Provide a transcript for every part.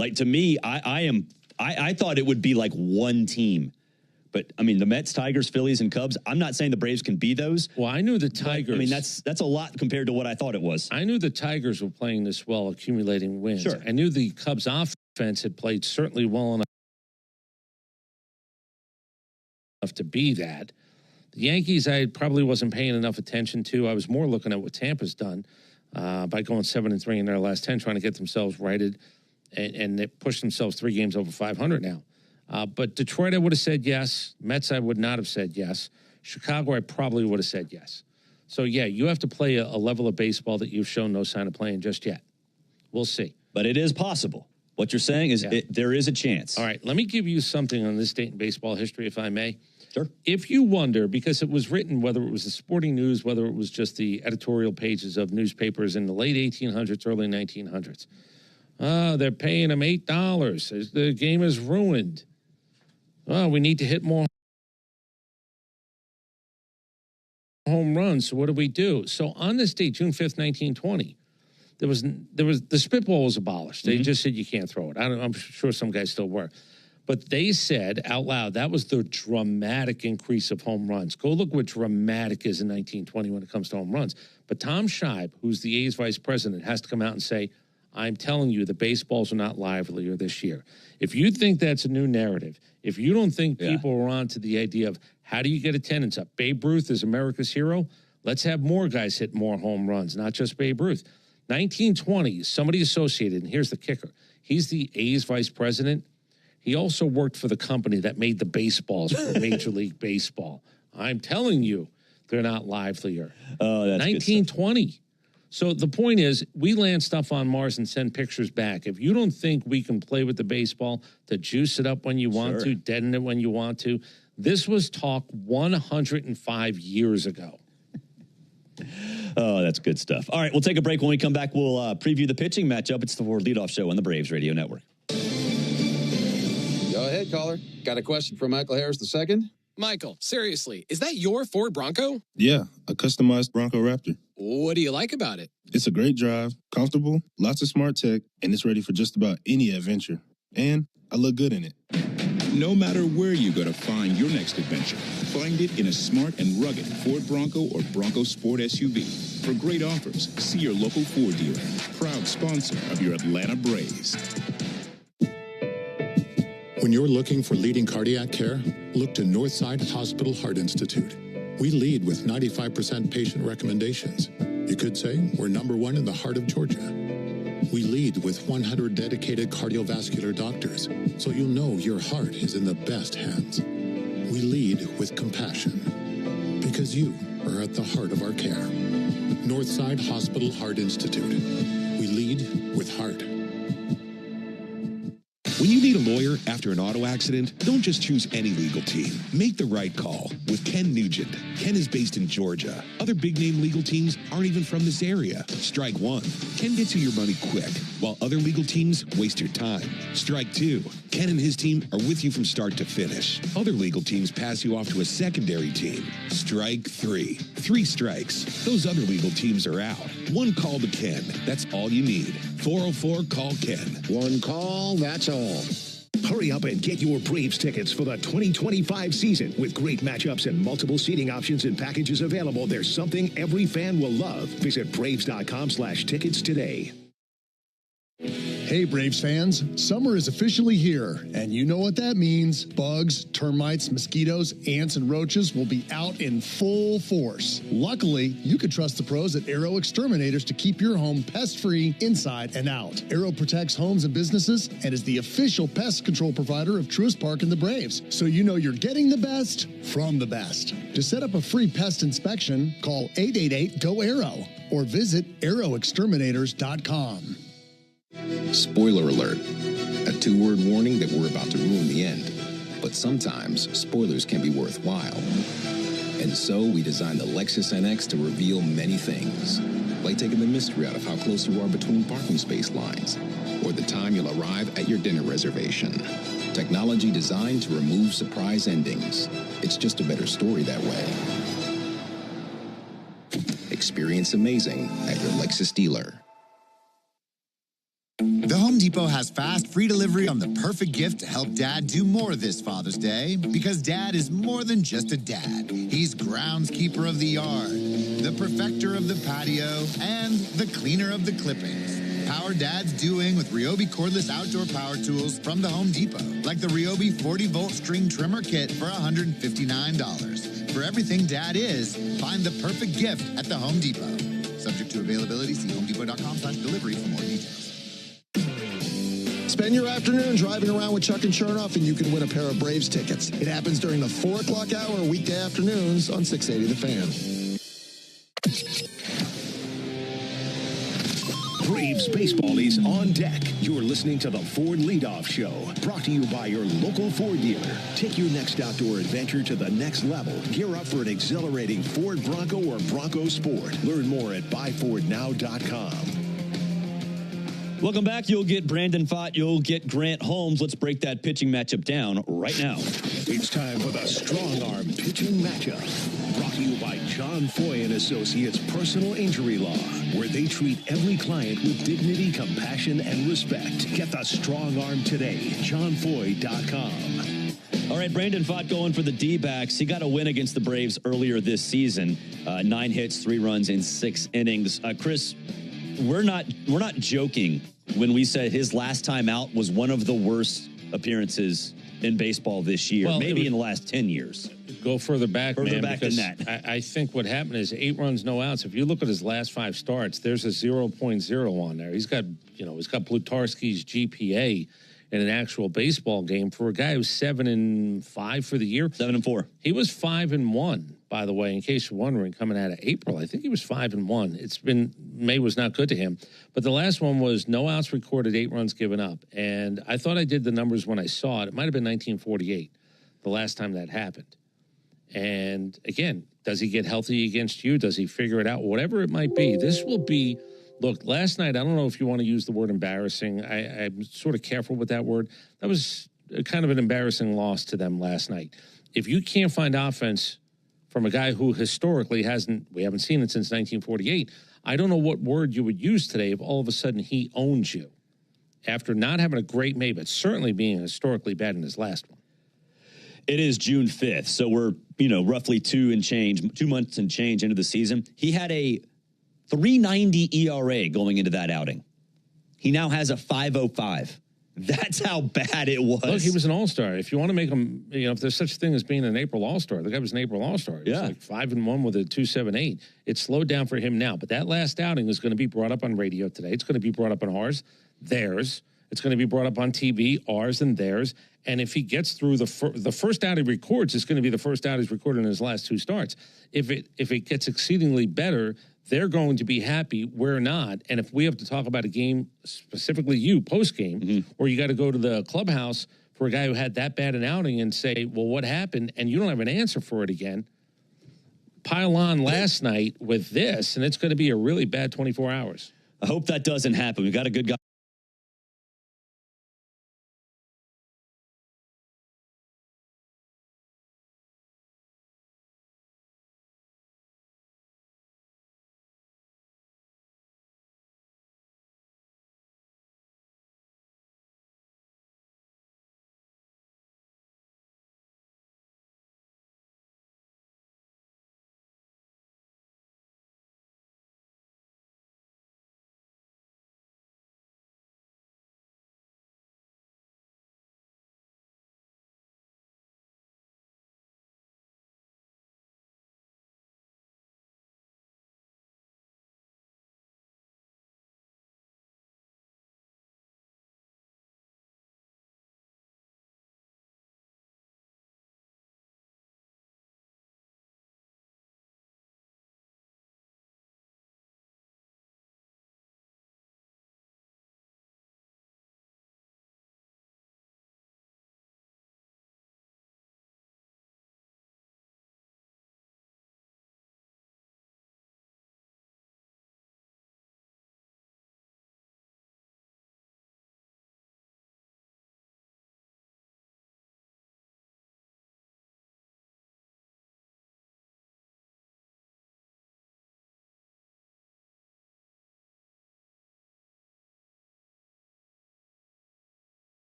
Like, to me, I thought it would be like one team. But, I mean, the Mets, Tigers, Phillies, and Cubs, I'm not saying the Braves can be those. Well, I knew the Tigers. But, I mean, that's a lot compared to what I thought it was. I knew the Tigers were playing this well, accumulating wins. Sure. I knew the Cubs offense had played certainly well enough to be that. The Yankees, I probably wasn't paying enough attention to. I was more looking at what Tampa's done by going 7-3 in their last 10, trying to get themselves righted, and they pushed themselves 3 games over 500 now. But Detroit, I would have said yes. Mets, I would not have said yes. Chicago, I probably would have said yes. So, yeah, you have to play a level of baseball that you've shown no sign of playing just yet. We'll see. But it is possible. What you're saying is there is a chance. All right, let me give you something on this date in baseball history, if I may. Sure. If you wonder, because it was written, whether it was the sporting news, whether it was just the editorial pages of newspapers in the late 1800s, early 1900s, they're paying them $8. The game is ruined. Oh, we need to hit more home runs. So what do we do? So on this date, June 5th, 1920, there was the spitball was abolished. They just said you can't throw it. I'm sure some guys still were. But they said out loud, that was the dramatic increase of home runs. Go look what dramatic is in 1920 when it comes to home runs. But Tom Scheib, who's the A's vice president, has to come out and say, I'm telling you, the baseballs are not livelier this year. If you think that's a new narrative, if you don't think people are on to the idea of how do you get attendance up? Babe Ruth is America's hero. Let's have more guys hit more home runs, not just Babe Ruth. 1920, somebody associated, and here's the kicker. He's the A's vice president. He also worked for the company that made the baseballs for Major League Baseball. I'm telling you, they're not livelier. Oh, that's 1920. So the point is, we land stuff on Mars and send pictures back. If you don't think we can play with the baseball to juice it up when you want to, deaden it when you want to, this was talk 105 years ago. Oh, that's good stuff. All right, we'll take a break. When we come back, we'll preview the pitching matchup. It's the Ford Leadoff Show on the Braves Radio Network. Go ahead, caller. Got a question for Michael Harris II? Michael, seriously, is that your Ford Bronco? Yeah, a customized Bronco Raptor. What do you like about it? It's a great drive, comfortable, lots of smart tech, and it's ready for just about any adventure. And I look good in it. No matter where you go to find your next adventure, find it in a smart and rugged Ford Bronco or Bronco Sport SUV. For great offers, see your local Ford dealer. Proud sponsor of your Atlanta Braves. When you're looking for leading cardiac care, look to Northside Hospital Heart Institute. We lead with 95% patient recommendations. You could say we're #1 in the heart of Georgia. We lead with 100 dedicated cardiovascular doctors, so you'll know your heart is in the best hands. We lead with compassion, because you are at the heart of our care. Northside Hospital Heart Institute. We lead with heart. When you need a lawyer after an auto accident, don't just choose any legal team. Make the right call with Ken Nugent. Ken is based in Georgia. Other big-name legal teams aren't even from this area. Strike one. Ken gets you your money quick, while other legal teams waste your time. Strike two. Ken and his team are with you from start to finish. Other legal teams pass you off to a secondary team. Strike three. 3 strikes. Those other legal teams are out. One call to Ken. That's all you need. 404-CALL-KEN. One call, that's all. Hurry up and get your Braves tickets for the 2025 season. With great matchups and multiple seating options and packages available, there's something every fan will love. Visit Braves.com/tickets today. Hey, Braves fans, summer is officially here, and you know what that means. Bugs, termites, mosquitoes, ants, and roaches will be out in full force. Luckily, you can trust the pros at Arrow Exterminators to keep your home pest-free inside and out. Arrow protects homes and businesses and is the official pest control provider of Truist Park and the Braves, so you know you're getting the best from the best. To set up a free pest inspection, call 888-GO-ARROW or visit arrowexterminators.com. Spoiler alert. A 2-word warning that we're about to ruin the end. But sometimes, spoilers can be worthwhile. And so, we designed the Lexus NX to reveal many things. Like taking the mystery out of how close you are between parking space lines. Or the time you'll arrive at your dinner reservation. Technology designed to remove surprise endings. It's just a better story that way. Experience amazing at your Lexus dealer. The Home Depot Depot has fast, free delivery on the perfect gift to help Dad do more this Father's Day. Because Dad is more than just a dad. He's groundskeeper of the yard, the perfecter of the patio, and the cleaner of the clippings. Power Dad's doing with Ryobi cordless outdoor power tools from the Home Depot, like the Ryobi 40-volt string trimmer kit for $159. For everything Dad is, find the perfect gift at the Home Depot. Subject to availability, see homedepot.com/delivery for more details. Spend your afternoon driving around with Chuck and Chernoff, and you can win a pair of Braves tickets. It happens during the 4 o'clock hour weekday afternoons on 680 The Fan. Braves baseball is on deck. You're listening to the Ford Leadoff Show, brought to you by your local Ford dealer. Take your next outdoor adventure to the next level. Gear up for an exhilarating Ford Bronco or Bronco Sport. Learn more at buyfordnow.com. Welcome back. You'll get Brandon Pfaadt. You'll get Grant Holmes. Let's break that pitching matchup down right now. It's time for the Strong Arm Pitching Matchup. Brought to you by John Foy and Associates Personal Injury Law, where they treat every client with dignity, compassion, and respect. Get the strong arm today. JohnFoy.com. All right, Brandon Pfaadt going for the D-backs. He got a win against the Braves earlier this season. 9 hits, 3 runs in 6 innings. Chris, we're not joking when we said his last time out was one of the worst appearances in baseball this year, maybe in the last 10 years. Go further back, than that. I think what happened is 8 runs, no outs. If you look at his last 5 starts, there's a 0.0 on there. He's got Plutarski's GPA in an actual baseball game for a guy who's 7-5 for the year. 7-4. He was 5-1, by the way, in case you're wondering, coming out of April. I think he was 5-1. May was not good to him. But the last one was no outs recorded, 8 runs given up. And I thought I did the numbers when I saw it. It might have been 1948, the last time that happened. And again, does he get healthy against you? Does he figure it out? Whatever it might be, this will be. Look, last night, I don't know if you want to use the word embarrassing. I'm sort of careful with that word. That was kind of an embarrassing loss to them last night. If you can't find offense from a guy who historically we haven't seen it since 1948, I don't know what word you would use today if all of a sudden he owns you after not having a great May, but certainly being historically bad in his last one. It is June 5th, so we're, roughly 2 months and change into the season. He had a 3.90 ERA going into that outing. He now has a 5.05. That's how bad it was. Look, he was an all-star. If you want to make him, if there's such a thing as being an April all-star, the guy was an April all-star. He was like 5-1 with a 2.78. It's slowed down for him now, but that last outing is going to be brought up on radio today. It's going to be brought up on ours, theirs. It's going to be brought up on TV, ours and theirs. And if he gets through the first out he records, it's going to be the first out he's recorded in his last 2 starts. If it gets exceedingly better, they're going to be happy. We're not. And if we have to talk about a game, specifically you, post-game, or you got to go to the clubhouse for a guy who had that bad an outing and say, well, what happened? And you don't have an answer for it again. Pile on last night with this, and it's going to be a really bad 24 hours. I hope that doesn't happen. We've got a good guy.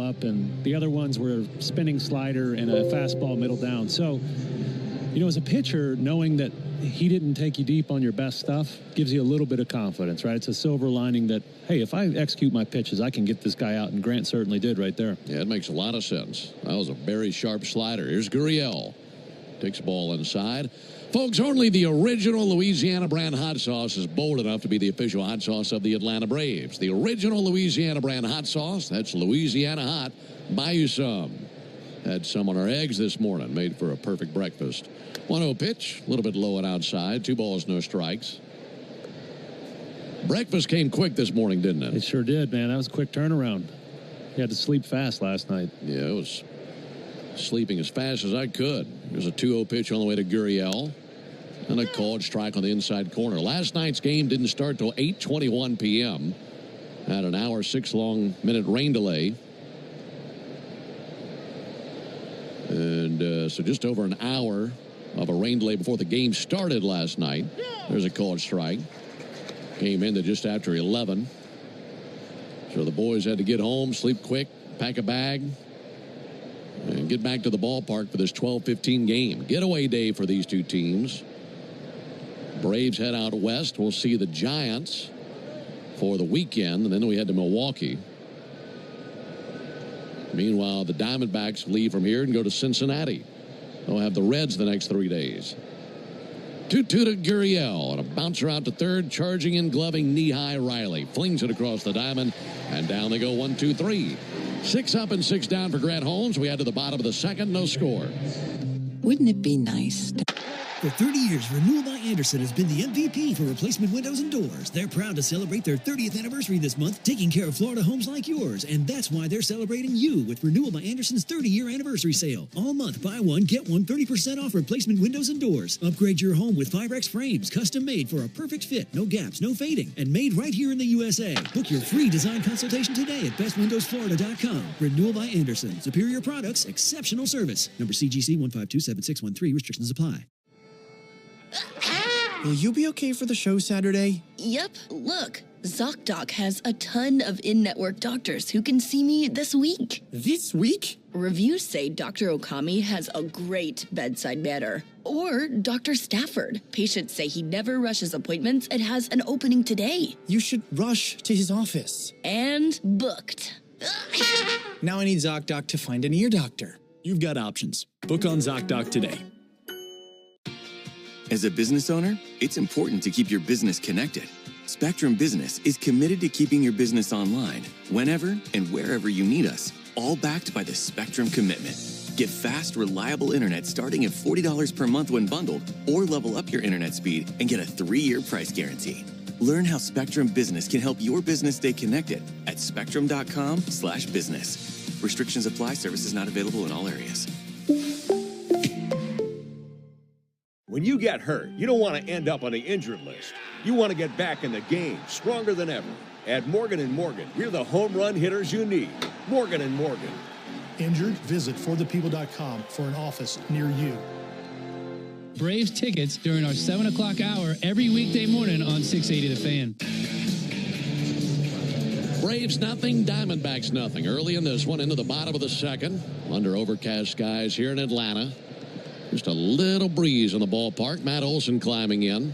up, and the other ones were spinning slider and a fastball middle down. So, you know, as a pitcher, knowing that he didn't take you deep on your best stuff gives you a little bit of confidence, right? It's a silver lining that, hey, if I execute my pitches, I can get this guy out, and Grant certainly did right there. Yeah, it makes a lot of sense. That was a very sharp slider. Here's Gurriel. Takes the ball inside. Folks, only the original Louisiana brand hot sauce is bold enough to be the official hot sauce of the Atlanta Braves. The original Louisiana brand hot sauce, that's Louisiana Hot. Buy you some. Had some on our eggs this morning. Made for a perfect breakfast. 1-0 pitch. A little bit low and outside. 2 balls, no strikes. Breakfast came quick this morning, didn't it? It sure did, man. That was a quick turnaround. You had to sleep fast last night. Yeah, it was sleeping as fast as I could. There's a 2-0 pitch on the way to Gurriel. And a called strike on the inside corner. Last night's game didn't start till 8:21 p.m. Had an hour, 6-minute rain delay. And so just over an hour of a rain delay before the game started last night. There's a called strike. Came in to just after 11. So the boys had to get home, sleep quick, pack a bag, and get back to the ballpark for this 12-15 game. Getaway day for these two teams. Braves head out west. We'll see the Giants for the weekend, and then we head to Milwaukee. Meanwhile, the Diamondbacks leave from here and go to Cincinnati. They'll have the Reds the next 3 days. 2-2 to Gurriel, and a bouncer out to third, charging and gloving knee-high Riley. Flings it across the diamond, and down they go 1-2-3. 6 up and 6 down for Grant Holmes. We head to the bottom of the second, no score. Wouldn't it be nice? For 30 years, Renewal by Andersen has been the MVP for replacement windows and doors. They're proud to celebrate their 30th anniversary this month, taking care of Florida homes like yours. And that's why they're celebrating you with Renewal by Andersen's 30-year anniversary sale. All month, buy one, get one 30% off replacement windows and doors. Upgrade your home with Firex frames, custom made for a perfect fit, no gaps, no fading, and made right here in the USA. Book your free design consultation today at bestwindowsflorida.com. Renewal by Andersen. Superior products, exceptional service. Number CGC 1527613. Restrictions apply. Will you be okay for the show Saturday? Yep. Look, ZocDoc has a ton of in-network doctors who can see me this week. This week? Reviews say Dr. Okami has a great bedside manner. Or Dr. Stafford. Patients say he never rushes appointments and has an opening today. You should rush to his office. And booked. Now I need ZocDoc to find an ear doctor. You've got options. Book on ZocDoc today. As a business owner, it's important to keep your business connected. Spectrum Business is committed to keeping your business online, whenever and wherever you need us, all backed by the Spectrum Commitment. Get fast, reliable internet starting at $40 per month when bundled, or level up your internet speed and get a 3-year price guarantee. Learn how Spectrum Business can help your business stay connected at spectrum.com/business. Restrictions apply. Services not available in all areas. When you get hurt, you don't want to end up on the injured list. You want to get back in the game, stronger than ever. At Morgan & Morgan, we're the home run hitters you need. Morgan & Morgan. Injured? Visit forthepeople.com for an office near you. Braves tickets during our 7 o'clock hour every weekday morning on 680 The Fan. Braves nothing, Diamondbacks nothing. Early in this one, into the bottom of the second. Under overcast skies here in Atlanta. Just a little breeze in the ballpark. Matt Olson climbing in.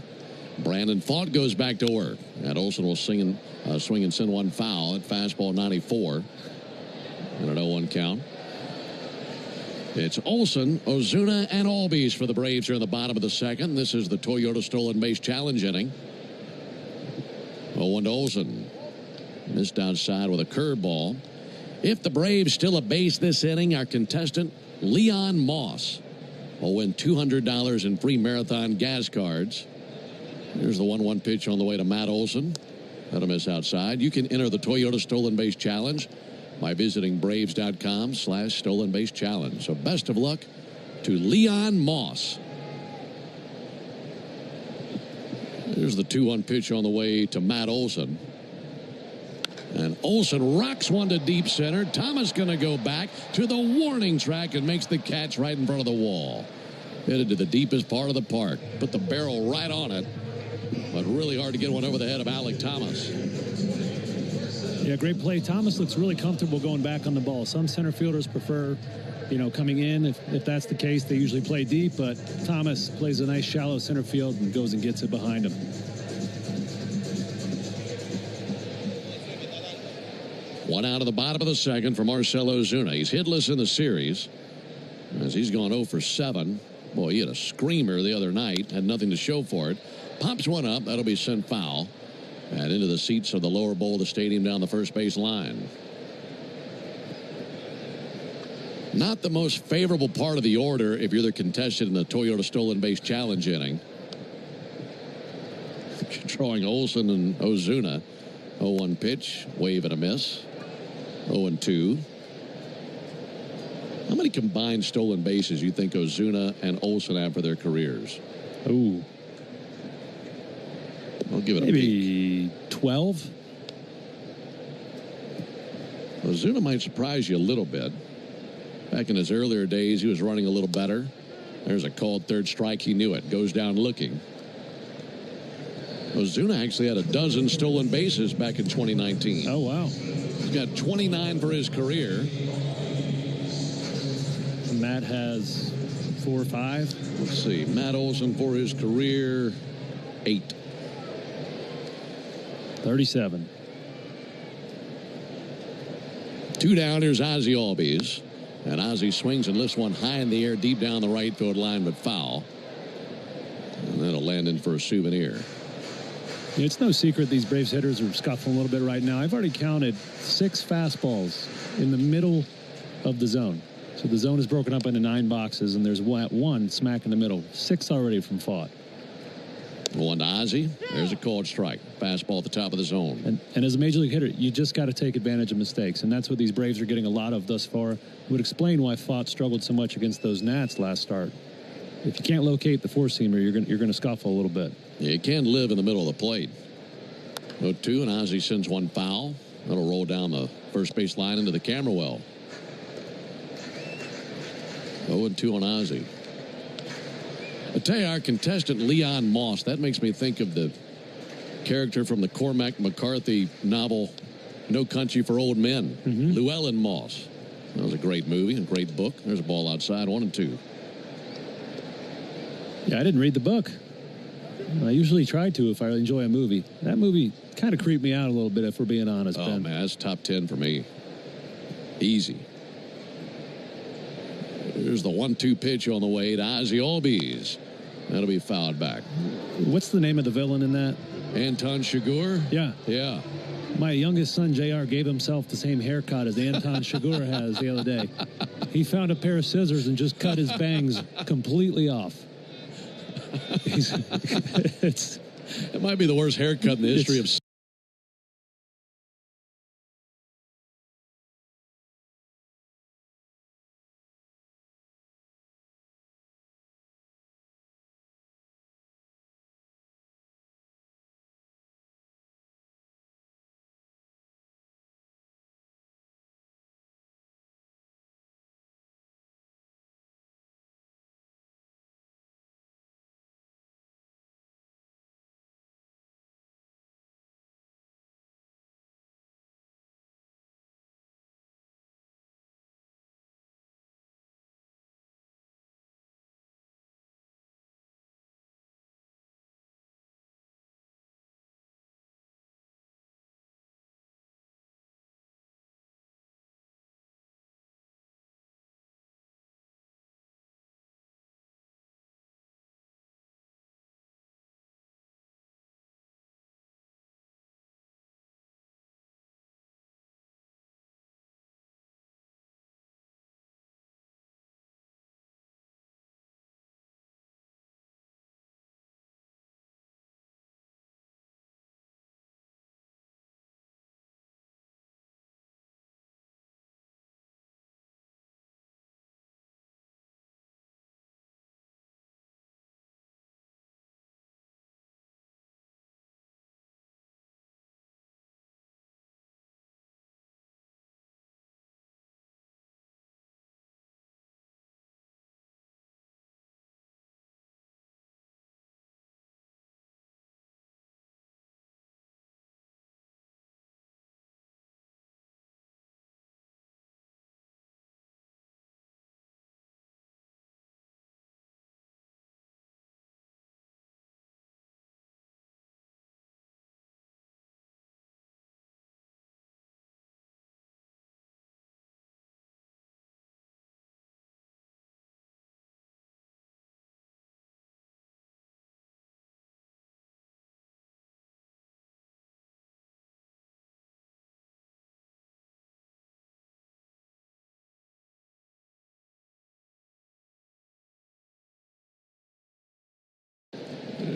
Brandon Pfaadt goes back to work. Matt Olson will swing and send one foul at fastball 94. And an 0-1 count. It's Olson, Ozuna, and Albies for the Braves here in the bottom of the second. This is the Toyota Stolen Base Challenge inning. 0-1 to Olson. Missed outside with a curveball. If the Braves steal a base this inning, our contestant, Leon Moss, will win $200 in free marathon gas cards. Here's the 1-1 pitch on the way to Matt Olson. That'll miss outside. You can enter the Toyota Stolen Base Challenge by visiting Braves.com/Stolen Base Challenge. So best of luck to Leon Moss. Here's the 2-1 pitch on the way to Matt Olson. And Olson rocks one to deep center. Thomas going to go back to the warning track and makes the catch right in front of the wall. Headed to the deepest part of the park. Put the barrel right on it. But really hard to get one over the head of Alec Thomas. Yeah, great play. Thomas looks really comfortable going back on the ball. Some center fielders prefer, coming in. If that's the case, they usually play deep, but Thomas plays a nice shallow center field and goes and gets it behind him. One out of the bottom of the second for Marcell Ozuna. He's hitless in the series as he's gone 0 for 7. Boy, he had a screamer the other night. Had nothing to show for it. Pops one up. That'll be sent foul. And into the seats of the lower bowl of the stadium down the first base line. Not the most favorable part of the order if you're the contestant in the Toyota Stolen Base Challenge inning. Drawing Olson and Ozuna. 0-1 pitch. Wave and a miss. 0-2. How many combined stolen bases you think Ozuna and Olson have for their careers? Ooh. I'll give it maybe 12. Ozuna might surprise you a little bit. Back in his earlier days, he was running a little better. There's a called third strike. He knew it. Goes down looking. Ozuna actually had a dozen stolen bases back in 2019. Oh, wow. He's got 29 for his career. Matt has 4 or 5. Let's see. Matt Olson for his career, 8. 37. 2 down. Here's Ozzie Albies. And Ozzie swings and lifts one high in the air deep down the right field line, but foul. And that'll land in for a souvenir. Yeah, it's no secret these Braves hitters are scuffling a little bit right now. I've already counted 6 fastballs in the middle of the zone. So the zone is broken up into 9 boxes, and there's one smack in the middle. 6 already from Fought. One to Ozzie. There's a called strike. Fastball at the top of the zone. And as a major league hitter, you just got to take advantage of mistakes, and that's what these Braves are getting a lot of thus far. It would explain why Fought struggled so much against those Nats last start. If you can't locate the four-seamer, you're going to scuffle a little bit. Yeah, you can live in the middle of the plate. 0-2, and Ozzie sends one foul. That'll roll down the first base line into the camera well. 0-2 on Ozzie. I tell you, our contestant Leon Moss, that makes me think of the character from the Cormac McCarthy novel No Country for Old Men, Llewellyn Moss. That was a great movie and great book. There's a ball outside, 1-2. Yeah, I didn't read the book. I usually try to if I enjoy a movie. That movie kind of creeped me out a little bit, if we're being honest, Oh, Ben. man, that's top 10 for me. Easy. Here's the 1-2 pitch on the way to Ozzie Albies. That'll be fouled back. What's the name of the villain in that? Anton Chigurh? Yeah. Yeah. My youngest son, JR, gave himself the same haircut as Anton Chigurh has the other day. He found a pair of scissors and just cut his bangs completely off. It might be the worst haircut in the history of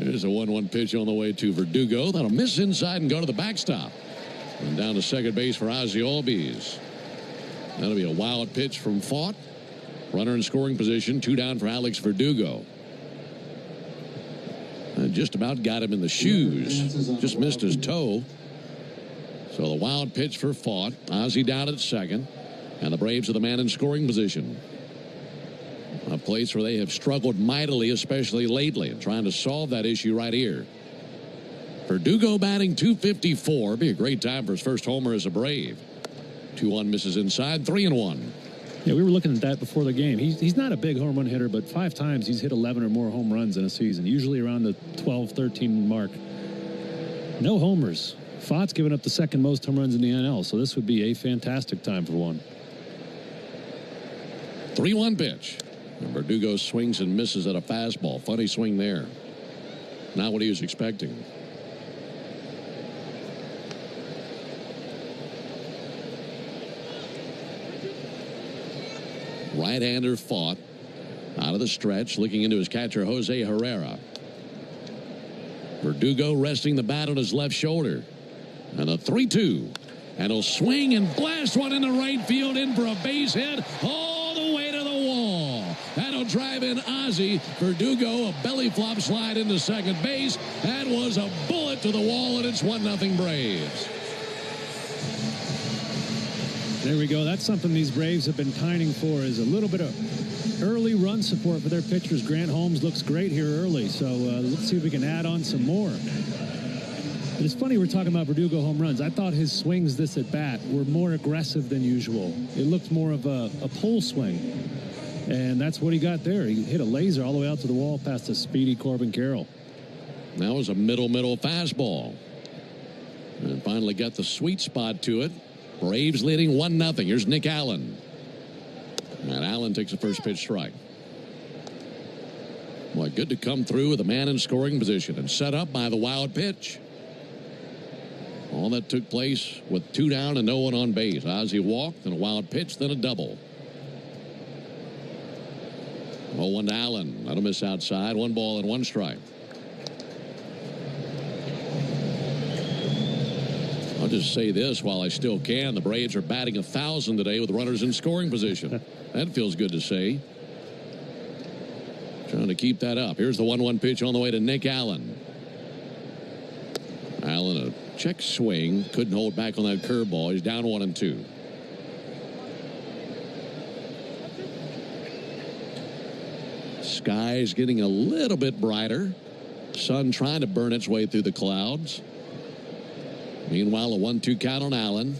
There's a 1-1 pitch on the way to Verdugo. That'll miss inside and go to the backstop. And down to second base for Ozzie Albies. That'll be a wild pitch from Fought. Runner in scoring position. 2 down for Alex Verdugo. Just about got him in the shoes. Just missed his toe. So the wild pitch for Fought. Ozzie down at second. And the Braves are the man in scoring position. A place where they have struggled mightily, especially lately, and trying to solve that issue right here. Verdugo batting .254. Be a great time for his first homer as a Brave. 2-1 misses inside, 3-1. Yeah, we were looking at that before the game. He's not a big home run hitter, but 5 times he's hit 11 or more home runs in a season, usually around the 12, 13 mark. No homers. Fought's given up the second most home runs in the NL, so this would be a fantastic time for one. 3-1 pitch. And Verdugo swings and misses at a fastball. Funny swing there. Not what he was expecting. Right-hander Fought out of the stretch, looking into his catcher Jose Herrera. Verdugo resting the bat on his left shoulder. And a 3-2. And he'll swing and blast one into right field, in for a base hit all the way to the wall. That'll drive in Ozzie. Verdugo, a belly flop slide into second base. That was a bullet to the wall, and it's 1-0 Braves. There we go. That's something these Braves have been pining for, is a little bit of early run support for their pitchers. Grant Holmes looks great here early, so let's see if we can add on some more. But it's funny we're talking about Verdugo home runs. I thought his swings this at bat were more aggressive than usual. It looked more of a pull swing, and that's what he got there. He hit a laser all the way out to the wall past a speedy Corbin Carroll. That was a middle fastball. And finally got the sweet spot to it. Braves leading 1-0. Here's Nick Allen. And Allen takes the first pitch strike. Well, good to come through with a man in scoring position and set up by the wild pitch. All that took place with 2 down and no one on base. Ozzie walked, then a wild pitch, then a double. 0-1 to Allen. That'll miss outside. 1 ball and 1 strike. I'll just say this while I still can. The Braves are batting 1,000 today with runners in scoring position. That feels good to say. Trying to keep that up. Here's the 1-1 pitch on the way to Nick Allen. Allen, a check swing. Couldn't hold back on that curveball. He's down 1-2. Sky's getting a little bit brighter. Sun trying to burn its way through the clouds. Meanwhile, a 1-2 count on Allen.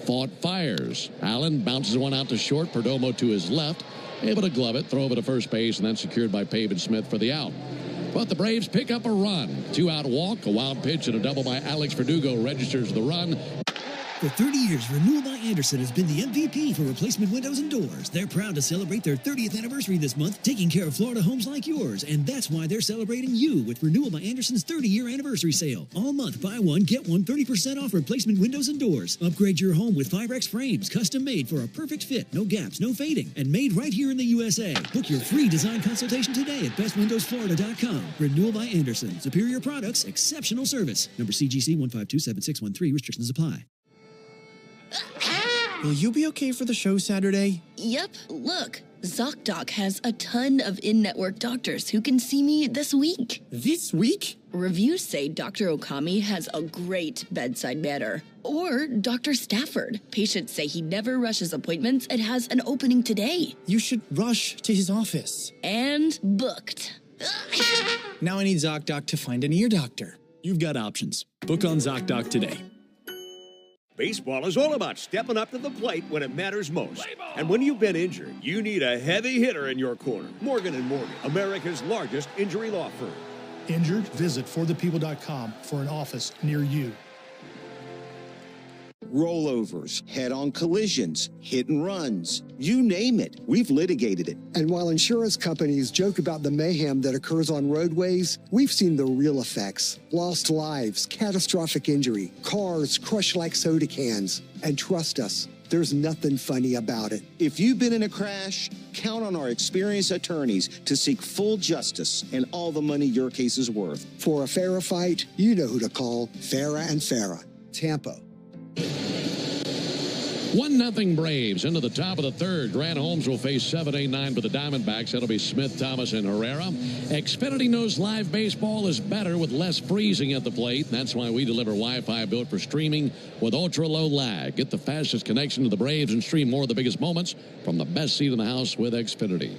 Fought fires. Allen bounces one out to short. Perdomo to his left. Able to glove it, throw it to first base, and then secured by Pavin Smith for the out. But the Braves pick up a run. 2-out walk, a wild pitch, and a double by Alex Verdugo registers the run. For 30 years, Renewal by Andersen has been the MVP for replacement windows and doors. They're proud to celebrate their 30th anniversary this month, taking care of Florida homes like yours. And that's why they're celebrating you with Renewal by Andersen's 30-year anniversary sale. All month, buy one, get one 30% off replacement windows and doors. Upgrade your home with Firex frames, custom made for a perfect fit, no gaps, no fading, and made right here in the USA. Book your free design consultation today at bestwindowsflorida.com. Renewal by Andersen. Superior products, exceptional service. Number CGC 1527613. Restrictions apply. Will you be okay for the show Saturday? Yep. Look, ZocDoc has a ton of in-network doctors who can see me this week. This week? Reviews say Dr. Okami has a great bedside manner. Or Dr. Stafford. Patients say he never rushes appointments and has an opening today. You should rush to his office. And booked. Now I need ZocDoc to find an ear doctor. You've got options. Book on ZocDoc today. Baseball is all about stepping up to the plate when it matters most. And when you've been injured, you need a heavy hitter in your corner. Morgan & Morgan, America's largest injury law firm. Injured? Visit forthepeople.com for an office near you. Rollovers, head-on collisions, hit and runs, you name it, we've litigated it. And while insurance companies joke about the mayhem that occurs on roadways, we've seen the real effects. Lost lives, catastrophic injury, cars crushed like soda cans. And trust us, there's nothing funny about it. If you've been in a crash, Count on our experienced attorneys to seek full justice and all the money your case is worth. For a fairer fight, you know who to call. Farah and Farah. Tampa. 1-0 Braves into the top of the third. Grant Holmes will face 7-8-9 for the Diamondbacks. That'll be Smith, Thomas, and Herrera. Xfinity knows live baseball is better with less freezing at the plate. That's why we deliver Wi-Fi built for streaming with ultra-low lag. Get the fastest connection to the Braves and stream more of the biggest moments from the best seat in the house with Xfinity.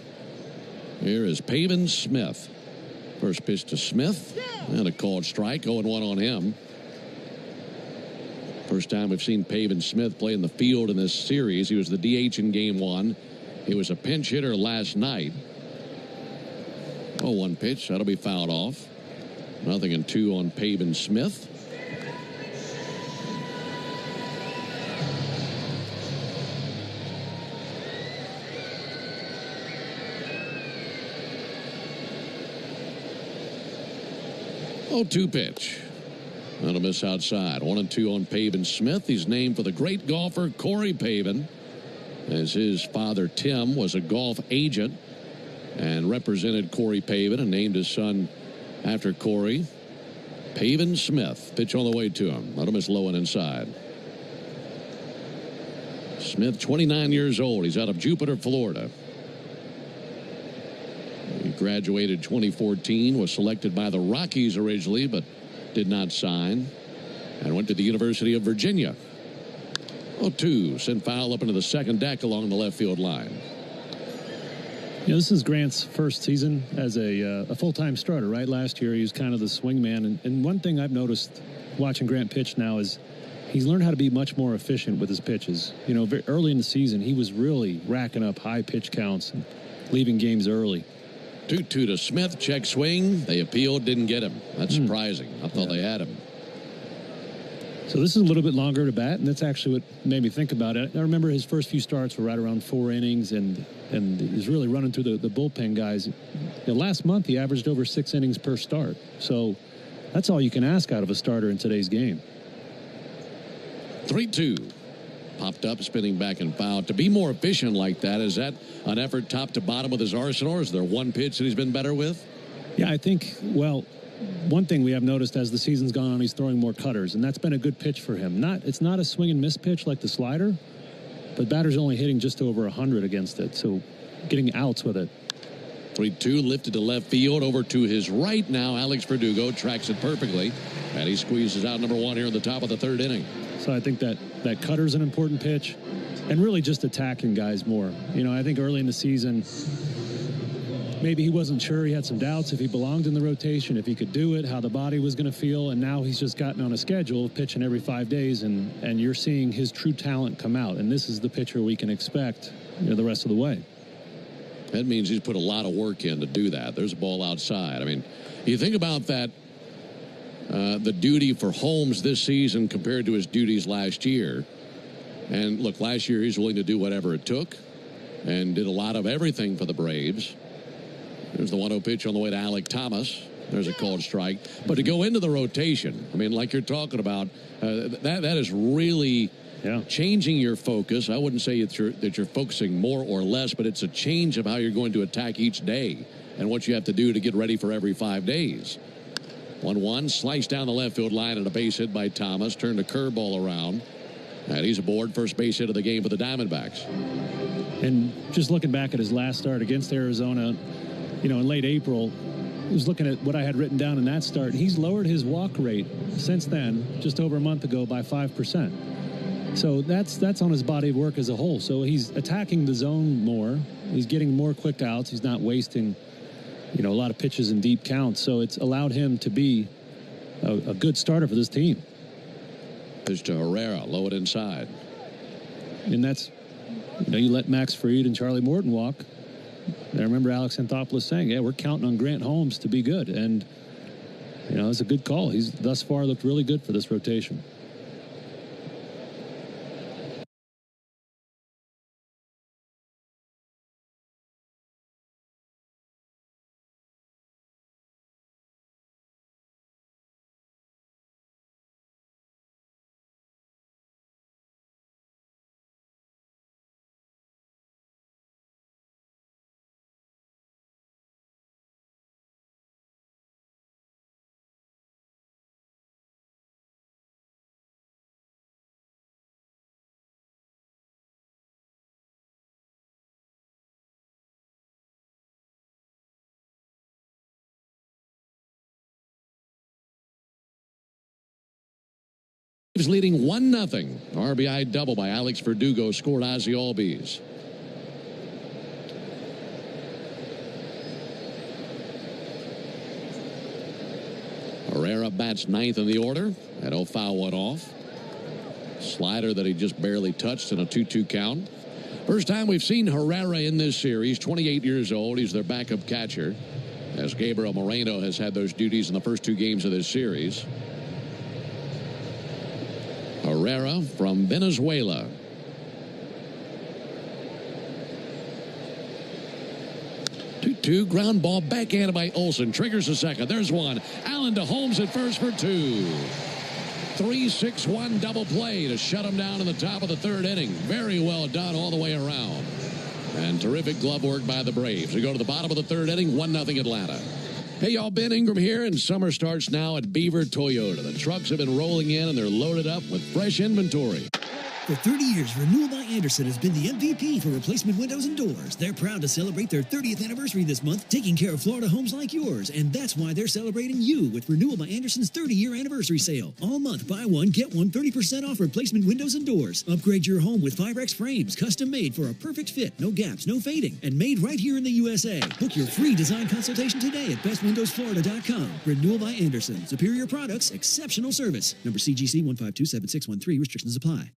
Here is Pavin Smith. First pitch to Smith. And a called strike. 0-1 on him. First time we've seen Pavin Smith play in the field in this series. He was the DH in Game 1. He was a pinch hitter last night. 0-1 pitch. That'll be fouled off. 0-2 on Pavin Smith. Oh, 2 pitch. That'll miss outside. 1-2 on Pavin Smith. He's named for the great golfer Corey Pavin, as his father Tim was a golf agent and represented Corey Pavin and named his son after Corey. Pavin Smith. Pitch on the way to him. That'll miss low and inside. Smith, 29 years old. He's out of Jupiter, Florida. He graduated 2014, was selected by the Rockies originally, but did not sign, and went to the University of Virginia. 0-2, sent foul up into the second deck along the left field line. You know, this is Grant's first season as a full-time starter, right? Last year he was kind of the swingman, and one thing I've noticed watching Grant pitch now is he's learned how to be much more efficient with his pitches. You know, very early in the season he was really racking up high pitch counts and leaving games early. 2-2 to Smith. Check swing. They appealed. Didn't get him. That's surprising. I thought they had him. So this is a little bit longer to bat, and that's actually what made me think about it. I remember his first few starts were right around 4 innings, and he's really running through the bullpen guys. You know, last month he averaged over 6 innings per start. So that's all you can ask out of a starter in today's game. 3-2. Popped up, spinning back and foul. To be more efficient like that, is that an effort top to bottom with his arsenal, or is there one pitch that he's been better with? Yeah, I think, well, one thing we have noticed as the season's gone on, he's throwing more cutters, and that's been a good pitch for him. It's not a swing and miss pitch like the slider, but batter's only hitting just over 100 against it, so getting outs with it. 3-2, lifted to left field, over to his right now. Alex Verdugo tracks it perfectly, and he squeezes out number 1 here in the top of the third inning. So I think that cutter's an important pitch, and really just attacking guys more. You know, I think early in the season, maybe he wasn't sure. He had some doubts if he belonged in the rotation, if he could do it, how the body was going to feel, and now he's just gotten on a schedule of pitching every 5 days, and you're seeing his true talent come out, and this is the pitcher we can expect, you know, the rest of the way. That means he's put a lot of work in to do that. There's a ball outside. I mean, you think about that, the duty for Holmes this season compared to his duties last year. And look, last year he's willing to do whatever it took and did a lot of everything for the Braves. There's the 1-0 pitch on the way to Alec Thomas. There's a called strike. But to go into the rotation, I mean, like you're talking about, that is really changing your focus. I wouldn't say that you're focusing more or less, but it's a change of how you're going to attack each day and what you have to do to get ready for every 5 days. 1-1, sliced down the left field line and a base hit by Thomas. Turned a curveball around. And he's aboard, first base hit of the game for the Diamondbacks. And just looking back at his last start against Arizona, you know, in late April, I was looking at what I had written down in that start. He's lowered his walk rate since then, just over a month ago, by 5%. So that's on his body of work as a whole. So he's attacking the zone more. He's getting more quick outs. He's not wasting, you know, a lot of pitches and deep counts. So it's allowed him to be a good starter for this team. Pitch to Herrera, low it inside. And that's, you know, you let Max Fried and Charlie Morton walk. And I remember Alex Anthopoulos saying, yeah, we're counting on Grant Holmes to be good. And, you know, it's a good call. He's thus far looked really good for this rotation. Braves leading 1-0. RBI double by Alex Verdugo scored Ozzie Albies. Herrera bats ninth in the order. Had no foul one off. Slider that he just barely touched in a 2-2 count. First time we've seen Herrera in this series. 28 years old. He's their backup catcher, as Gabriel Moreno has had those duties in the first 2 games of this series. Herrera from Venezuela. Two ground ball backhanded by Olsen. Triggers the second. There's one. Allen to Holmes at first for 2. 3-6-1 double play to shut him down in the top of the 3rd inning. Very well done all the way around. And terrific glove work by the Braves. We go to the bottom of the 3rd inning, 1-0 Atlanta. Hey, y'all, Ben Ingram here, and summer starts now at Beaver Toyota. The trucks have been rolling in, and they're loaded up with fresh inventory. For 30 years, Renewal by Andersen has been the MVP for replacement windows and doors. They're proud to celebrate their 30th anniversary this month, taking care of Florida homes like yours. And that's why they're celebrating you with Renewal by Andersen's 30-year anniversary sale. All month, buy one, get one 30% off replacement windows and doors. Upgrade your home with Firex frames, custom made for a perfect fit, no gaps, no fading, and made right here in the USA. Book your free design consultation today at bestwindowsflorida.com. Renewal by Andersen. Superior products, exceptional service. Number CGC 1527613. Restrictions apply.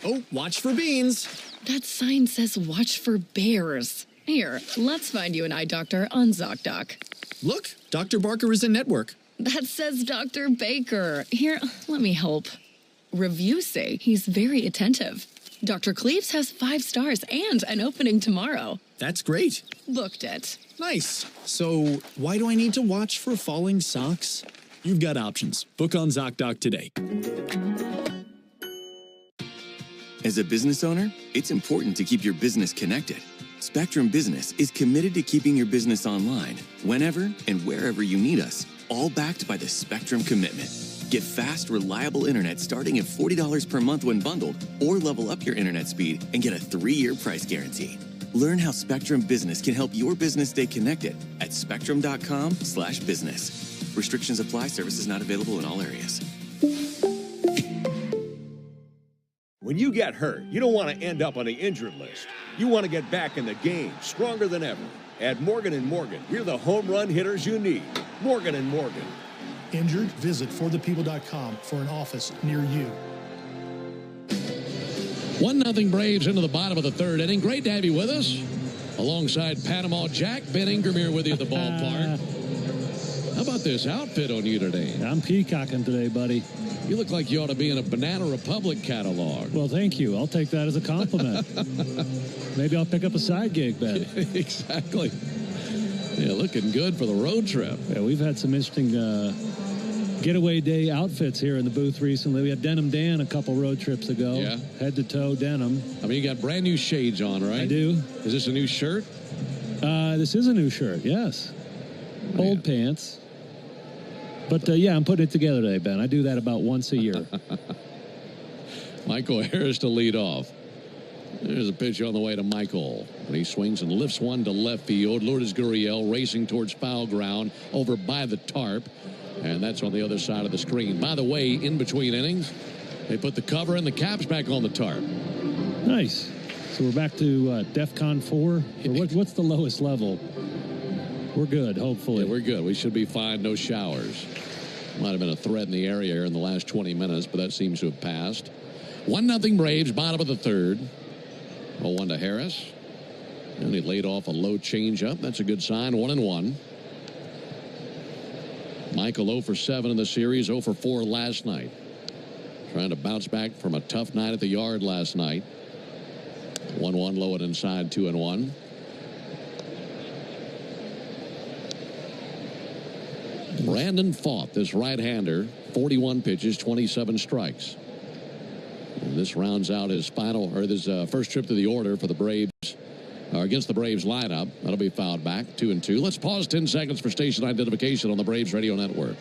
Oh, watch for beans. That sign says watch for bears. Here, let's find you an eye doctor on ZocDoc. Look, Dr. Barker is in network. That says Dr. Baker. Here, let me help. Reviews say he's very attentive. Dr. Cleaves has 5 stars and an opening tomorrow. That's great. Booked it. Nice. So, why do I need to watch for falling socks? You've got options. Book on ZocDoc today. As a business owner, it's important to keep your business connected. Spectrum Business is committed to keeping your business online whenever and wherever you need us, all backed by the Spectrum Commitment. Get fast, reliable internet starting at $40 per month when bundled, or level up your internet speed and get a 3-year price guarantee. Learn how Spectrum Business can help your business stay connected at spectrum.com/business. Restrictions apply. Services not available in all areas. When you get hurt, you don't want to end up on the injured list. You want to get back in the game, stronger than ever. At Morgan & Morgan, we're the home run hitters you need. Morgan & Morgan. Injured? Visit forthepeople.com for an office near you. 1-0 Braves into the bottom of the 3rd inning. Great to have you with us. Alongside Panama Jack, Ben Ingram here with you at the ballpark. How about this outfit on you today? I'm peacocking today, buddy. You look like you ought to be in a Banana Republic catalog. Well, thank you. I'll take that as a compliment. Maybe I'll pick up a side gig, Ben. Exactly. Yeah, looking good for the road trip. Yeah, we've had some interesting getaway day outfits here in the booth recently. We had Denim Dan a couple road trips ago. Yeah. Head to toe denim. I mean, you got brand new shades on, right? I do. Is this a new shirt? This is a new shirt, yes. Old pants. But, yeah, I'm putting it together today, Ben. I do that about once a year. Michael Harris to lead off. There's a pitch on the way to Michael. And he swings and lifts one to left field. Lourdes Gurriel racing towards foul ground over by the tarp. And that's on the other side of the screen. By the way, in between innings, they put the cover and the caps back on the tarp. Nice. So we're back to DEFCON 4. What's the lowest level? We're good, hopefully. Yeah, we're good. We should be fine. No showers. Might have been a threat in the area here in the last 20 minutes, but that seems to have passed. 1-0 Braves, bottom of the 3rd. 0-1 to Harris. And he laid off a low changeup. That's a good sign. 1-1. Michael 0 for 7 in the series, 0 for 4 last night. Trying to bounce back from a tough night at the yard last night. 1-1 low and inside, 2-1. Brandon Faught, this right-hander, 41 pitches, 27 strikes. And this rounds out his first trip to the order for the Braves, against the Braves lineup. That'll be fouled back, 2-2. Let's pause 10 seconds for station identification on the Braves Radio Network.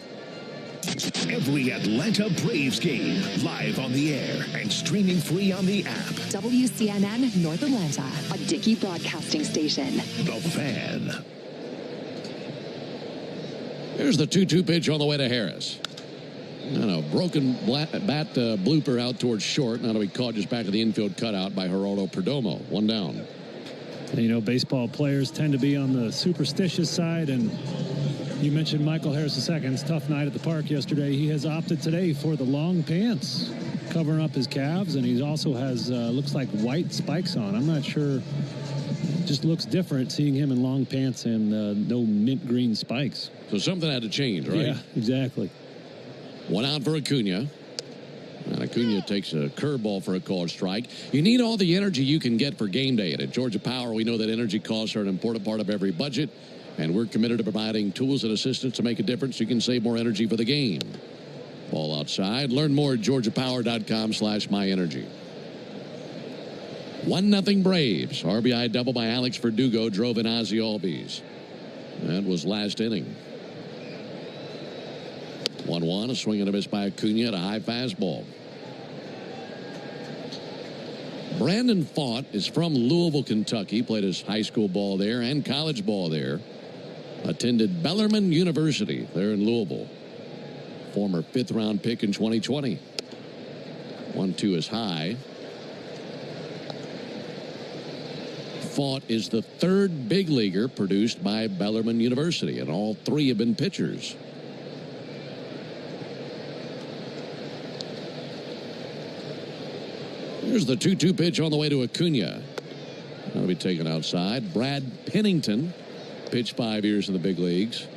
Every Atlanta Braves game, live on the air and streaming free on the app. WCNN North Atlanta, a Dickey broadcasting station. The Fan. Here's the 2-2 pitch on the way to Harris. And a broken bat blooper out towards short. Now to be caught just back of the infield cutout by Geraldo Perdomo. 1 down. You know, baseball players tend to be on the superstitious side, and you mentioned Michael Harris II's tough night at the park yesterday. He has opted today for the long pants, covering up his calves, and he also has, looks like white spikes on. I'm not sure. It just looks different seeing him in long pants and no mint green spikes. So something had to change, right? Yeah, exactly. 1 out for Acuna. And Acuna takes a curveball for a called strike. You need all the energy you can get for game day. And at Georgia Power, we know that energy costs are an important part of every budget. And we're committed to providing tools and assistance to make a difference so you can save more energy for the game. Ball outside. Learn more at georgiapower.com/myenergy. 1-0 Braves. RBI double by Alex Verdugo drove in Ozzie Albies. That was last inning. 1-1, a swing and a miss by Acuna at a high fastball. Brandon Pfaadt is from Louisville, Kentucky. Played his high school ball there and college ball there. Attended Bellarmine University there in Louisville. Former 5th-round pick in 2020. 1-2 is high. Pfaadt is the 3rd big leaguer produced by Bellarmine University, and all 3 have been pitchers. Here's the 2-2 pitch on the way to Acuna. That'll be taken outside. Brad Pennington pitched 5 years in the big leagues.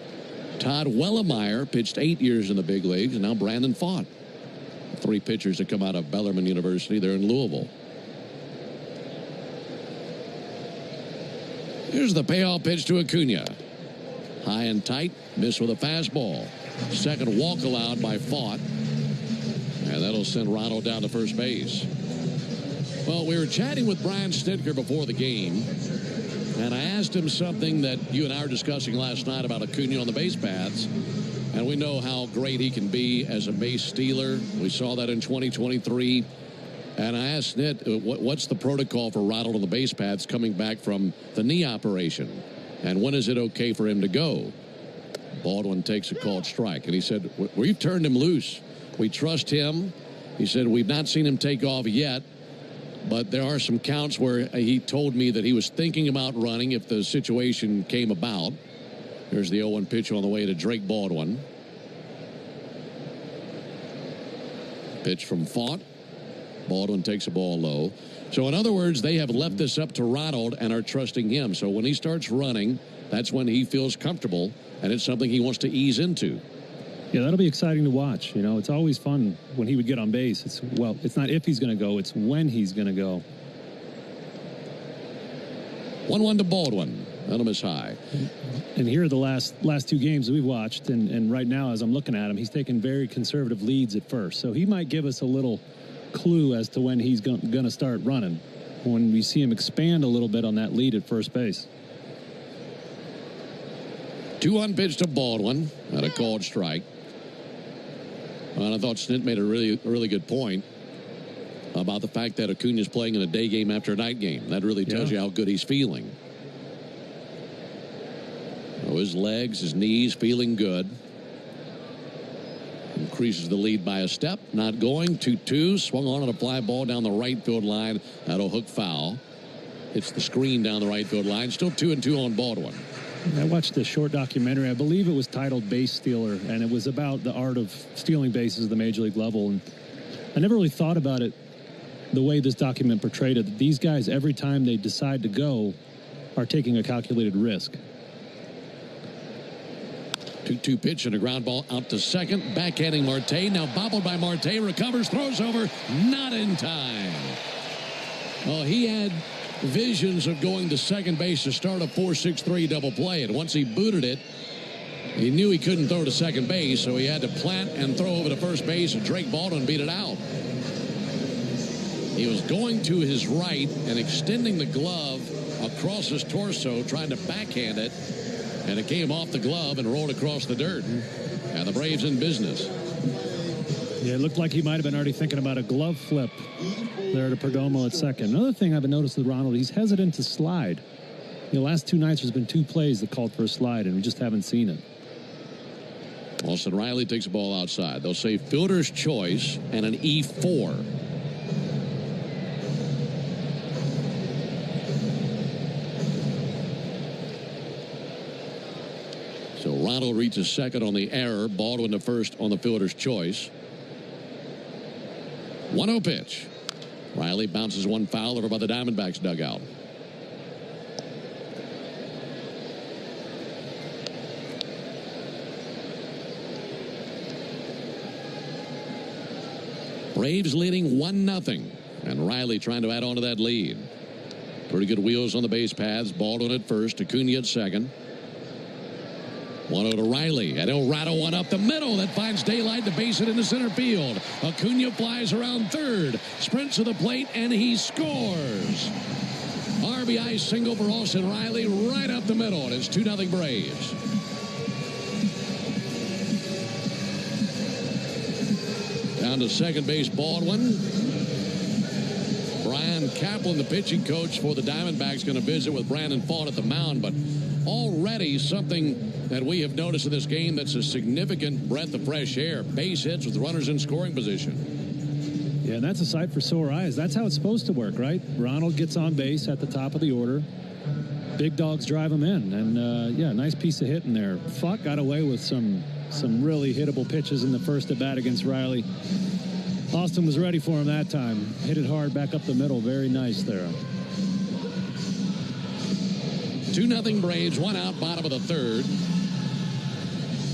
Todd Wellemeyer pitched 8 years in the big leagues. And now Brandon Pfaadt. 3 pitchers that come out of Bellarmine University there in Louisville. Here's the payoff pitch to Acuna. High and tight. Miss with a fastball. Second walk allowed by Pfaadt. And that'll send Ronald down to first base. Well, we were chatting with Brian Snitker before the game, and I asked him something that you and I were discussing last night about Acuna on the base paths, and we know how great he can be as a base stealer. We saw that in 2023, and I asked Snit, what's the protocol for Ronald on the base paths coming back from the knee operation, and when is it okay for him to go? Baldwin takes a called strike, and he said, we've turned him loose. We trust him. He said, we've not seen him take off yet. But there are some counts where he told me that he was thinking about running if the situation came about. There's the 0-1 pitch on the way to Drake Baldwin. Pitch from Pfaadt. Baldwin takes a ball low. So in other words, they have left this up to Ronald and are trusting him. So when he starts running, that's when he feels comfortable, and it's something he wants to ease into. Yeah, that'll be exciting to watch. You know, it's always fun when he would get on base. It's not if he's going to go, it's when he's going to go. 1-1 to Baldwin. That'll miss high. And here are the last 2 games that we've watched, and right now, as I'm looking at him, he's taking very conservative leads at first. So he might give us a little clue as to when he's going to start running, when we see him expand a little bit on that lead at first base. 2-1 pitch to Baldwin at a called strike. And I thought Snit made a really good point about the fact that Acuna's playing in a day game after a night game. That really tells you how good he's feeling. So his legs, his knees feeling good. Increases the lead by a step. Not going. 2-2. Swung on a fly ball down the right field line. That'll hook foul. Hits the screen down the right field line. Still 2-2 on Baldwin. I watched a short documentary. I believe it was titled Base Stealer, and it was about the art of stealing bases at the major league level. And I never really thought about it the way this document portrayed it. That these guys, every time they decide to go, are taking a calculated risk. 2-2 pitch and a ground ball out to second. Backhanding Marte. Now bobbled by Marte. Recovers, throws over. Not in time. Well, he had visions of going to second base to start a 4-6-3 double play, and once he booted it, he knew he couldn't throw to second base, so he had to plant and throw over to first base, and Drake Baldwin beat it out. He was going to his right and extending the glove across his torso, trying to backhand it, and it came off the glove and rolled across the dirt. And the Braves in business. Yeah, it looked like he might have been already thinking about a glove flip there to Perdomo at second. Another thing I've been noticing with Ronald, he's hesitant to slide. The last 2 nights there's been 2 plays that called for a slide, and we just haven't seen it. Austin Riley takes the ball outside. They'll say fielder's choice and an E4. So Ronald reaches second on the error. Baldwin to first on the fielder's choice. 1-0 pitch. Riley bounces one foul over by the Diamondbacks dugout. Braves leading 1-0. And Riley trying to add on to that lead. Pretty good wheels on the base paths. Baldwin at first. Acuna at second. 1-0 to Riley, and he'll rattle one up the middle that finds daylight to base it into center field. Acuna flies around third, sprints to the plate, and he scores. RBI single for Austin Riley right up the middle, and it's 2-0 Braves. Down to second base, Baldwin. Brian Kaplan, the pitching coach for the Diamondbacks, going to visit with Brandon Pfaadt at the mound, but already something that we have noticed in this game that's a significant breath of fresh air. Base hits with runners in scoring position. Yeah, and that's a sight for sore eyes. That's how it's supposed to work, right? Ronald gets on base at the top of the order. Big dogs drive him in. And, yeah, nice piece of hitting there. Pfaadt got away with some really hittable pitches in the first at bat against Riley. Austin was ready for him that time. Hit it hard back up the middle. Very nice there. 2-0 Braves, one out, bottom of the third.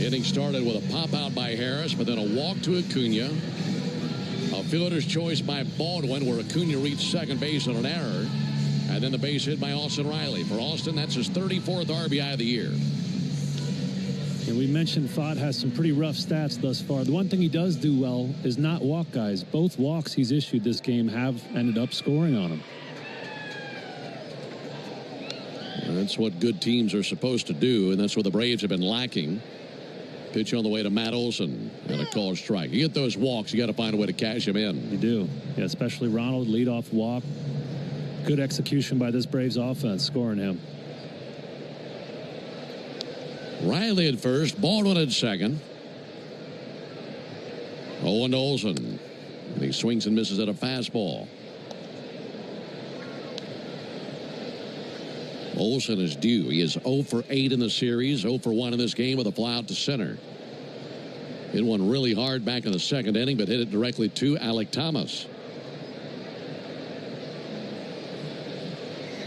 Inning started with a pop out by Harris, but then a walk to Acuna. A fielder's choice by Baldwin, where Acuna reached second base on an error. And then the base hit by Austin Riley. For Austin, that's his 34th RBI of the year. And we mentioned Pfaadt has some pretty rough stats thus far. The one thing he does do well is not walk guys. Both walks he's issued this game have ended up scoring on him. That's what good teams are supposed to do, and that's what the Braves have been lacking. Pitch on the way to Matt Olson, and a called strike. You get those walks, you got to find a way to cash them in. You do. Yeah, especially Ronald, leadoff walk. Good execution by this Braves offense, scoring him. Riley at first, Baldwin at second. Owen to Olson. And he swings and misses at a fastball. Olson is due. He is 0 for 8 in the series, 0 for 1 in this game with a fly out to center. Hit one really hard back in the second inning, but hit it directly to Alec Thomas.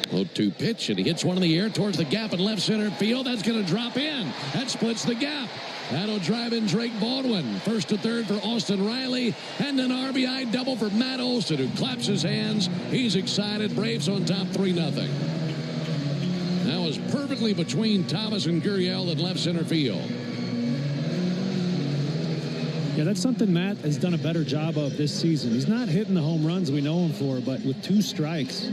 0-2 pitch, and he hits one in the air towards the gap in left center field. That's going to drop in. That splits the gap. That'll drive in Drake Baldwin. First to third for Austin Riley, and an RBI double for Matt Olson, who claps his hands. He's excited. Braves on top 3-0. That was perfectly between Thomas and Gurriel in left center field. Yeah, that's something Matt has done a better job of this season. He's not hitting the home runs we know him for, but with 2 strikes,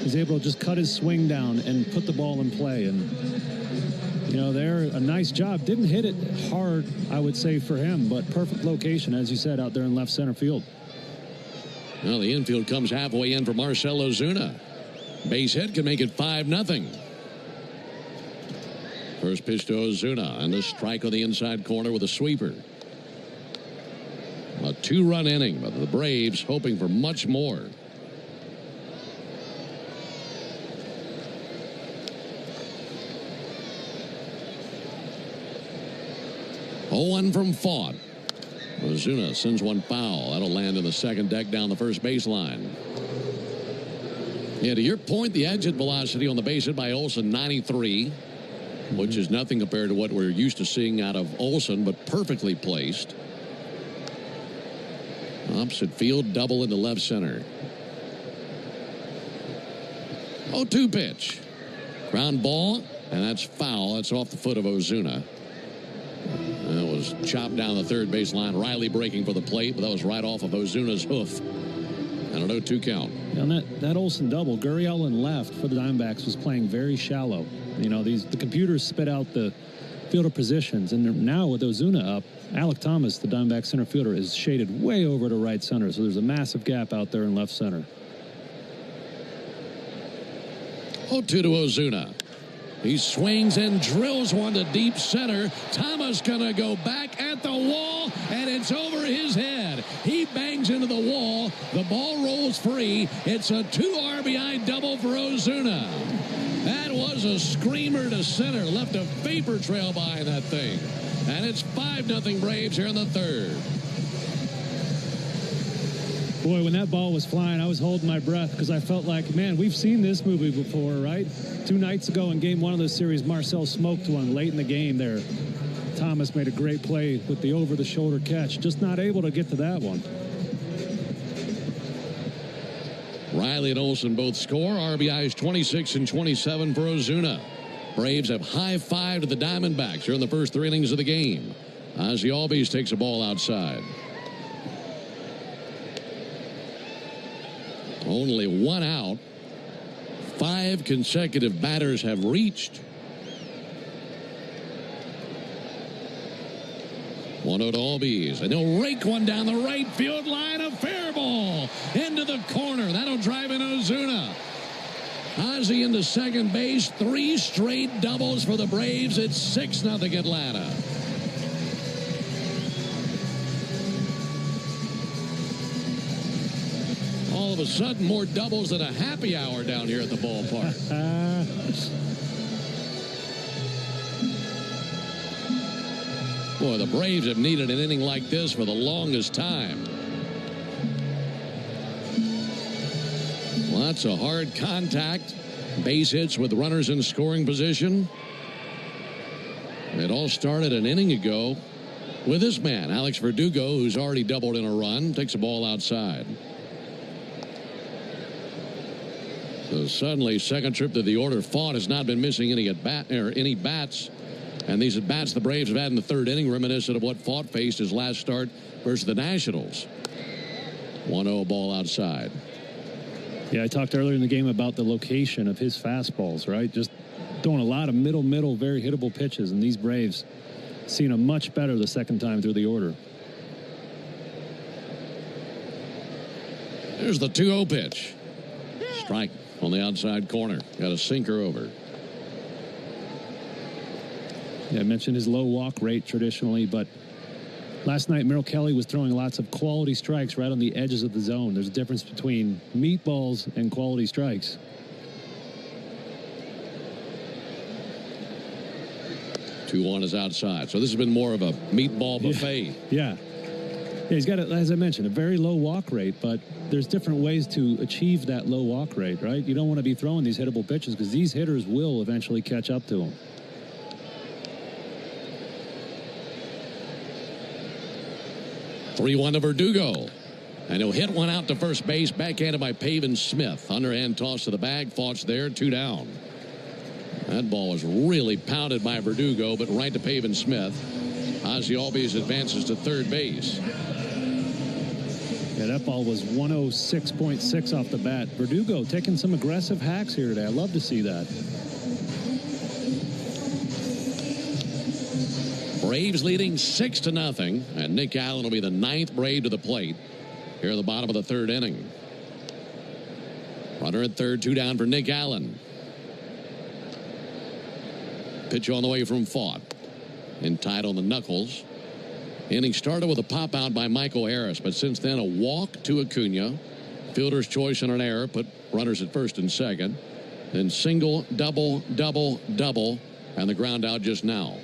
he's able to just cut his swing down and put the ball in play. And, you know, they're a nice job. Didn't hit it hard, I would say, for him, but perfect location, as you said, out there in left center field. Well, the infield comes halfway in for Marcell Ozuna. Base hit can make it 5-0. First pitch to Ozuna, and the strike on the inside corner with a sweeper. A 2-run inning, but the Braves hoping for much more. One from Pfaadt. Ozuna sends one foul. That'll land in the second deck down the first baseline. Yeah, to your point, the exit velocity on the base hit by Olson, 93, which is nothing compared to what we're used to seeing out of Olson, but perfectly placed. Opposite field, double into left center. 0-2 pitch. Ground ball, and that's foul. That's off the foot of Ozuna. That was chopped down the third baseline. Riley breaking for the plate, but that was right off of Ozuna's hoof. And a 0-2 count. And that Olson double, Gurriel in left for the Diamondbacks was playing very shallow. You know, the computers spit out the fielder positions, and now with Ozuna up, Alec Thomas, the Diamondback center fielder, is shaded way over to right center, so there's a massive gap out there in left center. 0-2 to Ozuna. He swings and drills one to deep center. Thomas gonna go back at the wall, and it's over his head. He bangs into the wall. The ball rolls free. It's a 2 RBI double for Ozuna. That was a screamer to center. Left a vapor trail behind that thing. And it's 5-0 Braves here in the third. Boy, when that ball was flying, I was holding my breath because I felt like, man, we've seen this movie before, right? 2 nights ago in game 1 of the series, Marcel smoked one late in the game there. Thomas made a great play with the over-the-shoulder catch, just not able to get to that one. Riley and Olsen both score. RBIs 26 and 27 for Ozuna. Braves have high-fived the Diamondbacks here in the first 3 innings of the game. Ozzie Albies takes a ball outside. Only 1 out. 5 consecutive batters have reached. 1-0 to Albies, and he'll rake one down the right field line. A fair ball into the corner. That'll drive in Ozuna. Ozzie into second base. 3 straight doubles for the Braves. It's 6-0 Atlanta. All of a sudden, more doubles than a happy hour down here at the ballpark. Boy, the Braves have needed an inning like this for the longest time. Lots of hard contact, base hits with runners in scoring position. It all started an inning ago with this man, Alex Verdugo, who's already doubled in a run, takes a ball outside. So suddenly, second trip to the order. Fought has not been missing any bats. And these at-bats the Braves have had in the third inning, reminiscent of what Fought faced his last start versus the Nationals. 1-0 ball outside. Yeah, I talked earlier in the game about the location of his fastballs, right? Just throwing a lot of middle, very hittable pitches. And these Braves seen them much better the second time through the order. There's the 2-0 pitch. Strike on the outside corner. Got a sinker over. Yeah, I mentioned his low walk rate traditionally, but last night Merrill Kelly was throwing lots of quality strikes right on the edges of the zone. There's a difference between meatballs and quality strikes. Two on is outside. So this has been more of a meatball buffet. Yeah. He's got, as I mentioned, a very low walk rate, but there's different ways to achieve that low walk rate, right? You don't want to be throwing these hittable pitches because these hitters will eventually catch up to him. Three-one to Verdugo. And he'll hit one out to first base, backhanded by Pavin Smith. Underhand toss to the bag. Fault's there, 2 down. That ball was really pounded by Verdugo, but right to Pavin Smith. Ozzie Albies advances to third base. Yeah, that ball was 106.6 off the bat. Verdugo taking some aggressive hacks here today. I love to see that. Braves leading 6-0, and Nick Allen will be the 9th Brave to the plate here at the bottom of the third inning. Runner at third, 2 down for Nick Allen. Pitch on the way from Fought. And tied on the knuckles. Inning started with a pop out by Michael Harris, but since then a walk to Acuna. Fielder's choice and an error put runners at first and second. Then single, double, double, double, and the ground out just now.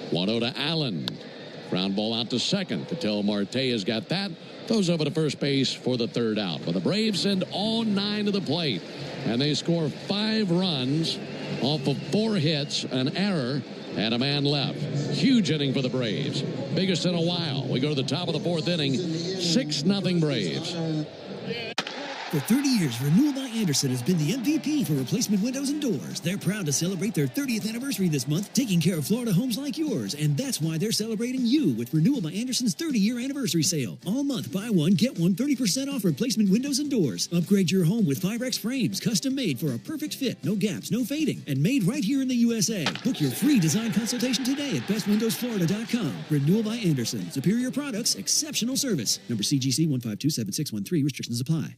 One-0 to Allen. Ground ball out to second. Ketel Marte has got that. Throws over to first base for the third out. But the Braves send all 9 to the plate. And they score 5 runs off of 4 hits, an error, and a man left. Huge inning for the Braves. Biggest in a while. We go to the top of the 4th inning. 6-0 Braves. For 30 years, Renewal by Andersen has been the MVP for replacement windows and doors. They're proud to celebrate their 30th anniversary this month, taking care of Florida homes like yours. And that's why they're celebrating you with Renewal by Andersen's 30-year anniversary sale. All month, buy one, get one 30% off replacement windows and doors. Upgrade your home with Firex frames, custom made for a perfect fit, no gaps, no fading, and made right here in the USA. Book your free design consultation today at bestwindowsflorida.com. Renewal by Andersen. Superior products, exceptional service. Number CGC 1527613. Restrictions apply.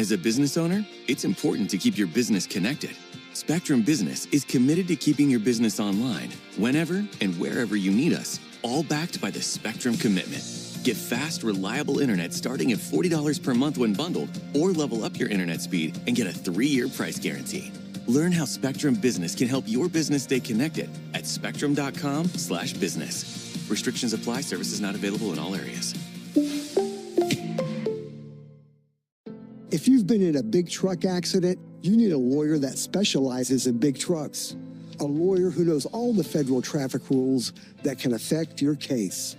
As a business owner, it's important to keep your business connected. Spectrum Business is committed to keeping your business online whenever and wherever you need us, all backed by the Spectrum Commitment. Get fast, reliable internet starting at $40 per month when bundled, or level up your internet speed and get a 3-year price guarantee. Learn how Spectrum Business can help your business stay connected at spectrum.com/business. Restrictions apply. Services not available in all areas. If you've been in a big truck accident, you need a lawyer that specializes in big trucks. A lawyer who knows all the federal traffic rules that can affect your case.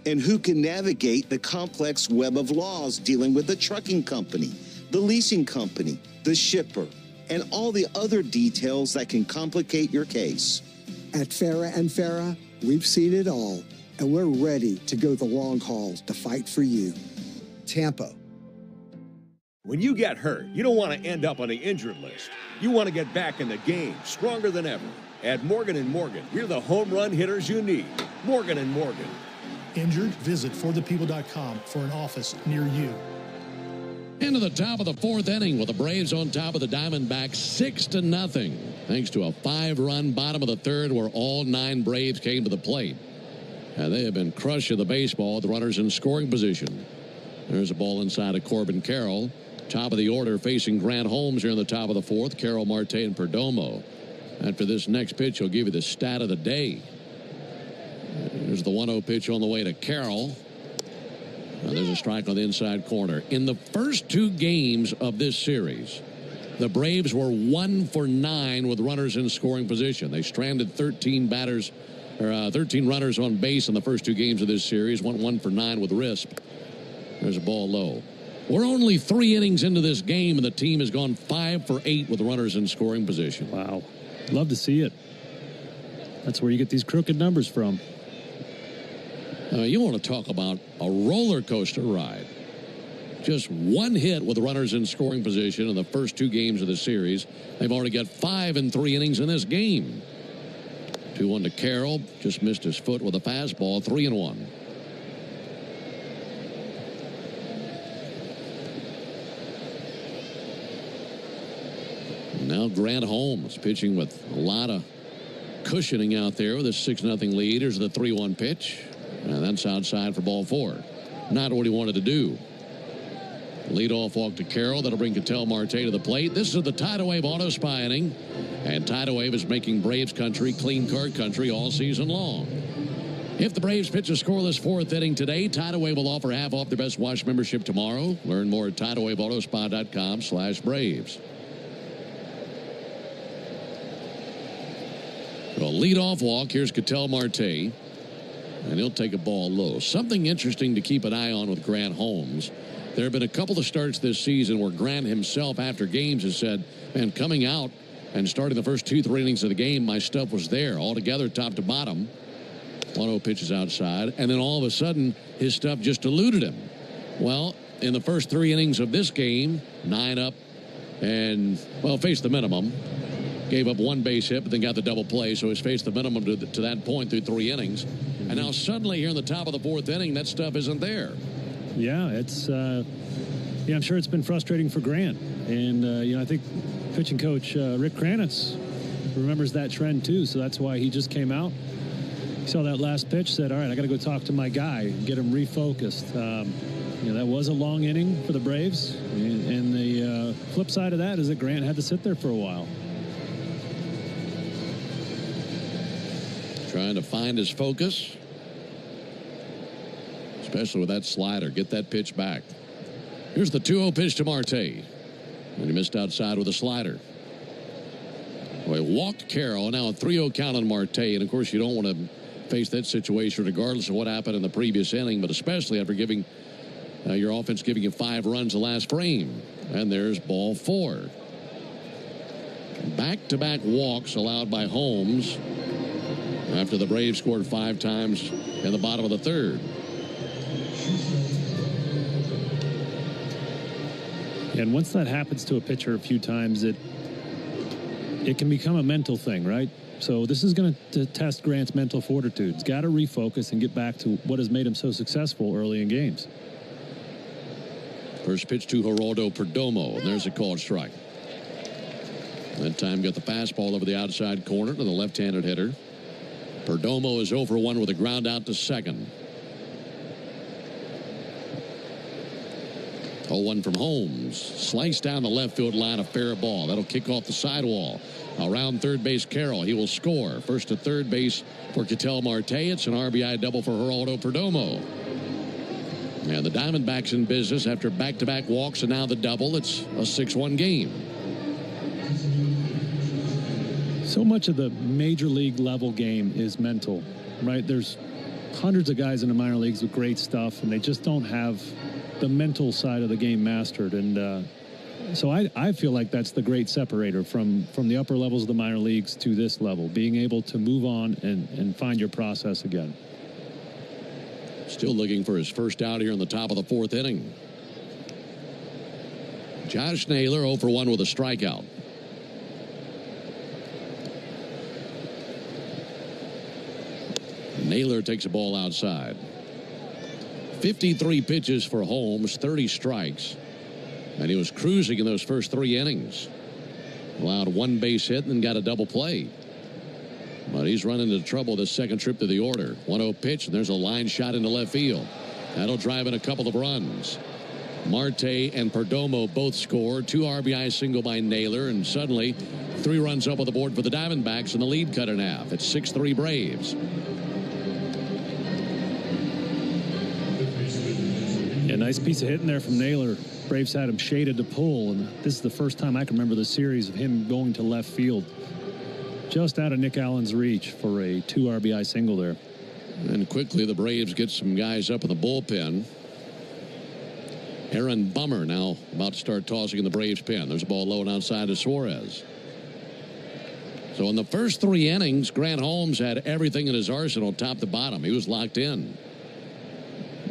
And who can navigate the complex web of laws dealing with the trucking company, the leasing company, the shipper, and all the other details that can complicate your case. At Farah & Farah, we've seen it all, and we're ready to go the long haul to fight for you. Tampa. When you get hurt, you don't want to end up on the injured list. You want to get back in the game, stronger than ever. At Morgan & Morgan, we're the home run hitters you need. Morgan & Morgan. Injured? Visit forthepeople.com for an office near you. Into the top of the 4th inning with the Braves on top of the Diamondbacks 6-0. Thanks to a 5-run bottom of the 3rd where all 9 Braves came to the plate. And they have been crushing the baseball with runners in scoring position. There's a ball inside of Corbin Carroll. Top of the order facing Grant Holmes here in the top of the 4th. Carroll, Marte, and Perdomo. After this next pitch, he'll give you the stat of the day. There's the 1-0 pitch on the way to Carroll. There's a strike on the inside corner. In the first 2 games of this series, the Braves were 1 for 9 with runners in scoring position. They stranded 13 runners on base in the first 2 games of this series. Went 1 for 9 with Risp. There's a ball low. We're only 3 innings into this game, and the team has gone 5 for 8 with runners in scoring position. Wow. Love to see it. That's where you get these crooked numbers from. You want to talk about a roller coaster ride. Just 1 hit with runners in scoring position in the first 2 games of the series. They've already got 5 in 3 innings in this game. 2-1 to Carroll. Just missed his foot with a fastball. 3-1. Now Grant Holmes pitching with a lot of cushioning out there with a 6-0 lead. Here's the 3-1 pitch. And that's outside for ball 4. Not what he wanted to do. Leadoff walk to Carroll. That'll bring Ketel Marte to the plate. This is the Tidal Wave Auto Spy inning. And Tidal Wave is making Braves country clean car country all season long. If the Braves pitch a scoreless 4th inning today, Tidal Wave will offer half off their Best Wash membership tomorrow. Learn more at TidalWaveAutoSpa.com/Braves. So a leadoff walk. Here's Ketel Marte. And he'll take a ball low. Something interesting to keep an eye on with Grant Holmes. There have been a couple of starts this season where Grant himself after games has said, man, coming out and starting the first 2-3 innings of the game, my stuff was there all together top to bottom. 1-0 pitches outside. And then all of a sudden, his stuff just eluded him. Well, in the first 3 innings of this game, 9 up and, well, faced the minimum. Gave up 1 base hit, but then got the double play, so he's faced the minimum to that point through 3 innings. And now suddenly here in the top of the 4th inning, that stuff isn't there. Yeah, it's I'm sure it's been frustrating for Grant. And, I think pitching coach Rick Kranitz remembers that trend too, so that's why he just came out. He saw that last pitch, said, all right, I got to go talk to my guy and get him refocused. That was a long inning for the Braves. And the flip side of that is that Grant had to sit there for a while. Trying to find his focus, especially with that slider. Get that pitch back. Here's the 2-0 pitch to Marte. And he missed outside with a slider. Well, he walked Carroll. Now a 3-0 count on Marte. And, of course, you don't want to face that situation regardless of what happened in the previous inning, but especially after giving your offense giving you 5 runs the last frame. And there's ball 4. Back-to-back walks allowed by Holmes after the Braves scored 5 times in the bottom of the 3rd. And once that happens to a pitcher a few times, it can become a mental thing, right? So this is going to test Grant's mental fortitude. He's got to refocus and get back to what has made him so successful early in games. First pitch to Geraldo Perdomo, and there's a called strike. That time got the fastball over the outside corner to the left-handed hitter. Perdomo is 0 for 1 with a ground out to second. 0-1 from Holmes. Sliced down the left field line, a fair ball. That'll kick off the sidewall. Around third base, Carroll. He will score. First to third base for Ketel Marte. It's an RBI double for Geraldo Perdomo. And the Diamondbacks in business after back-to-back walks and now the double. It's a 6-1 game. So much of the major league level game is mental, right? There's hundreds of guys in the minor leagues with great stuff, and they just don't have the mental side of the game mastered. And so I feel like that's the great separator from the upper levels of the minor leagues to this level, being able to move on and find your process again. Still looking for his first out here in the top of the fourth inning. Josh Naylor 0 for 1 with a strikeout. Naylor takes a ball outside. 53 pitches for Holmes, 30 strikes. And he was cruising in those first 3 innings. Allowed 1 base hit and then got a double play. But he's run into trouble this second trip to the order. 1-0 pitch, and there's a line shot into left field. That'll drive in a couple of runs. Marte and Perdomo both score. 2 RBI single by Naylor, and suddenly 3 runs up on the board for the Diamondbacks, and the lead cut in half. It's 6-3 Braves. Yeah, nice piece of hitting there from Naylor. Braves had him shaded to pull, and this is the first time I can remember the series of him going to left field. Just out of Nick Allen's reach for a 2 RBI single there. And quickly the Braves get some guys up in the bullpen. Aaron Bummer now about to start tossing in the Braves pen. There's a ball low and outside to Suarez. So in the first 3 innings, Grant Holmes had everything in his arsenal top to bottom. He was locked in.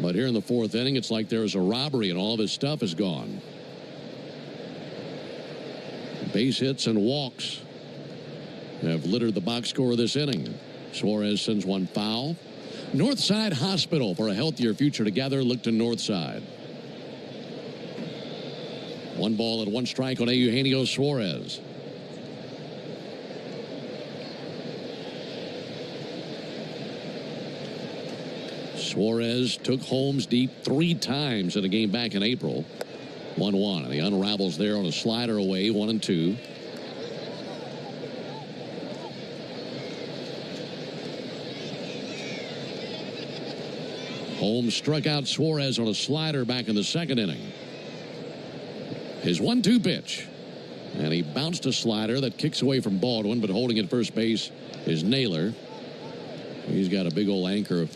But here in the 4th inning, it's like there was a robbery and all of his stuff is gone. Base hits and walks have littered the box score this inning. Suarez sends 1 foul. Northside Hospital for a healthier future together. Look to Northside. 1 ball and 1 strike on Eugenio Suarez. Suarez took Holmes deep 3 times in a game back in April. 1-1, and he unravels there on a slider away, 1-2. Holmes struck out Suarez on a slider back in the 2nd inning. His 1-2 pitch, and he bounced a slider that kicks away from Baldwin, but holding at first base is Naylor. He's got a big old anchor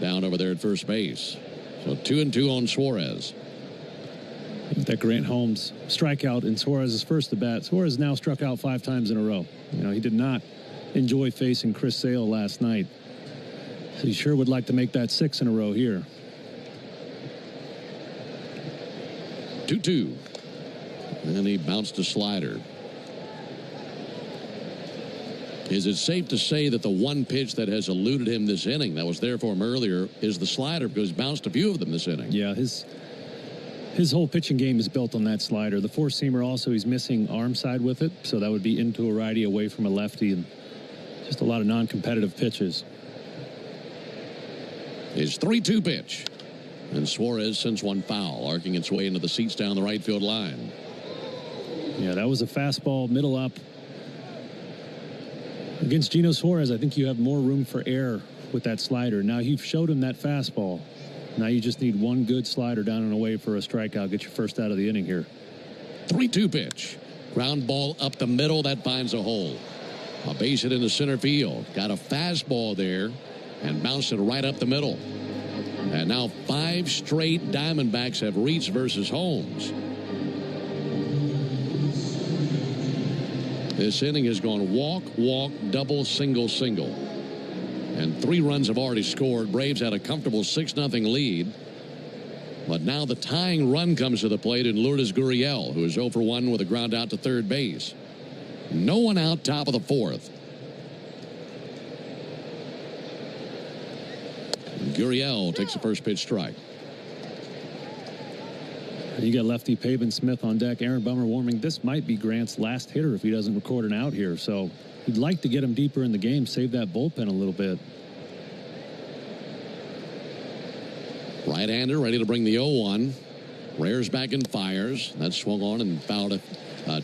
down over there at first base. So 2-2 on Suarez. That Grant Holmes strikeout in Suarez's first at bat. Suarez now struck out 5 times in a row. You know, he did not enjoy facing Chris Sale last night. So he sure would like to make that 6 in a row here. 2-2. And he bounced a slider. Is it safe to say that the one pitch that has eluded him this inning, that was there for him earlier, is the slider, because he's bounced a few of them this inning? Yeah, his whole pitching game is built on that slider. The 4-seamer also, he's missing arm side with it, so that would be into a righty, away from a lefty, and just a lot of non-competitive pitches. His 3-2 pitch. And Suarez sends 1 foul, arcing its way into the seats down the right field line. Yeah, that was a fastball, middle up. Against Gino Suarez, I think you have more room for error with that slider. Now you've showed him that fastball. Now you just need 1 good slider down and away for a strikeout. Get your first out of the inning here. 3-2 pitch. Ground ball up the middle. That finds a hole. A base hit into center field. Got a fastball there and bounced it right up the middle. And now 5 straight Diamondbacks have reached versus Holmes. This inning has gone walk, walk, double, single, single. And 3 runs have already scored. Braves had a comfortable 6-0 lead. But now the tying run comes to the plate in Lourdes Gurriel, who is 0 for 1 with a ground out to third base. No one out, top of the 4th. Gurriel takes the first pitch strike. You got lefty Pavin Smith on deck. Aaron Bummer warming. This might be Grant's last hitter if he doesn't record an out here. So he'd like to get him deeper in the game, save that bullpen a little bit. Right-hander ready to bring the 0-1. Rears back and fires. That swung on and fouled,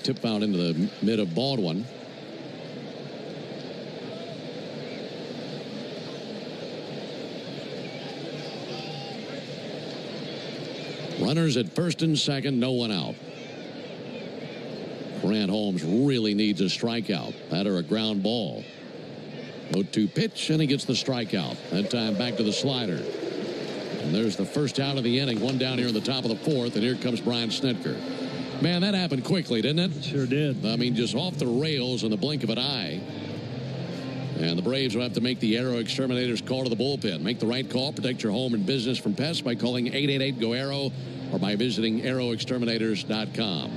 tip fouled into the mid of Baldwin. Runners at first and second, no one out. Grant Holmes really needs a strikeout. That or a ground ball. 0-2 pitch, and he gets the strikeout. That time back to the slider. And there's the first out of the inning. One down here in the top of the fourth, and here comes Brian Snitker. Man, that happened quickly, didn't it? Sure did. I mean, just off the rails in the blink of an eye. And the Braves will have to make the Aero Exterminators call to the bullpen. Make the right call. Protect your home and business from pests by calling 888-GO-AERO or by visiting aeroexterminators.com.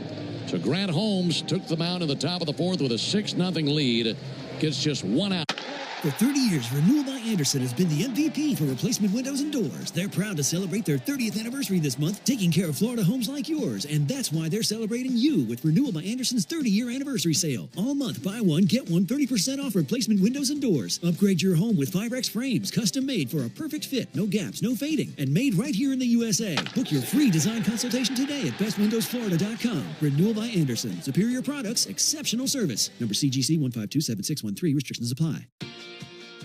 So Grant Holmes took the mound in the top of the fourth with a 6-0 lead. Gets just one out. For 30 years, Renewal by Andersen has been the MVP for replacement windows and doors. They're proud to celebrate their 30th anniversary this month, taking care of Florida homes like yours. And that's why they're celebrating you with Renewal by Andersen's 30-year anniversary sale. All month, buy one, get one 30% off replacement windows and doors. Upgrade your home with Firex frames, custom made for a perfect fit, no gaps, no fading, and made right here in the USA. Book your free design consultation today at bestwindowsflorida.com. Renewal by Andersen. Superior products, exceptional service. Number CGC 1527613. Restrictions apply.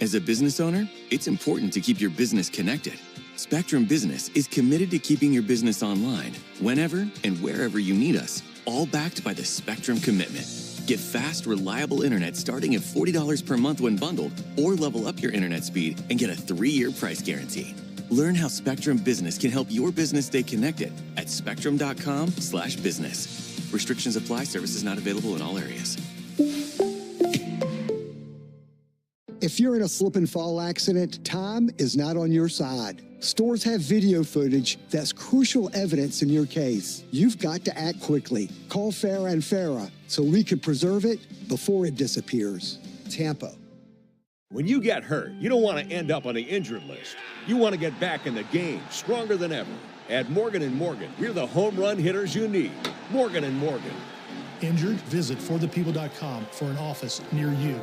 As a business owner, it's important to keep your business connected. Spectrum Business is committed to keeping your business online, whenever and wherever you need us, all backed by the Spectrum Commitment. Get fast, reliable internet starting at $40 per month when bundled, or level up your internet speed and get a 3-year price guarantee. Learn how Spectrum Business can help your business stay connected at spectrum.com/business. Restrictions apply. Services not available in all areas. If you're in a slip and fall accident, time is not on your side. Stores have video footage that's crucial evidence in your case. You've got to act quickly. Call Farah and Farah so we can preserve it before it disappears. Tampa. When you get hurt, you don't want to end up on the injured list. You want to get back in the game stronger than ever. At Morgan & Morgan, we're the home run hitters you need. Morgan & Morgan. Injured? Visit forthepeople.com for an office near you.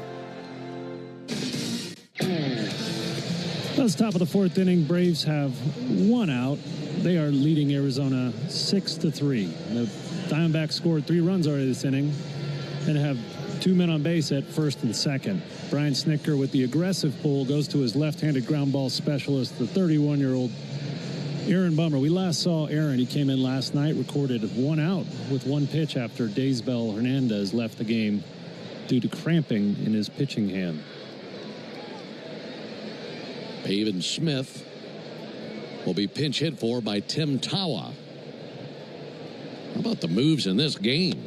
That's top of the fourth inning. Braves have one out. They are leading Arizona 6-3. The Diamondbacks scored 3 runs already this inning and have 2 men on base at first and second. Brian Snitker with the aggressive pull goes to his left-handed ground ball specialist, the 31-year-old Aaron Bummer. We last saw Aaron. He came in last night, recorded 1 out with 1 pitch after Daysbel Hernandez left the game due to cramping in his pitching hand. Pavin Smith will be pinch hit for by Tim Tawa. How about the moves in this game?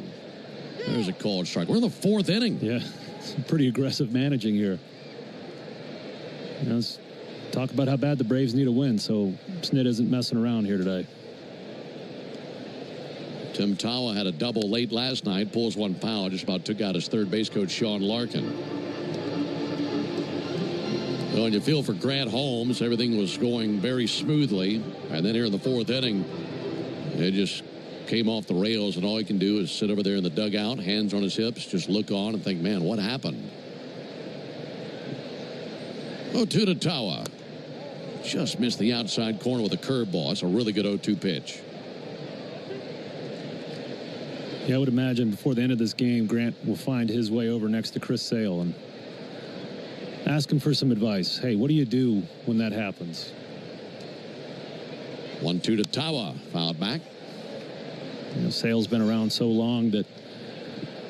There's a called strike. We're in the 4th inning. Yeah, some pretty aggressive managing here. You know, let's talk about how bad the Braves need a win, so Snit isn't messing around here today. Tim Tawa had a double late last night, pulls one foul, just about took out his third base coach, Sean Larkin. So, and you feel for Grant Holmes, everything was going very smoothly, and then here in the 4th inning, it just came off the rails, and all he can do is sit over there in the dugout, hands on his hips, just look on and think, man, what happened? 0-2 to Tawa. Just missed the outside corner with a curveball. It's a really good 0-2 pitch. Yeah, I would imagine before the end of this game, Grant will find his way over next to Chris Sale and ask him for some advice. Hey, what do you do when that happens? 1-2 to Tawa. Fouled back. You know, Sale's been around so long that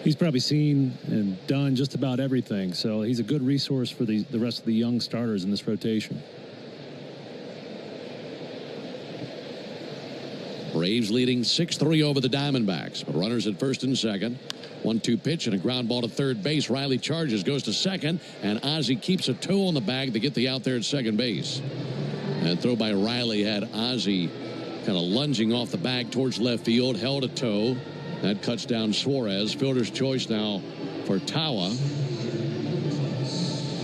he's probably seen and done just about everything. So he's a good resource for the rest of the young starters in this rotation. Braves leading 6-3 over the Diamondbacks. But runners at first and second. 1-2 pitch and a ground ball to third base. Riley charges, goes to second, and Ozzie keeps a toe on the bag to get the out there at second base. And throw by Riley had Ozzie kind of lunging off the bag towards left field, held a toe. That cuts down Suarez. Fielder's choice now for Tawa.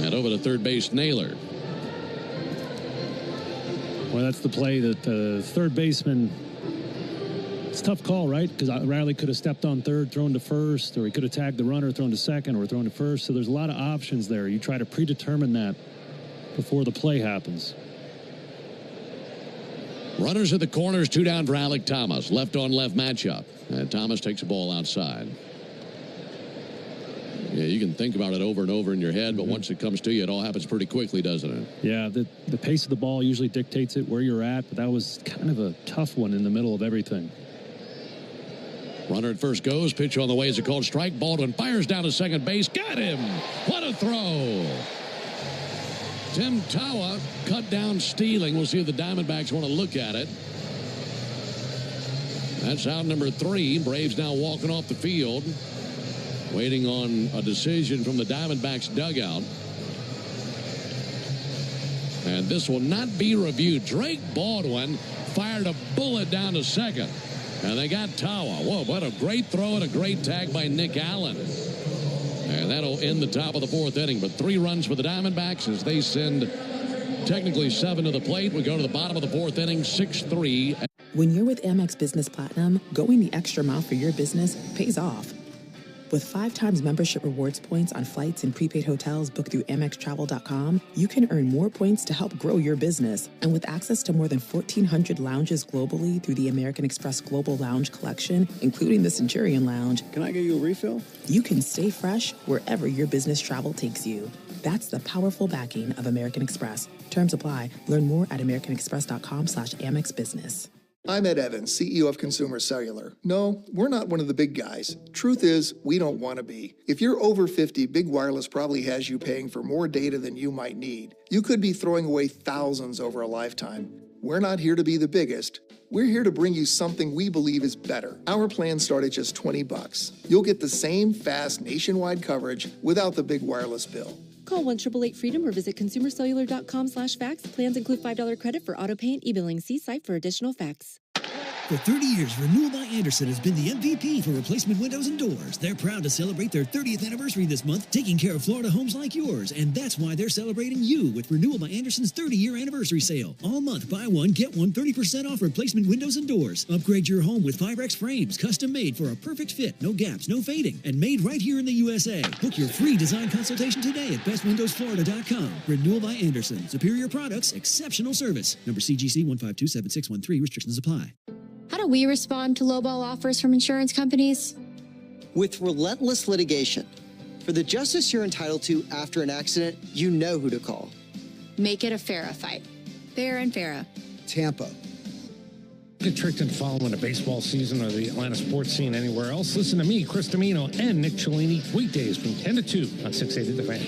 And over to third base, Naylor. Well, that's the play that the third baseman, it's tough call, right? Because Riley could have stepped on third, thrown to first, or he could have tagged the runner, thrown to second, or thrown to first. So there's a lot of options there. You try to predetermine that before the play happens. Runners at the corners, 2 down for Alec Thomas. Left on left matchup. And Thomas takes the ball outside. Yeah, you can think about it over and over in your head, but once it comes to you, it all happens pretty quickly, doesn't it? Yeah, the pace of the ball usually dictates it where you're at, but that was kind of a tough one in the middle of everything. Runner at first goes. Pitch on the way is a called strike. Baldwin fires down to second base. Got him. What a throw. Tim Tawa cut down stealing. We'll see if the Diamondbacks want to look at it. That's out number 3. Braves now walking off the field, waiting on a decision from the Diamondbacks dugout. And this will not be reviewed. Drake Baldwin fired a bullet down to second. And they got Tawa. Whoa, what a great throw and a great tag by Nick Allen. And that'll end the top of the 4th inning. But 3 runs for the Diamondbacks as they send technically 7 to the plate. We go to the bottom of the 4th inning, 6-3. When you're with Amex Business Platinum, going the extra mile for your business pays off. With 5 times membership rewards points on flights and prepaid hotels booked through AmexTravel.com, you can earn more points to help grow your business. And with access to more than 1,400 lounges globally through the American Express Global Lounge Collection, including the Centurion Lounge, can I get you a refill? You can stay fresh wherever your business travel takes you. That's the powerful backing of American Express. Terms apply. Learn more at americanexpress.com/AmexBusiness. I'm Ed Evans, CEO of Consumer Cellular. No, we're not one of the big guys. Truth is, we don't want to be. If you're over 50, Big Wireless probably has you paying for more data than you might need. You could be throwing away thousands over a lifetime. We're not here to be the biggest. We're here to bring you something we believe is better. Our plans start at just $20. You'll get the same fast nationwide coverage without the big wireless bill. Call 1-888-FREEDOM or visit consumercellular.com/facts. Plans include $5 credit for auto pay and e-billing. See site for additional facts. For 30 years, Renewal by Andersen has been the MVP for replacement windows and doors. They're proud to celebrate their 30th anniversary this month, taking care of Florida homes like yours. And that's why they're celebrating you with Renewal by Andersen's 30-year anniversary sale. All month, buy one, get one 30% off replacement windows and doors. Upgrade your home with Firex frames, custom made for a perfect fit, no gaps, no fading, and made right here in the USA. Book your free design consultation today at bestwindowsflorida.com. Renewal by Andersen. Superior products, exceptional service. Number CGC 1527613. Restrictions apply. How do we respond to lowball offers from insurance companies? With relentless litigation. For the justice you're entitled to after an accident, you know who to call. Make it a FARA fight. Fair and FARA. Tampa. Get tricked into following a baseball season or the Atlanta sports scene anywhere else? Listen to me, Chris Domino, and Nick Cellini weekdays from 10 to 2 on 680 The Fan.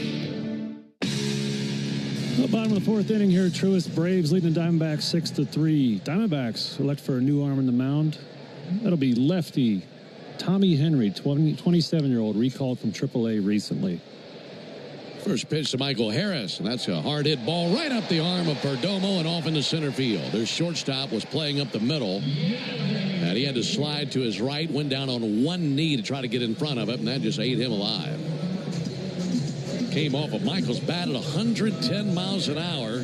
The bottom of the 4th inning here, Truist Braves leading the Diamondbacks 6-3. Diamondbacks elect for a new arm in the mound. That'll be lefty Tommy Henry, 27-year-old, recalled from AAA recently. First pitch to Michael Harris, and that's a hard hit ball right up the arm of Perdomo and off into center field. Their shortstop was playing up the middle, and he had to slide to his right, went down on one knee to try to get in front of it, and that just ate him alive. Came off of Michael's bat at 110 miles an hour,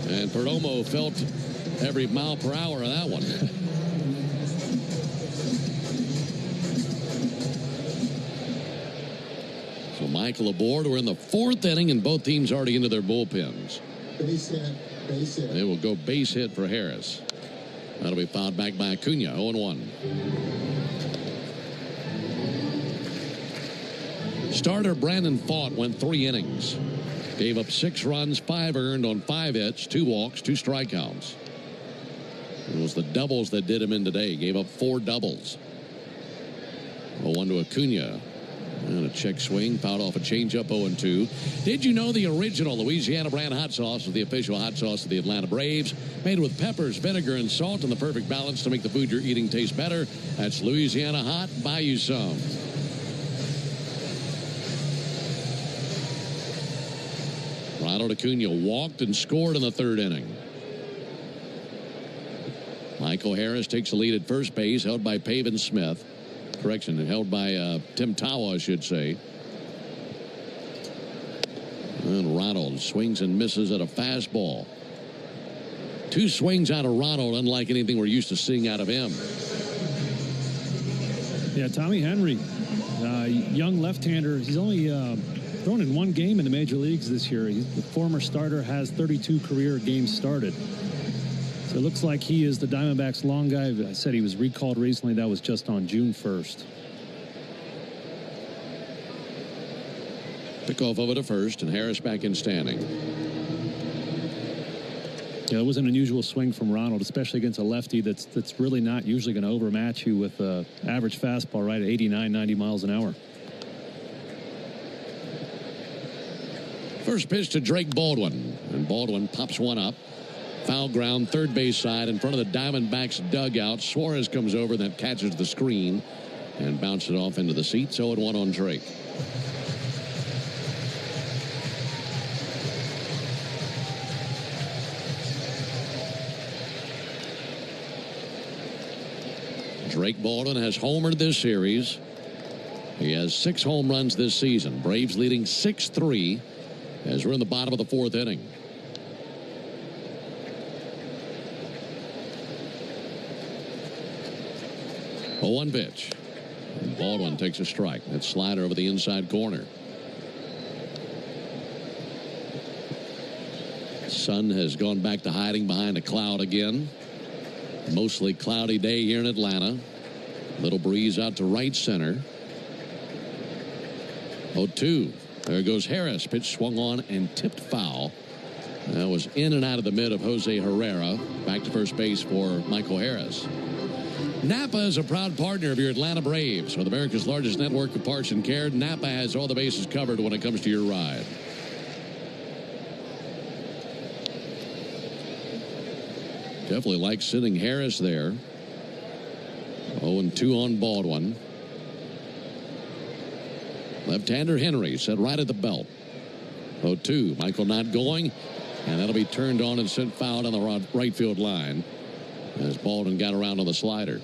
and Perdomo felt every mile per hour of that one. So Michael aboard. We're in the 4th inning, and both teams already into their bullpens. Base hit. They will go base hit for Harris. That'll be fouled back by Acuna, 0-1. Starter Brandon Pfaadt went 3 innings. Gave up 6 runs, 5 earned on 5 hits, 2 walks, 2 strikeouts. It was the doubles that did him in today. Gave up 4 doubles. 0-1 to Acuna. And a check swing, fouled off a changeup, 0-2. Did you know the original Louisiana brand hot sauce is the official hot sauce of the Atlanta Braves? Made with peppers, vinegar, and salt and the perfect balance to make the food you're eating taste better. That's Louisiana Hot. Buy you some. Ronald Acuna walked and scored in the 3rd inning. Michael Harris takes the lead at first base, held by Pavin Smith. Correction, held by Tim Tawa, I should say. And Ronald swings and misses at a fastball. 2 swings out of Ronald, unlike anything we're used to seeing out of him. Yeah, Tommy Henry, young left-hander. He's only thrown in one game in the major leagues this year. He's the former starter, has 32 career games started. So it looks like he is the Diamondbacks' long guy. I said he was recalled recently. That was just on June 1st. Pickoff over to first, and Harris back in standing. Yeah, it was an unusual swing from Ronald, especially against a lefty that's really not usually going to overmatch you with average fastball right at 89, 90 miles an hour. First pitch to Drake Baldwin, and Baldwin pops one up. Foul ground, third base side in front of the Diamondbacks dugout. Suarez comes over, then catches the screen and bounces it off into the seats. 0-1 on Drake. Drake Baldwin has homered this series. He has 6 home runs this season. Braves leading 6-3 as we're in the bottom of the 4th inning. A 1 pitch. And Baldwin takes a strike. That slider over the inside corner. Sun has gone back to hiding behind a cloud again. Mostly cloudy day here in Atlanta. Little breeze out to right center. 0-2. There goes Harris. Pitch swung on and tipped foul. That was in and out of the mid of Jose Herrera. Back to first base for Michael Harris. Napa is a proud partner of your Atlanta Braves. With America's largest network of parts and care, Napa has all the bases covered when it comes to your ride. Definitely like sitting Harris there. 0-2 on Baldwin. Left-hander Henry set right at the belt. 0-2. Michael not going. And that'll be turned on and sent foul on the right field line as Baldwin got around on the slider.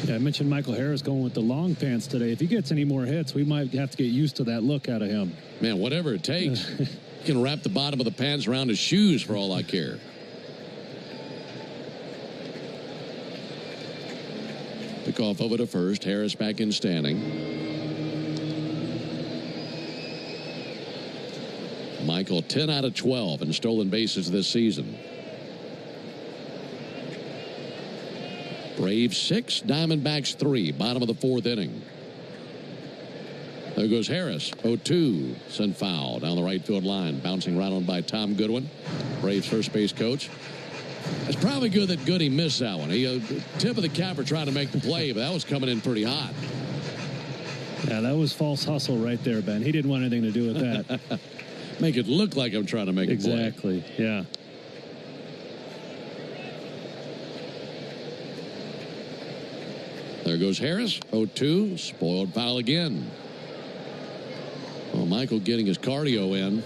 Yeah, I mentioned Michael Harris going with the long pants today. If he gets any more hits, we might have to get used to that look out of him. Man, whatever it takes. You can wrap the bottom of the pants around his shoes for all I care. Pickoff over to first. Harris back in standing. Michael 10 out of 12 in stolen bases this season. Braves 6, Diamondbacks 3. Bottom of the 4th inning. There goes Harris. 0-2. Sent foul down the right field line. Bouncing right on by Tom Goodwin, Braves first base coach. It's probably good that Goody missed that one. He tip of the cap for trying to make the play, but that was coming in pretty hot. Yeah, that was false hustle right there, Ben. He didn't want anything to do with that. Make it look like I'm trying to make a play. Exactly, yeah. There goes Harris. 0-2. Spoiled foul again. Well, Michael getting his cardio in.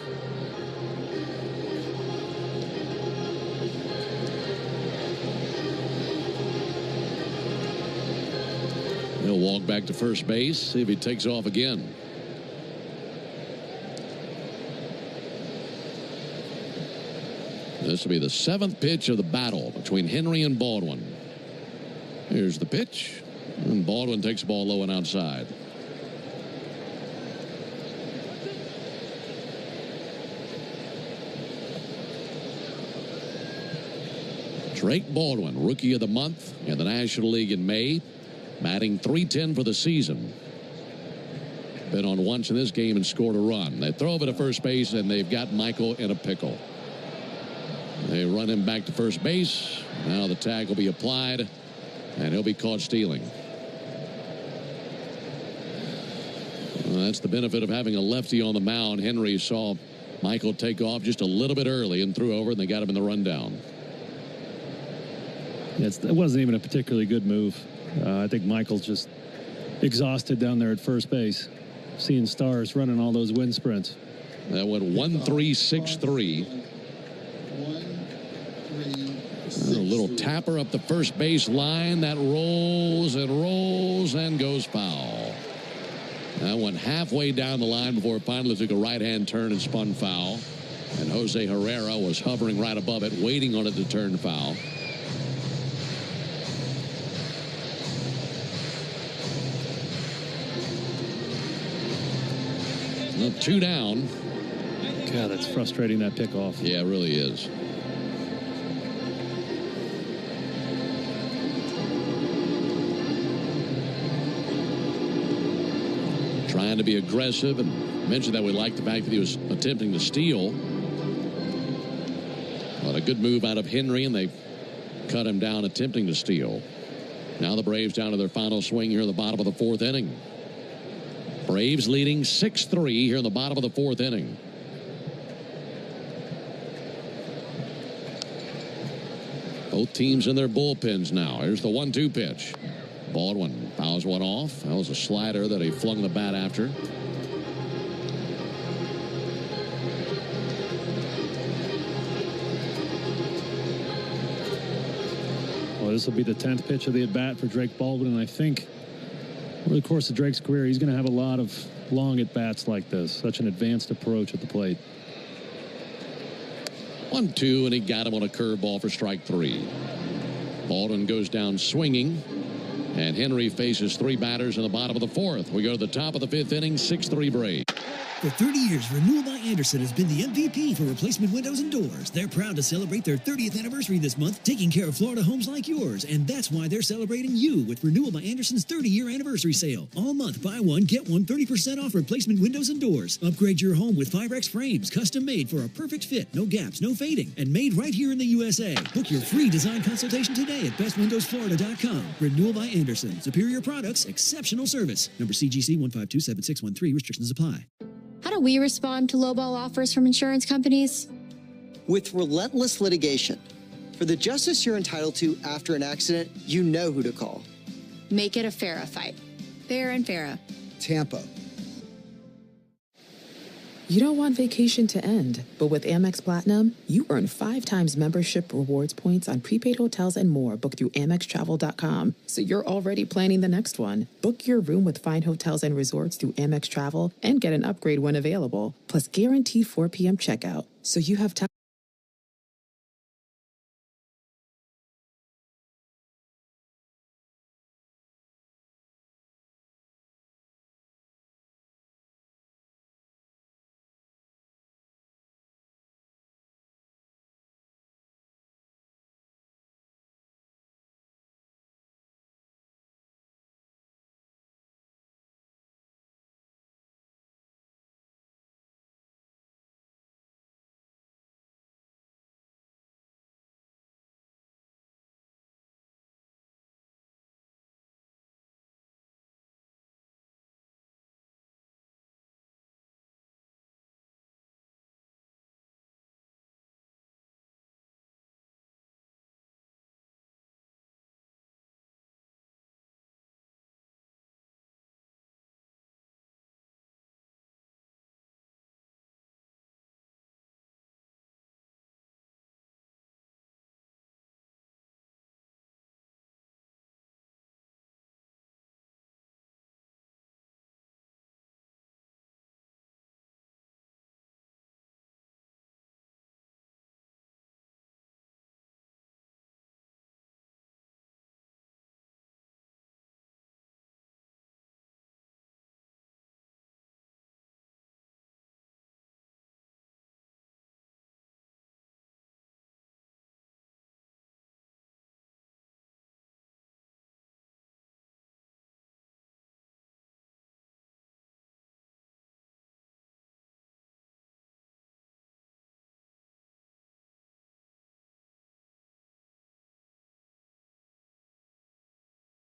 He'll walk back to first base, see if he takes off again. This will be the 7th pitch of the battle between Henry and Baldwin. Here's the pitch. And Baldwin takes the ball low and outside. Drake Baldwin, Rookie of the Month in the National League in May. Batting .310 for the season. Been on once in this game and scored a run. They throw over to first base, and they've got Michael in a pickle. They run him back to first base. Now the tag will be applied, and he'll be caught stealing. Well, that's the benefit of having a lefty on the mound. Henry saw Michael take off just a little bit early and threw over, and they got him in the rundown. It wasn't even a particularly good move. I think Michael's just exhausted down there at first base, seeing stars running all those wind sprints. That went 1-3-6-3. A little tapper up the first base line that rolls and goes foul. That went halfway down the line before it finally took a right-hand turn and spun foul. And Jose Herrera was hovering right above it, waiting on it to turn foul. Well, 2 down. God, that's frustrating, that pickoff. Yeah, it really is. Trying to be aggressive, and mentioned that we like the fact that he was attempting to steal. But a good move out of Henry, and they cut him down attempting to steal. Now the Braves down to their final swing here in the bottom of the 4th inning. Braves leading 6-3 here in the bottom of the 4th inning. Both teams in their bullpens now. Here's the 1-2 pitch. Baldwin fouls one off. That was a slider that he flung the bat after. Well, this will be the 10th pitch of the at-bat for Drake Baldwin, and I think over the course of Drake's career, he's going to have a lot of long at-bats like this. Such an advanced approach at the plate. 1-2, and he got him on a curveball for strike 3. Baldwin goes down swinging, and Henry faces 3 batters in the bottom of the 4th. We go to the top of the 5th inning, 6-3 Braves. For 30 years, Renewal by Andersen has been the MVP for replacement windows and doors. They're proud to celebrate their 30th anniversary this month, taking care of Florida homes like yours. And that's why they're celebrating you with Renewal by Andersen's 30-year anniversary sale. All month, buy one, get one 30% off replacement windows and doors. Upgrade your home with 5X frames, custom made for a perfect fit, no gaps, no fading, and made right here in the USA. Book your free design consultation today at bestwindowsflorida.com. Renewal by Andersen. Superior products, exceptional service. Number CGC 1527613. Restrictions apply. How do we respond to lowball offers from insurance companies? With relentless litigation. For the justice you're entitled to after an accident, you know who to call. Make it a FARA fight. Fair and FARA. Tampa. You don't want vacation to end, but with Amex Platinum, you earn 5 times membership rewards points on prepaid hotels and more booked through AmexTravel.com. So you're already planning the next one. Book your room with fine hotels and resorts through Amex Travel and get an upgrade when available, plus guaranteed 4 p.m. checkout. So you have time.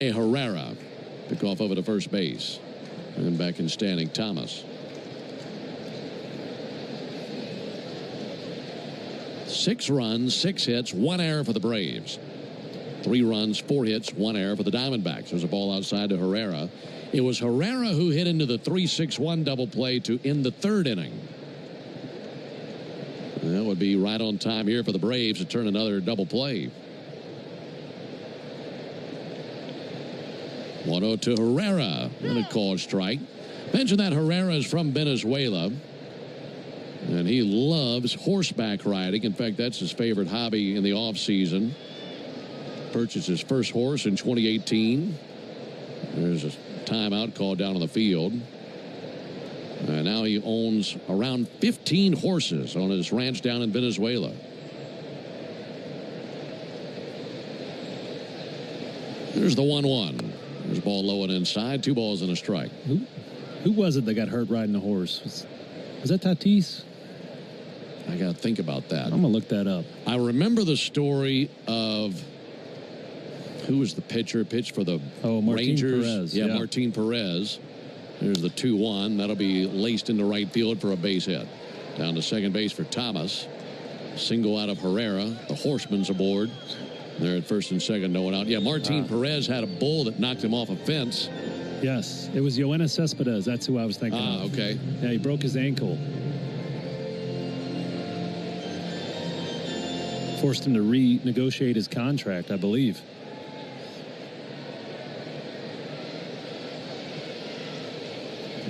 Herrera pick off over to first base, and then back in standing Thomas. 6 runs, 6 hits, 1 error for the Braves. 3 runs, 4 hits, 1 error for the Diamondbacks. There's a ball outside to Herrera. It was Herrera who hit into the 3-6-1 double play to end the 3rd inning. That would be right on time here for the Braves to turn another double play. 1-0 to Herrera. And a called strike. Mentioned that Herrera is from Venezuela, and he loves horseback riding. In fact, that's his favorite hobby in the offseason. Purchased his first horse in 2018. There's a timeout called down on the field. Now he owns around 15 horses on his ranch down in Venezuela. There's the 1-1. There's a ball low and inside. 2 balls and a strike. Who was it that got hurt riding the horse? Was that Tatis? I got to think about that. I'm going to look that up. I remember the story of who was the pitcher, pitched for the Martin Rangers. Perez. Yeah, Martin Perez. There's the 2-1. That'll be laced into right field for a base hit. Down to second base for Thomas. Single out of Herrera. The Horseman's aboard. They're at first and second, no one out. Yeah, Martin Perez had a bull that knocked him off a fence. Yes, it was Yoenis Cespedes. That's who I was thinking of. Okay. Yeah, he broke his ankle. Forced him to renegotiate his contract, I believe.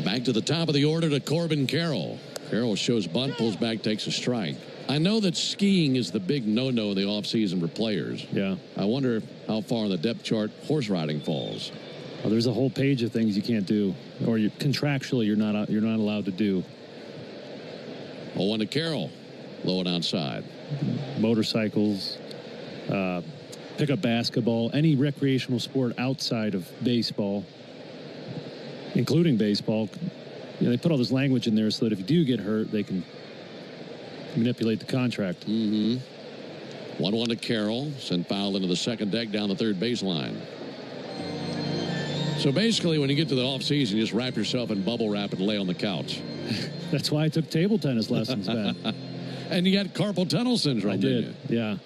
Back to the top of the order to Corbin Carroll. Carroll shows bunt, pulls back, takes a strike. I know that skiing is the big no-no in the offseason for players. Yeah. I wonder how far on the depth chart horse riding falls. Well, there's a whole page of things you can't do, or contractually you're not allowed to do. 0-1 to Carroll, low and outside. Motorcycles, pickup basketball, any recreational sport outside of baseball, including baseball. They put all this language in there so that if you do get hurt, they can manipulate the contract. 1-1 to Carroll. Sent foul into the second deck down the third baseline. So basically, when you get to the offseason, you just wrap yourself in bubble wrap and lay on the couch. That's why I took table tennis lessons, Ben. And you got carpal tunnel syndrome. I did, yeah.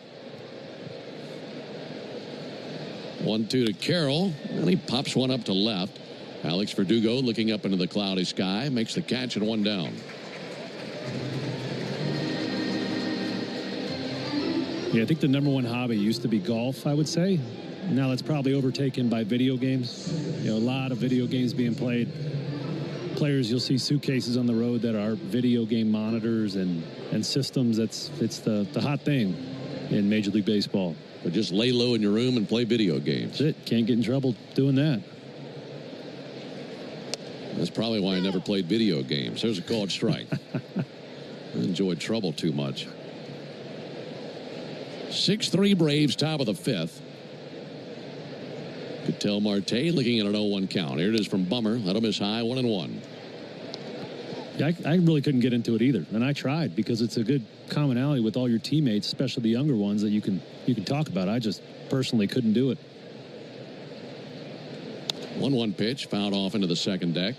1-2 to Carroll. And he pops one up to left. Alex Verdugo looking up into the cloudy sky. Makes the catch and 1 down. Yeah, I think the #1 hobby used to be golf, I would say. Now that's probably overtaken by video games. A lot of video games being played. Players, you'll see suitcases on the road that are video game monitors and systems. It's the hot thing in Major League Baseball. But just lay low in your room and play video games. That's it. Can't get in trouble doing that. That's probably why I never played video games. There's a called strike. I enjoyed trouble too much. 6-3 Braves, top of the 5th. Ketel Marte looking at an 0-1 count. Here it is from Bummer. Let him miss high, 1-1. Yeah, I really couldn't get into it either, and I tried because it's a good commonality with all your teammates, especially the younger ones, that you can talk about. I just personally couldn't do it. 1-1 pitch, fouled off into the second deck.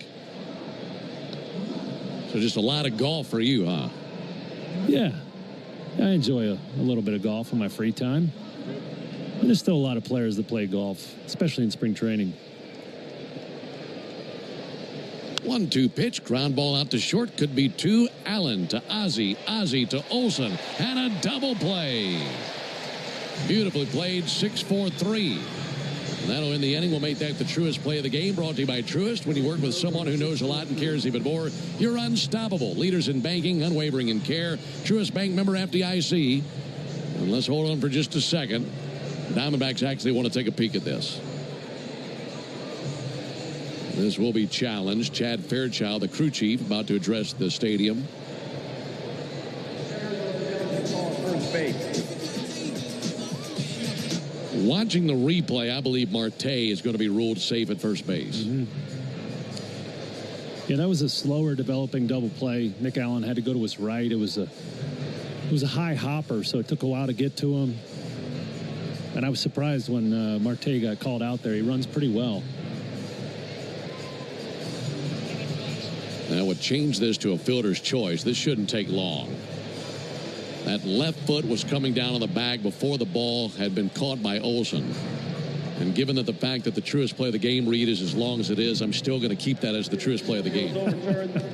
So just a lot of golf for you, huh? Yeah, I enjoy a little bit of golf in my free time. And there's still a lot of players that play golf, especially in spring training. 1-2 pitch, ground ball out to short, could be 2. Allen to Ozzie, Ozzie to Olsen, and a double play. Beautifully played, 6-4-3. And that'll end the inning. We'll make that the Truist play of the game, brought to you by Truist. When you work with someone who knows a lot and cares even more, you're unstoppable. Leaders in banking, unwavering in care. Truist Bank member FDIC. And let's hold on for just a second. Diamondbacks actually want to take a peek at this. This will be challenged. Chad Fairchild, the crew chief, about to address the stadium. First base. Watching the replay, I believe Marte is going to be ruled safe at first base. Yeah, that was a slower developing double play. Nick Allen had to go to his right. It was a high hopper, so it took a while to get to him. And I was surprised when Marte got called out there. He runs pretty well. Now, what changed this to a fielder's choice, this shouldn't take long. That left foot was coming down on the bag before the ball had been caught by Olsen. And given that the fact that the Truist play of the game read is as long as it is, I'm still going to keep that as the Truist play of the game.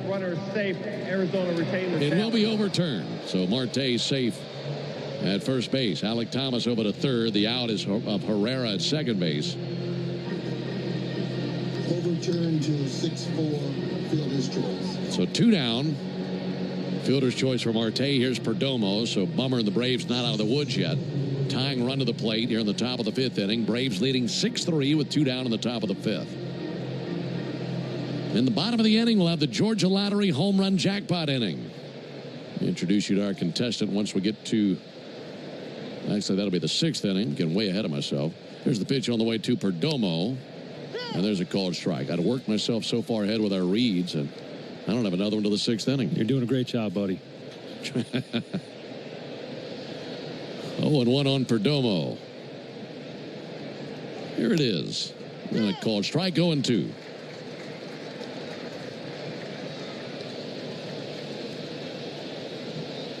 Runner safe. Arizona retained the It will be overturned. So Marte safe at first base. Alec Thomas over to third. The out is of Herrera at second base. Overturned to 6-4, fielder's choice. So 2 down. Fielder's choice for Marte. Here's Perdomo. So Bummer and the Braves not out of the woods yet. Tying run to the plate here in the top of the 5th inning. Braves leading 6-3 with 2 down in the top of the 5th. In the bottom of the inning, we'll have the Georgia Lottery home run jackpot inning. Introduce you to our contestant once we get to, actually that'll be the 6th inning. Getting way ahead of myself. Here's the pitch on the way to Perdomo. And there's a called strike. I'd worked myself so far ahead with our reads, and I don't have another one to the 6th inning. You're doing a great job, buddy. 0-1 on Perdomo. Here it is. And a called strike, 0-2.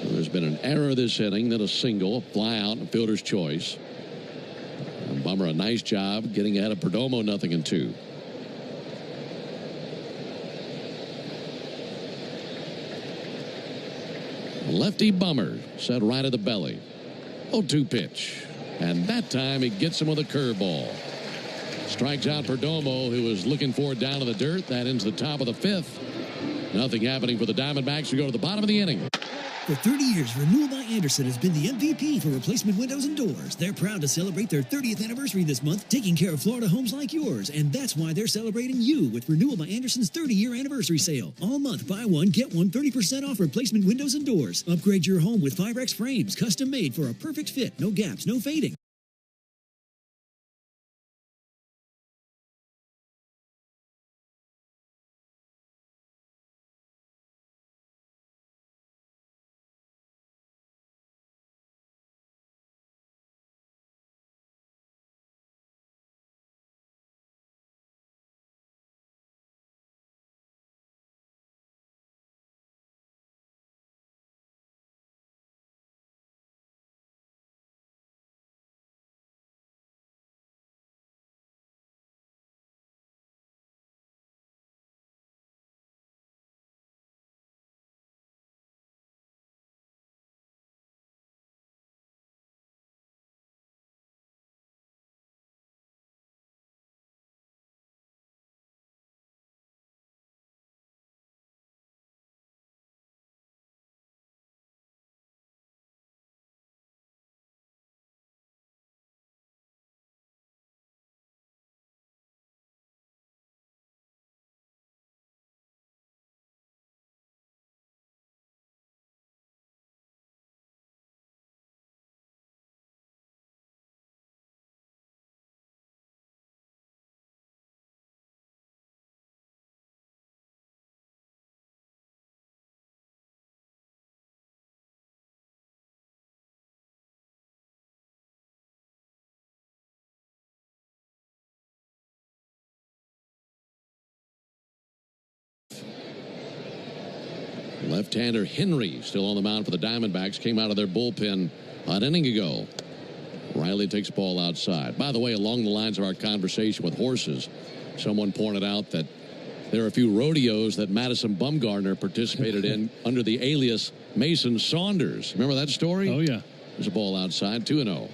There's been an error this inning, then a single, a fly out, and a fielder's choice. And Bummer, a nice job getting ahead of Perdomo, 0-2. Lefty Bummer set right at the belly. 0-2 pitch. And that time he gets him with a curveball. Strikes out Perdomo, who was looking for it down to the dirt. That ends the top of the 5th. Nothing happening for the Diamondbacks. We go to the bottom of the inning. For 30 years, Renewal by Andersen has been the MVP for replacement windows and doors. They're proud to celebrate their 30th anniversary this month, taking care of Florida homes like yours. And that's why they're celebrating you with Renewal by Andersen's 30-year anniversary sale. All month, buy one, get one 30% off replacement windows and doors. Upgrade your home with Firex frames, custom made for a perfect fit. No gaps, no fading. Left-hander Henry still on the mound for the Diamondbacks. Came out of their bullpen an inning ago. Riley takes the ball outside. By the way, along the lines of our conversation with horses, someone pointed out that there are a few rodeos that Madison Bumgarner participated in under the alias Mason Saunders. Remember that story? Oh, yeah. There's a ball outside, 2-0.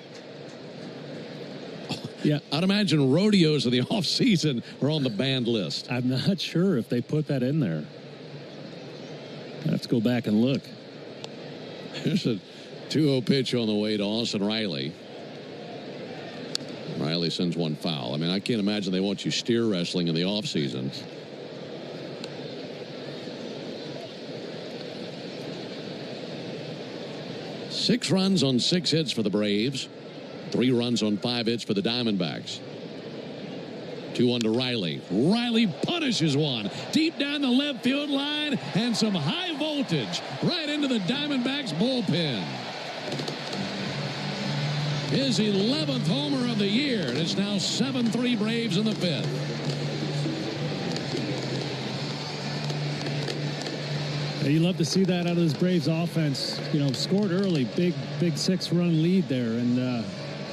Yeah. I'd imagine rodeos in the offseason are on the banned list. I'm not sure if they put that in there. I have to go back and look. Here's a 2-0 pitch on the way to Austin Riley. Riley sends one foul. I mean, I can't imagine they want you steer wrestling in the offseason. Six runs on 6 hits for the Braves. 3 runs on 5 hits for the Diamondbacks. 2-1 to Riley. Riley punishes one deep down the left field line, and some high voltage right into the Diamondbacks bullpen. His 11th homer of the year, and it's now 7-3 Braves in the 5th. You love to see that out of this Braves offense. You know, scored early, big 6-run lead there, and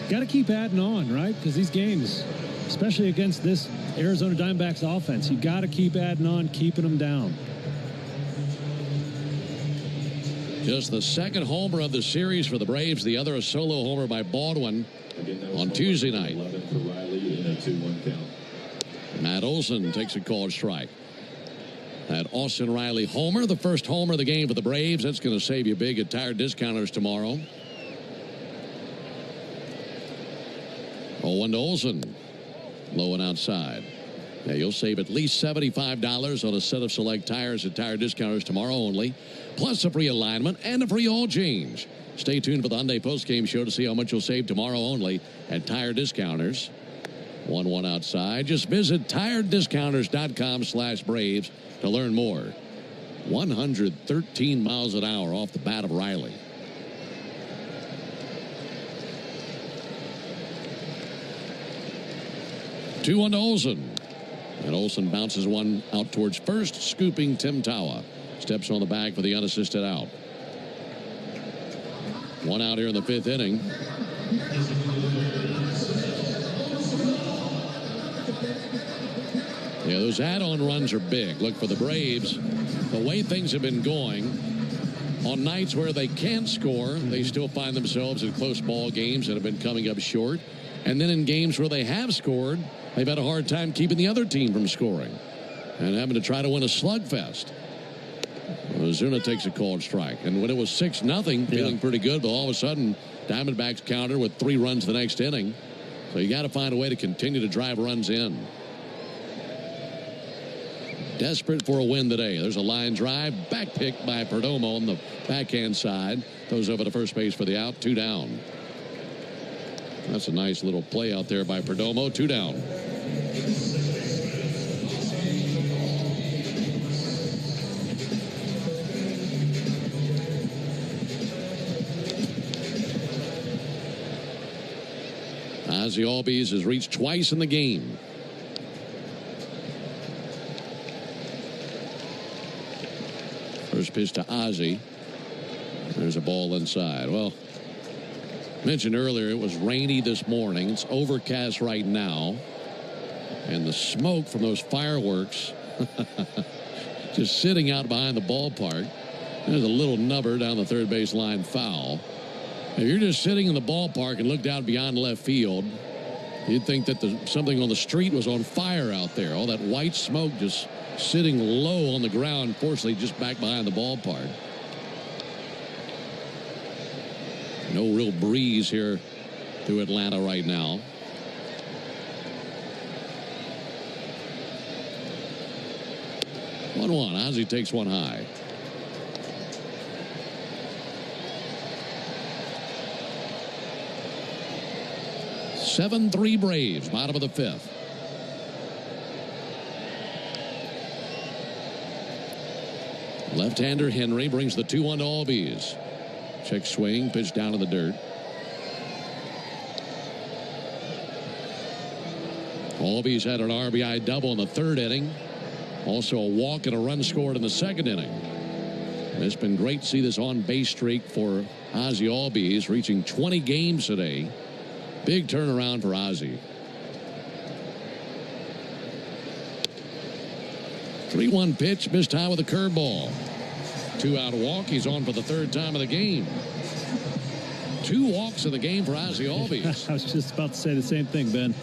got to keep adding on, right? Because these games, especially against this Arizona Diamondbacks offense, you got to keep adding on, keeping them down. Just the second homer of the series for the Braves. The other a solo homer by Baldwin on Tuesday night. Matt Olson takes a called strike. That Austin Riley homer, the first homer of the game for the Braves. That's going to save you big at tire discounters tomorrow. 0-1 to Olson. Low and outside. Yeah, you'll save at least $75 on a set of select tires at Tire Discounters tomorrow only, plus a free alignment and a free oil change. Stay tuned for the Hyundai postgame show to see how much you'll save tomorrow only at Tire Discounters. 1-1 outside. Just visit tirediscounters.com/Braves to learn more. 113 miles an hour off the bat of Riley. Two on to Olsen. And Olsen bounces one out towards first, scooping Tim Tawa. Steps on the bag for the unassisted out. One out here in the fifth inning. Yeah, those add-on runs are big. Look, for the Braves, the way things have been going, on nights where they can't score, they still find themselves in close ball games that have been coming up short. And then in games where they have scored, they've had a hard time keeping the other team from scoring and having to try to win a slugfest. Ozuna takes a called strike. And when it was 6-0, feeling pretty good, but all of a sudden, Diamondbacks counter with 3 runs the next inning. So you got to find a way to continue to drive runs in. Desperate for a win today. There's a line drive, back pick by Perdomo on the backhand side. Goes over to first base for the out, 2 down. That's a nice little play out there by Perdomo. 2 down. Ozzie Albies has reached twice in the game. First pitch to Ozzie. There's a ball inside. Well, mentioned earlier it was rainy this morning. It's overcast right now. And the smoke from those fireworks just sitting out behind the ballpark. There's a little nubber down the third base line, foul. If you're just sitting in the ballpark and looked out beyond left field, you'd think that something on the street was on fire out there. All that white smoke just sitting low on the ground, fortunately just back behind the ballpark. No real breeze here through Atlanta right now. One. Ozzie takes one high. (7-3) Braves, bottom of the fifth. Left-hander Henry brings the 2-1 to Albies. Check swing, pitch down in the dirt. Albies had an RBI double in the third inning. Also a walk and a run scored in the second inning. And it's been great to see this on-base streak for Ozzie Albies, reaching 20 games today. Big turnaround for Ozzie. 3-1 pitch, missed high with a curveball. 2-out walk. He's on for the third time of the game. 2 walks in the game for Ozzie Albies. I was just about to say the same thing, Ben.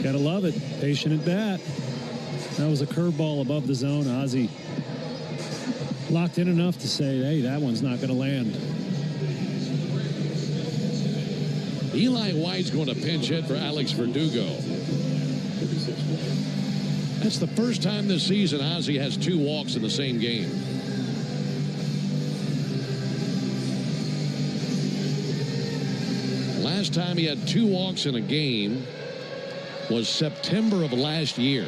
Gotta love it. Patient at bat. That was a curveball above the zone. Ozzie locked in enough to say, hey, that one's not going to land. Eli White's going to pinch hit for Alex Verdugo. That's the first time this season Ozzie has 2 walks in the same game. Last time he had 2 walks in a game was September of last year.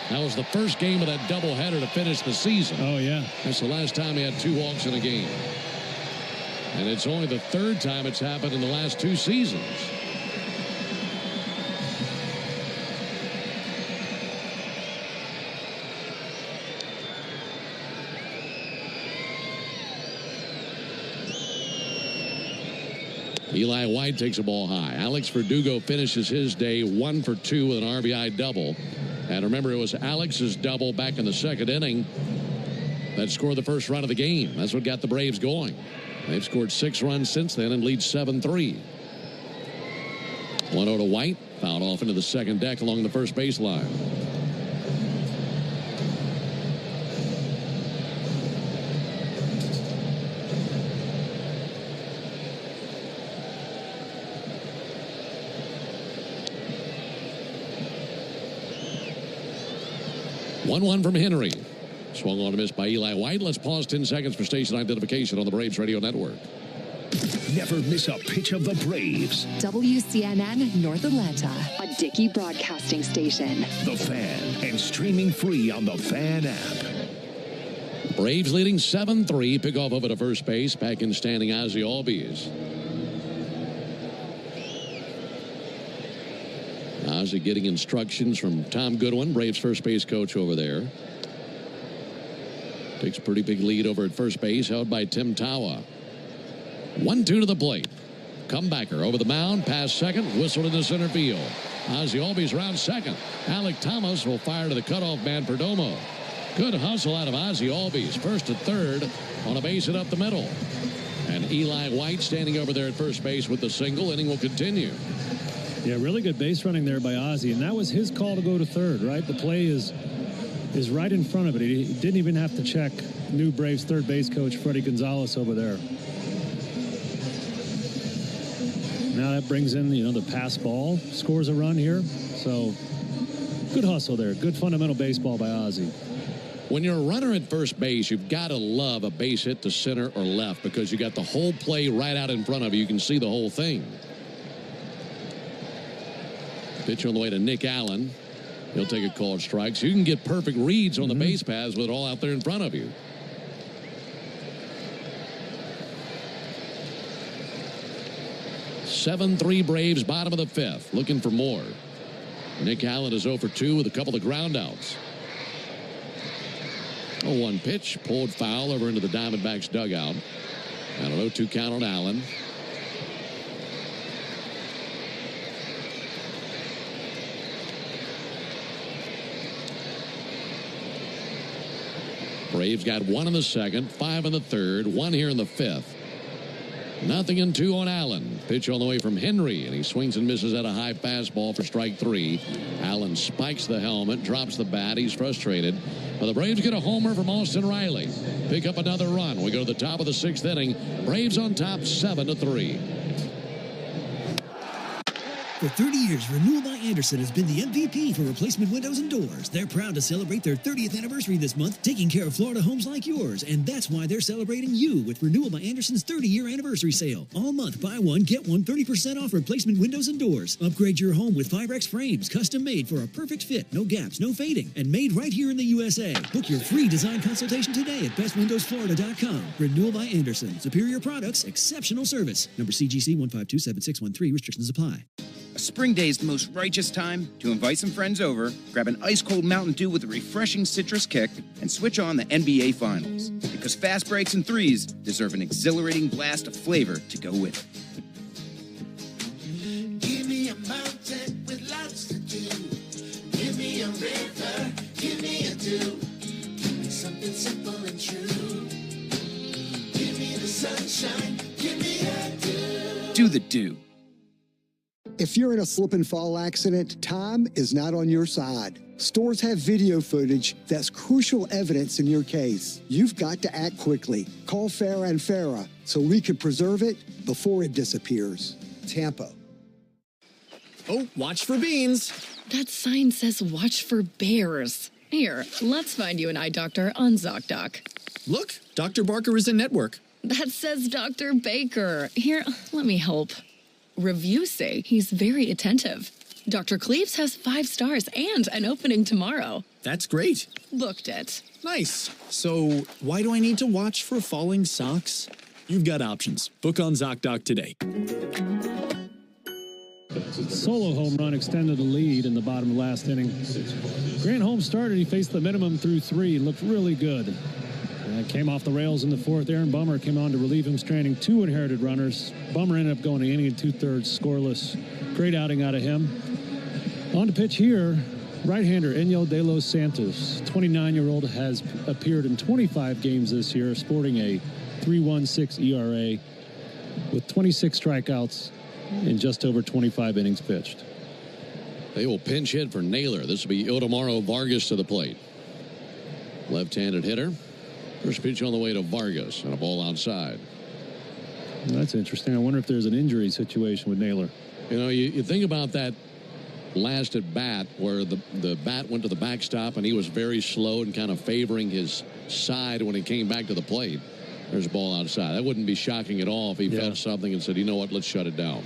That was the first game of that doubleheader to finish the season. Oh, yeah. That's the last time he had 2 walks in a game. And it's only the third time it's happened in the last 2 seasons. Eli White takes a ball high. Alex Verdugo finishes his day 1 for 2 with an RBI double. And remember, it was Alex's double back in the second inning that scored the first run of the game. That's what got the Braves going. They've scored 6 runs since then and lead 7-3. 1-0 to White. Fouled off into the second deck along the first baseline. 1-1 from Henry. Swung on a miss by Eli White. Let's pause 10 seconds for station identification on the Braves Radio Network. Never miss a pitch of the Braves. WCNN North Atlanta, a Dickey broadcasting station. The Fan, and streaming free on the Fan app. Braves leading 7-3. Pickoff over to first base. Back in standing Ozzie Albies. Ozzie getting instructions from Tom Goodwin, Braves first base coach over there. Takes a pretty big lead over at first base, held by Tim Tawa. 1-2 to the plate. Comebacker over the mound, past second, whistle into center field. Ozzie Albies around second. Alec Thomas will fire to the cutoff man, Perdomo. Good hustle out of Ozzie Albies. First to third on a base hit up the middle. And Eli White standing over there at first base with the single. Inning will continue. Yeah, really good base running there by Ozzie, and that was his call to go to third, right? The play is right in front of it. He didn't even have to check new Braves third base coach Freddie Gonzalez over there. Now that brings in, the pass ball, scores a run here. So good hustle there. Good fundamental baseball by Ozzie. When you're a runner at first base, you've got to love a base hit to center or left because you got the whole play right out in front of you. You can see the whole thing. Pitch on the way to Nick Allen. He'll take a called strike. So you can get perfect reads on the base paths with it all out there in front of you. (7-3) Braves, bottom of the fifth. Looking for more. Nick Allen is 0 for 2 with a couple of ground outs. 0-1 pitch. Pulled foul over into the Diamondbacks dugout. And an 0-2 count on Allen. Braves got 1 in the second, 5 in the third, 1 here in the fifth. 0-2 on Allen. Pitch on the way from Henry, and he swings and misses at a high fastball for strike 3. Allen spikes the helmet, drops the bat. He's frustrated. But the Braves get a homer from Austin Riley. Pick up another run. We go to the top of the 6th inning. Braves on top 7-3. For 30 years, Renewal by Andersen has been the MVP for replacement windows and doors. They're proud to celebrate their 30th anniversary this month, taking care of Florida homes like yours. And that's why they're celebrating you with Renewal by Andersen's 30-year anniversary sale. All month, buy one, get one 30% off replacement windows and doors. Upgrade your home with Firex frames, custom made for a perfect fit, no gaps, no fading, and made right here in the USA. Book your free design consultation today at bestwindowsflorida.com. Renewal by Andersen. Superior products, exceptional service. Number CGC 1527613. Restrictions apply. A spring day is the most righteous time to invite some friends over, grab an ice-cold Mountain Dew with a refreshing citrus kick, and switch on the NBA Finals. Because fast breaks and threes deserve an exhilarating blast of flavor to go with it. Give me a mountain with lots to do. Give me a river, give me a dew. Give me something simple and true. Give me the sunshine, give me a dew. Do the dew. If you're in a slip and fall accident, time is not on your side. Stores have video footage that's crucial evidence in your case. You've got to act quickly. Call Farah and Farah so we can preserve it before it disappears. Tampa. Oh, watch for beans. That sign says watch for bears. Here, let's find you an eye doctor on ZocDoc. Look, Dr. Barker is in network. That says Dr. Baker. Here, let me help. Reviews say he's very attentive. Dr. Cleaves has 5 stars and an opening tomorrow. That's great. Booked it. Nice. So, why do I need to watch for falling socks? You've got options. Book on ZocDoc today. Solo home run extended the lead in the bottom of the last inning. Grant Holmes started. He faced the minimum through 3. Looked really good. Came off the rails in the 4th. Aaron Bummer came on to relieve him, stranding 2 inherited runners. Bummer ended up going to inning and 2/3 scoreless. Great outing out of him. On to pitch here, right-hander Enyo De Los Santos. 29-year-old has appeared in 25 games this year, sporting a 3.16 ERA with 26 strikeouts in just over 25 innings pitched. They will pinch hit for Naylor. This will be Ildemaro Vargas to the plate. Left-handed hitter. First pitch on the way to Vargas and a ball outside. That's interesting. I wonder if there's an injury situation with Naylor. You know, you think about that last at bat where the bat went to the backstop and he was very slow and kind of favoring his side when he came back to the plate. There's a ball outside. That wouldn't be shocking at all if he felt something and said, you know what, let's shut it down.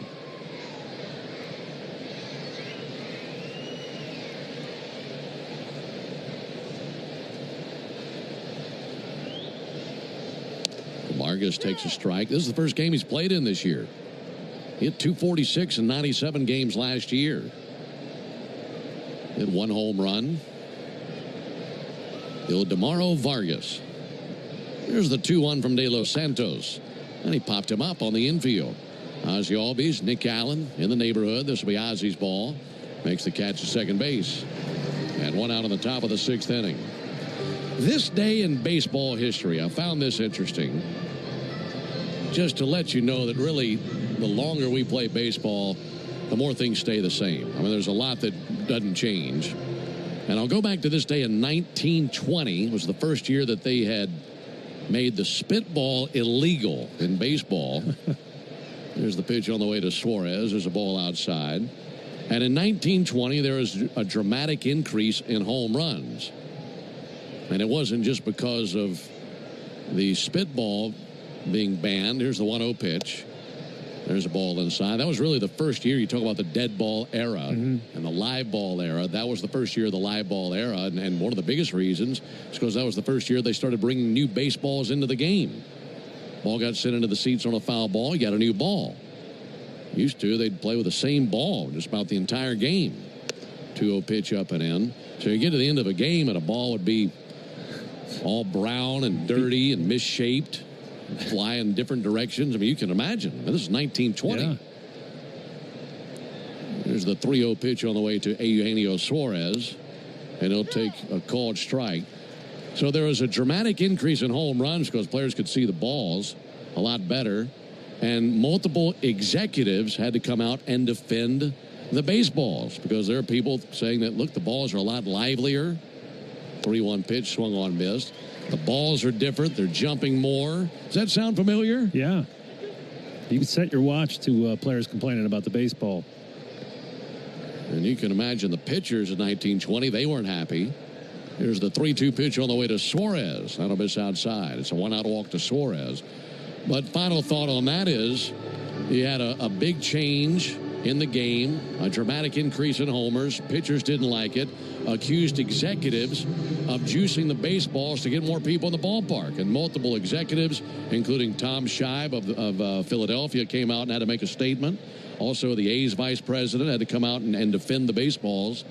Vargas takes a strike. This is the first game he's played in this year. He hit 246 in 97 games last year. Hit 1 home run. Ildemaro Vargas. Here's the 2-1 from De Los Santos. And he popped him up on the infield. Ozzie Albies, Nick Allen in the neighborhood. This will be Ozzie's ball. Makes the catch at second base. And 1 out on the top of the 6th inning. This day in baseball history, I found this interesting. Just to let you know that really, the longer we play baseball, the more things stay the same. I mean, there's a lot that doesn't change. And I'll go back to this day in 1920. It was the first year that they had made the spitball illegal in baseball. There's the pitch on the way to Suarez. There's a ball outside. And in 1920, there was a dramatic increase in home runs. And it wasn't just because of the spitball being banned. Here's the 1-0 pitch. There's a ball inside. That was really the first year. You talk about the dead ball era and the live ball era. That was the first year of the live ball era. And one of the biggest reasons is because that was the first year they started bringing new baseballs into the game. Ball got sent into the seats on a foul ball. You got a new ball. Used to, they'd play with the same ball just about the entire game. 2-0 pitch up and in. So you get to the end of a game and a ball would be all brown and dirty and misshaped, fly in different directions. I mean, you can imagine. I mean, this is 1920. Yeah. There's the 3-0 pitch on the way to Eugenio Suarez, and he'll take a called strike. So there was a dramatic increase in home runs because players could see the balls a lot better, and multiple executives had to come out and defend the baseballs because there are people saying that, look, the balls are a lot livelier. 3-1 pitch, swung on, missed. The balls are different. They're jumping more. Does that sound familiar? Yeah. You can set your watch to players complaining about the baseball. And you can imagine the pitchers in 1920, they weren't happy. Here's the 3-2 pitch on the way to Suarez. That'll miss outside. It's a 1-out walk to Suarez. But final thought on that is you had a big change in the game, a dramatic increase in homers. Pitchers didn't like it. Accused executives of juicing the baseballs to get more people in the ballpark. And multiple executives, including Tom Scheib of Philadelphia, came out and had to make a statement. Also, the A's vice president had to come out and defend the baseballs.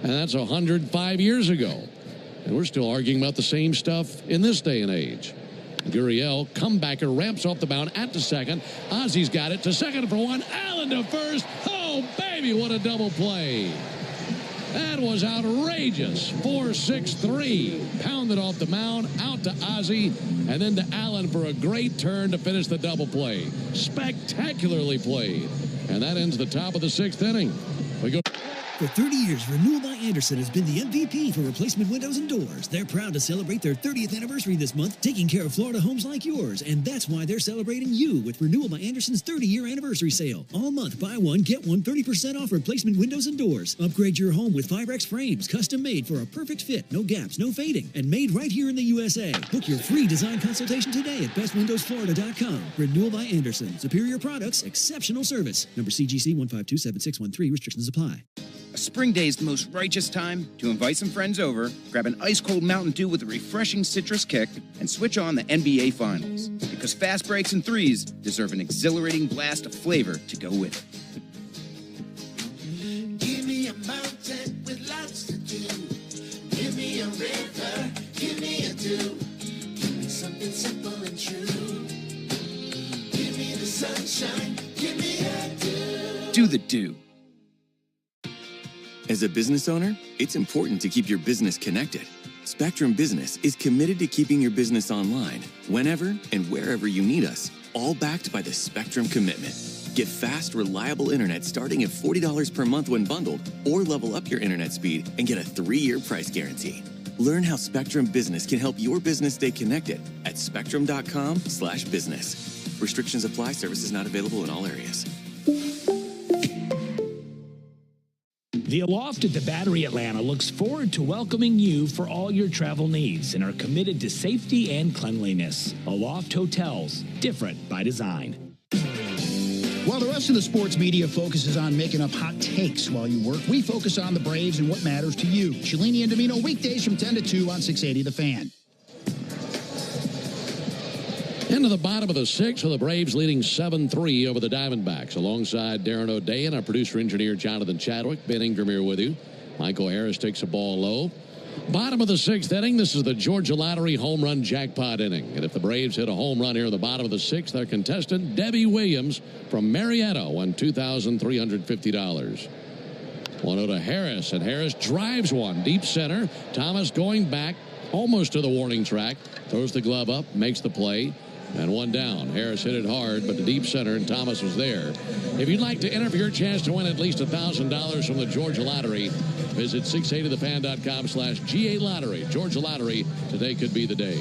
And that's 105 years ago. And we're still arguing about the same stuff in this day and age. Gurriel, comebacker, ramps off the mound at the second. Ozzie's got it to second for 1. Allen to first. Oh, baby, what a double play. That was outrageous. 4-6-3. Pounded off the mound, out to Ozzie, and then to Allen for a great turn to finish the double play. Spectacularly played. And that ends the top of the 6th inning. We go. For 30 years, Renewal by Andersen has been the MVP for replacement windows and doors. They're proud to celebrate their 30th anniversary this month, taking care of Florida homes like yours. And that's why they're celebrating you with Renewal by Andersen's 30-year anniversary sale. All month, buy one, get one 30% off replacement windows and doors. Upgrade your home with Firex frames, custom made for a perfect fit, no gaps, no fading, and made right here in the USA. Book your free design consultation today at bestwindowsflorida.com. Renewal by Andersen. Superior products, exceptional service. Number CGC 1527613. Restrictions apply. A spring day is the most righteous time to invite some friends over, grab an ice-cold Mountain Dew with a refreshing citrus kick, and switch on the NBA Finals. Because fast breaks and threes deserve an exhilarating blast of flavor to go with it. Give me a mountain with lots to do. Give me a river, give me a dew. Give me something simple and true. Give me the sunshine, give me a dew. Do the dew. As a business owner, it's important to keep your business connected. Spectrum Business is committed to keeping your business online whenever and wherever you need us, all backed by the Spectrum Commitment. Get fast, reliable internet starting at $40 per month when bundled, or level up your internet speed and get a 3-year price guarantee. Learn how Spectrum Business can help your business stay connected at spectrum.com/business. Restrictions apply. Services not available in all areas. The Aloft at the Battery Atlanta looks forward to welcoming you for all your travel needs and are committed to safety and cleanliness. Aloft Hotels, different by design. While the rest of the sports media focuses on making up hot takes while you work, we focus on the Braves and what matters to you. Cellini and Domino weekdays from 10 to 2 on 680 The Fan. Into the bottom of the sixth with the Braves leading 7-3 over the Diamondbacks. Alongside Darren O'Day and our producer-engineer Jonathan Chadwick, Ben Ingram here with you. Michael Harris takes a ball low. Bottom of the sixth inning, this is the Georgia Lottery home run jackpot inning. And if the Braves hit a home run here in the bottom of the sixth, their contestant, Debbie Williams from Marietta, won $2,350. 1-0 to Harris, and Harris drives one deep center. Thomas going back almost to the warning track. Throws the glove up, makes the play. And one down. Harris hit it hard, but the deep center, and Thomas was there. If you'd like to enter for your chance to win at least $1,000 from the Georgia Lottery, visit 680thefan.com/GA Lottery. Georgia Lottery, today could be the day.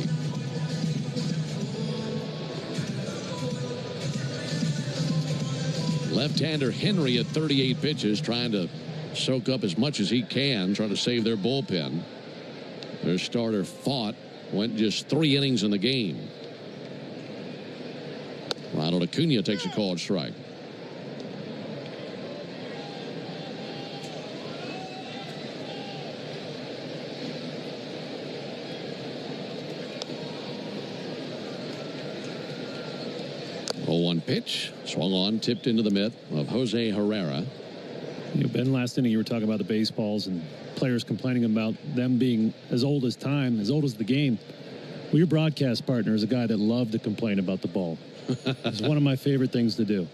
Left-hander Henry at 38 pitches, trying to soak up as much as he can, trying to save their bullpen. Their starter fought, went just 3 innings in the game. Ronald Acuna takes a called strike. Oh, 1 pitch. Swung on, tipped into the mitt of Jose Herrera. You know, Ben, last inning you were talking about the baseballs and players complaining about them being as old as time, as old as the game. Well, your broadcast partner is a guy that loved to complain about the ball. It's one of my favorite things to do.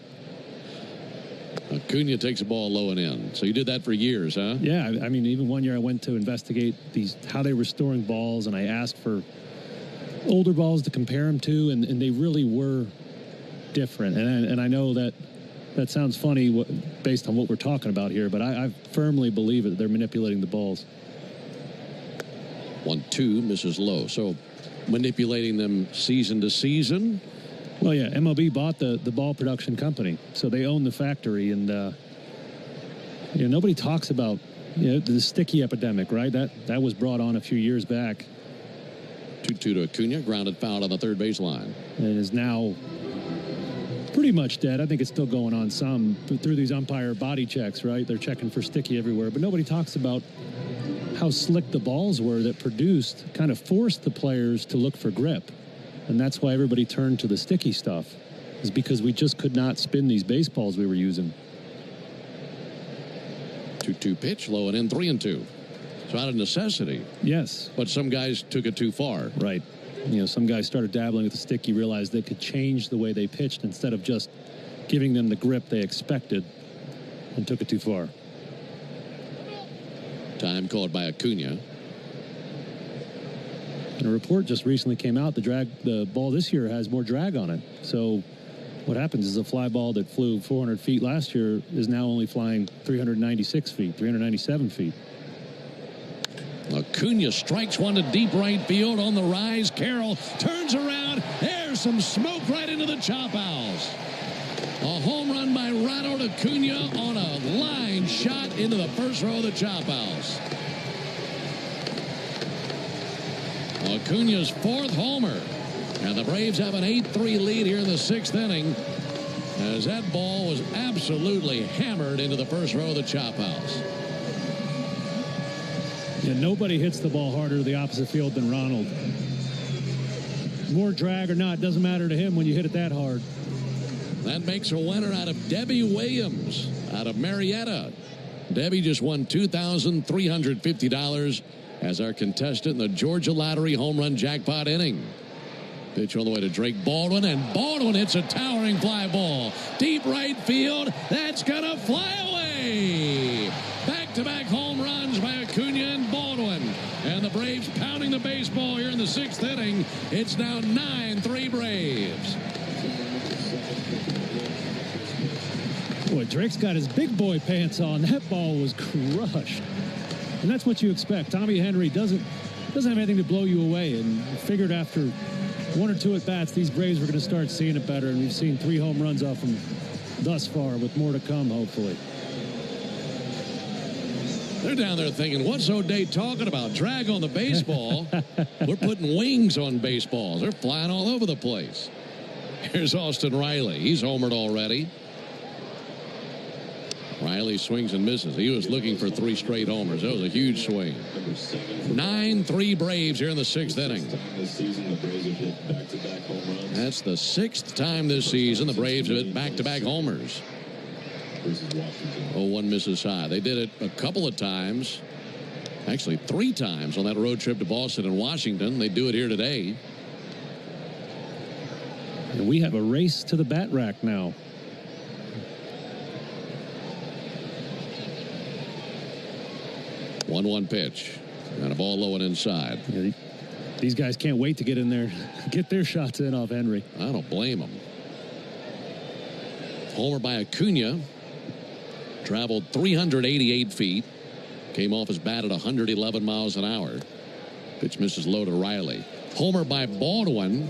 Acuna takes a ball low and in. So you did that for years, huh? Yeah, I mean, even one year I went to investigate how they were storing balls, and I asked for older balls to compare them to, and they really were different. And I know that sounds funny based on what we're talking about here, but I firmly believe that they're manipulating the balls. 1-2, misses low. So manipulating them season to season. Well, yeah, MLB bought the ball production company, so they own the factory, and nobody talks about the sticky epidemic, right? That was brought on a few years back. 2-2 to Acuna, grounded foul on the third base line, and is now pretty much dead. I think it's still going on some through these umpire body checks, right? They're checking for sticky everywhere, but nobody talks about how slick the balls were that kind of forced the players to look for grip. And that's why everybody turned to the sticky stuff, is because we just could not spin these baseballs we were using. 2-2 pitch, low and in, 3-2. So out of necessity. Yes. But some guys took it too far. Right. Some guys started dabbling with the sticky, realized they could change the way they pitched instead of just giving them the grip they expected, and took it too far. Time called by Acuna. And a report just recently came out, the ball this year has more drag on it. So what happens is a fly ball that flew 400 feet last year is now only flying 396 feet, 397 feet. Acuna strikes one to deep right field on the rise. Carroll turns around. There's some smoke right into the chop house. A home run by Ronald Acuna on a line shot into the first row of the chop house. Acuna's 4th homer. And the Braves have an 8-3 lead here in the 6th inning, as that ball was absolutely hammered into the first row of the chop house. Yeah, nobody hits the ball harder to the opposite field than Ronald. More drag or not, doesn't matter to him when you hit it that hard. That makes a winner out of Debbie Williams out of Marietta. Debbie just won $2,350 as our contestant in the Georgia Lottery home run jackpot inning. Pitch all the way to Drake Baldwin, and Baldwin hits a towering fly ball. Deep right field. That's going to fly away. Back-to-back home runs by Acuna and Baldwin. And the Braves pounding the baseball here in the 6th inning. It's now 9-3 Braves. Boy, Drake's got his big boy pants on. That ball was crushed. And that's what you expect. Tommy Henry doesn't have anything to blow you away, and figured after 1 or 2 at-bats, these Braves were going to start seeing it better, and we've seen 3 home runs off him thus far, with more to come, hopefully. They're down there thinking, what's O'Day talking about? Drag on the baseball. We're putting wings on baseballs. They're flying all over the place. Here's Austin Riley. He's homered already. Riley swings and misses. He was looking for 3 straight homers. That was a huge swing. 9-3 Braves here in the 6th inning. That's the 6th time this season the Braves have hit back-to-back homers. 0-1 misses high. They did it a couple of times. Actually, 3 times on that road trip to Boston and Washington. They do it here today. And we have a race to the bat rack now. One pitch and a ball low and inside. Yeah, these guys can't wait to get in there, get their shots in off Henry. I don't blame them. Homer by Acuna. Traveled 388 feet. Came off his bat at 111 miles an hour. Pitch misses low to Riley. Homer by Baldwin.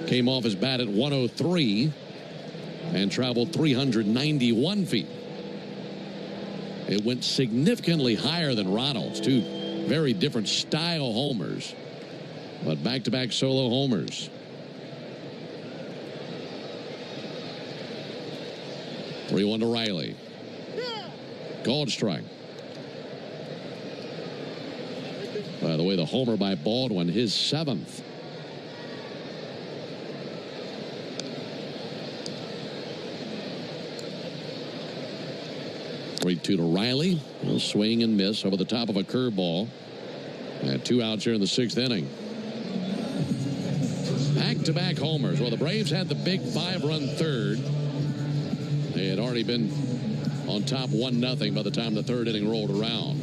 Came off his bat at 103 and traveled 391 feet. It went significantly higher than Ronald's. 2 very different style homers, but back-to-back solo homers. 3-1 to Riley. Called strike. By the way, the homer by Baldwin, his 7th. 3-2 to Riley. A swing and miss over the top of a curveball. And 2 outs here in the 6th inning. Back-to-back homers. Well, the Braves had the big 5-run third. They had already been on top 1-0 by the time the 3rd inning rolled around.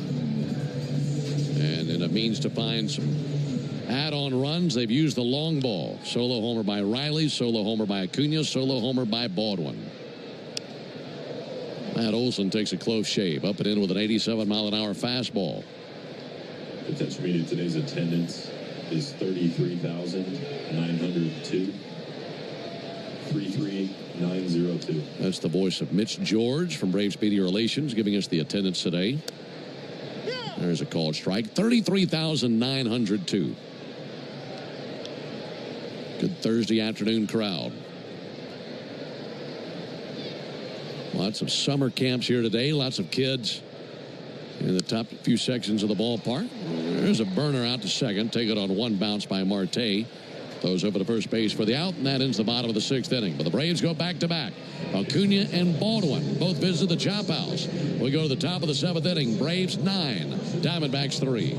And in a means to find some add-on runs, they've used the long ball. Solo homer by Riley, solo homer by Acuna, solo homer by Baldwin. Matt Olson takes a close shave, up and in with an 87-mile-an-hour fastball. Attention media, today's attendance is 33,902. 33902. That's the voice of Mitch George from Braves Media Relations giving us the attendance today. There's a called strike. 33,902. Good Thursday afternoon crowd. Lots of summer camps here today. Lots of kids in the top few sections of the ballpark. There's a burner out to second. Take it on 1 bounce by Marte. Throws over to first base for the out, and that ends the bottom of the 6th inning. But the Braves go back-to-back. Acuna and Baldwin both visit the Chop House. We go to the top of the 7th inning. Braves 9, Diamondbacks 3.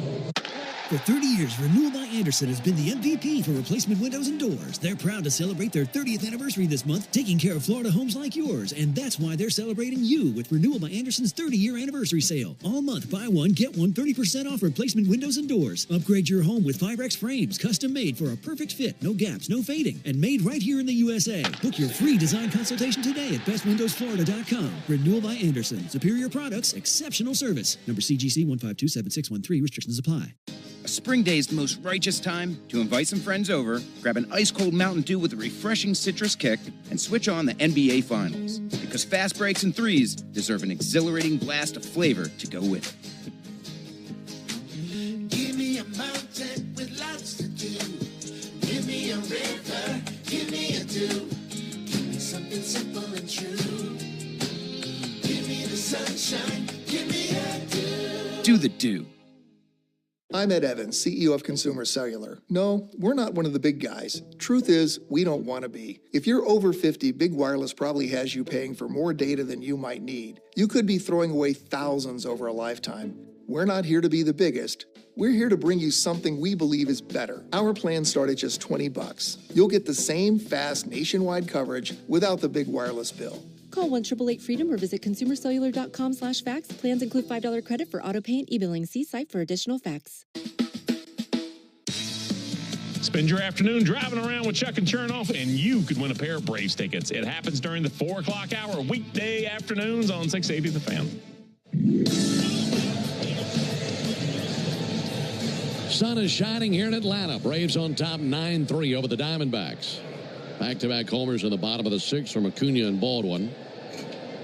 For 30 years, Renewal by Andersen has been the MVP for replacement windows and doors. They're proud to celebrate their 30th anniversary this month, taking care of Florida homes like yours. And that's why they're celebrating you with Renewal by Andersen's 30-year anniversary sale. All month, buy one, get one 30% off replacement windows and doors. Upgrade your home with Firex frames, custom made for a perfect fit, no gaps, no fading, and made right here in the USA. Book your free design consultation today at bestwindowsflorida.com. Renewal by Andersen. Superior products, exceptional service. Number CGC 1527613. Restrictions apply. A spring day's the most righteous time to invite some friends over, grab an ice-cold Mountain Dew with a refreshing citrus kick, and switch on the NBA Finals. Because fast breaks and threes deserve an exhilarating blast of flavor to go with it. Give me a mountain with lots to do. Give me a river, give me a dew. Give me something simple and true. Give me the sunshine, give me a dew. Do the Dew. I'm Ed Evans, CEO of Consumer Cellular. No, we're not one of the big guys. Truth is, we don't want to be. If you're over 50, Big Wireless probably has you paying for more data than you might need. You could be throwing away thousands over a lifetime. We're not here to be the biggest. We're here to bring you something we believe is better. Our plans start at just $20. You'll get the same fast nationwide coverage without the big wireless bill. Call 1-888-FREEDOM or visit consumercellular.com/facts. Plans include $5 credit for auto pay and e-billing. See site for additional facts. Spend your afternoon driving around with Chuck and Chernoff, and you could win a pair of Braves tickets. It happens during the 4 o'clock hour, weekday afternoons on 680 The Fan. Sun is shining here in Atlanta. Braves on top 9-3 over the Diamondbacks. Back-to-back homers in the bottom of the 6th from Acuna and Baldwin.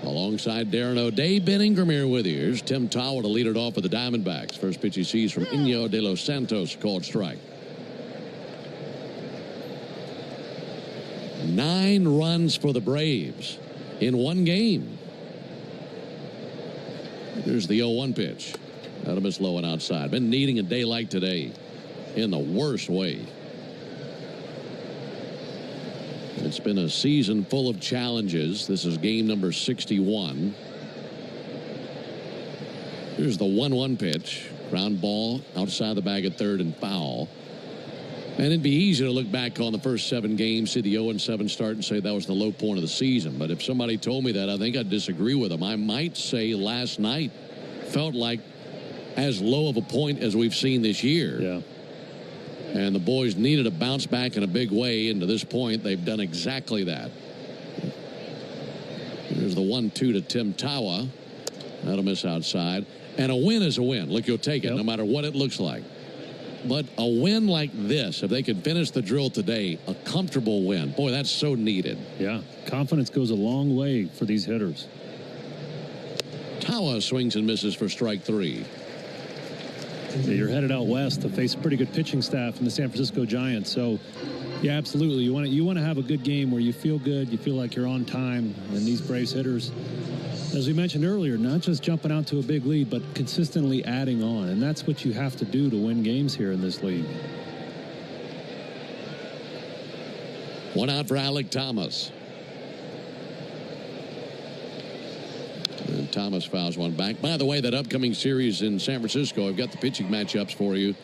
Alongside Darren O'Day, Ben Ingram here with you. Here's Tim Tawa to lead it off for the Diamondbacks. First pitch he sees from Iñigo de los Santos, called strike. 9 runs for the Braves in one game. Here's the 0-1 pitch. That'll miss low and outside. Been needing a day like today in the worst way. It's been a season full of challenges. This is game number 61. Here's the 1-1 pitch. Ground ball outside the bag at third and foul. And it'd be easy to look back on the first 7 games, see the 0-7 start and say that was the low point of the season. But if somebody told me that, I think I'd disagree with them. I might say last night felt like as low of a point as we've seen this year. Yeah. And the boys needed a bounce back in a big way, and to this point, they've done exactly that. There's the 1-2 to Tim Tawa. That'll miss outside. And a win is a win. Look, you'll take it no matter what it looks like. But a win like this, if they could finish the drill today, a comfortable win, boy, that's so needed. Yeah, confidence goes a long way for these hitters. Tawa swings and misses for strike 3. You're headed out west to face a pretty good pitching staff in the San Francisco Giants. So, yeah, absolutely. You want to have a good game where you feel good, you feel like you're on time. And these Braves hitters, as we mentioned earlier, not just jumping out to a big lead, but consistently adding on. And that's what you have to do to win games here in this league. 1 out for Alec Thomas. And Thomas fouls one back. By the way, that upcoming series in San Francisco, I've got the pitching matchups for you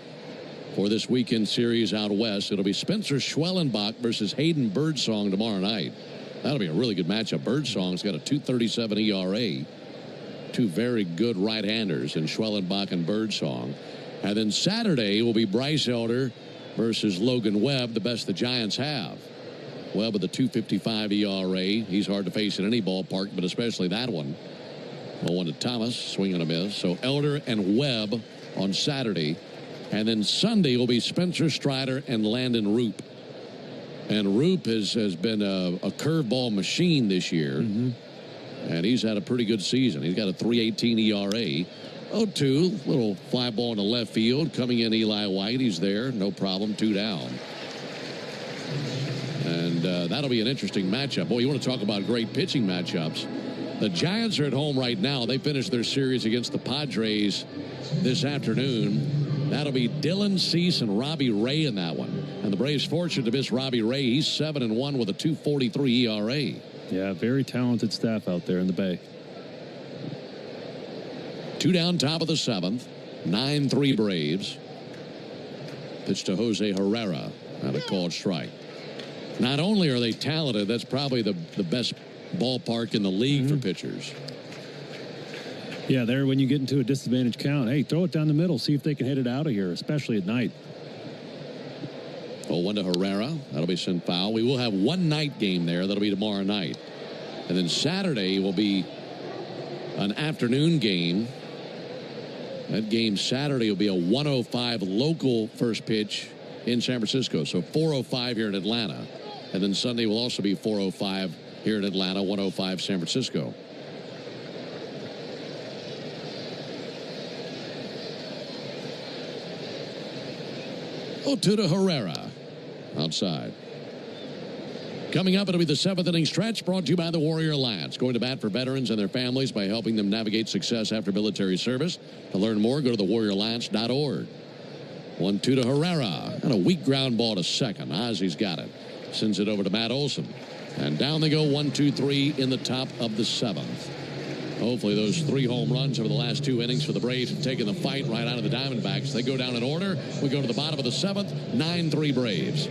for this weekend series out west. It'll be Spencer Schwellenbach versus Hayden Birdsong tomorrow night. That'll be a really good matchup. Birdsong's got a 2.37 ERA. 2 very good right-handers in Schwellenbach and Birdsong. And then Saturday will be Bryce Elder versus Logan Webb, the best the Giants have. Webb with a 2.55 ERA. He's hard to face in any ballpark, but especially that one. 0-1 to Thomas, swing and a miss. So Elder and Webb on Saturday. And then Sunday will be Spencer Strider and Landon Roop. And Roop has been a curveball machine this year. And he's had a pretty good season. He's got a 3.18 ERA. 0-2, little fly ball in the left field. Coming in Eli White, he's there, no problem, 2 down. And that'll be an interesting matchup. Boy, you want to talk about great pitching matchups. The Giants are at home right now. They finished their series against the Padres this afternoon. That'll be Dylan Cease and Robbie Ray in that one. And the Braves fortunate to miss Robbie Ray. He's 7-1 with a 2.43 ERA. Yeah, very talented staff out there in the Bay. 2 down, top of the 7th. 9-3 Braves. Pitch to Jose Herrera. And a called strike. Not only are they talented, that's probably the best ballpark in the league for pitchers. Yeah, there when you get into a disadvantaged count, hey, throw it down the middle, see if they can hit it out of here, especially at night. 0-1 to Herrera. That'll be sent foul. We will have one night game there. That'll be tomorrow night. And then Saturday will be an afternoon game. That game Saturday will be a 1:05 local first pitch in San Francisco. So 4:05 here in Atlanta. And then Sunday will also be 4:05 here in Atlanta, 1:05 San Francisco. To Herrera outside. Coming up, it'll be the 7th inning stretch brought to you by the Warrior Alliance. Going to bat for veterans and their families by helping them navigate success after military service. To learn more, go to thewarrioralliance.org. 1-2 to Herrera. And a weak ground ball to second. Ozzy's got it. Sends it over to Matt Olson. And down they go, 1-2-3 in the top of the 7th. Hopefully those 3 home runs over the last 2 innings for the Braves have taken the fight right out of the Diamondbacks. They go down in order. We go to the bottom of the 7th, 9-3 Braves.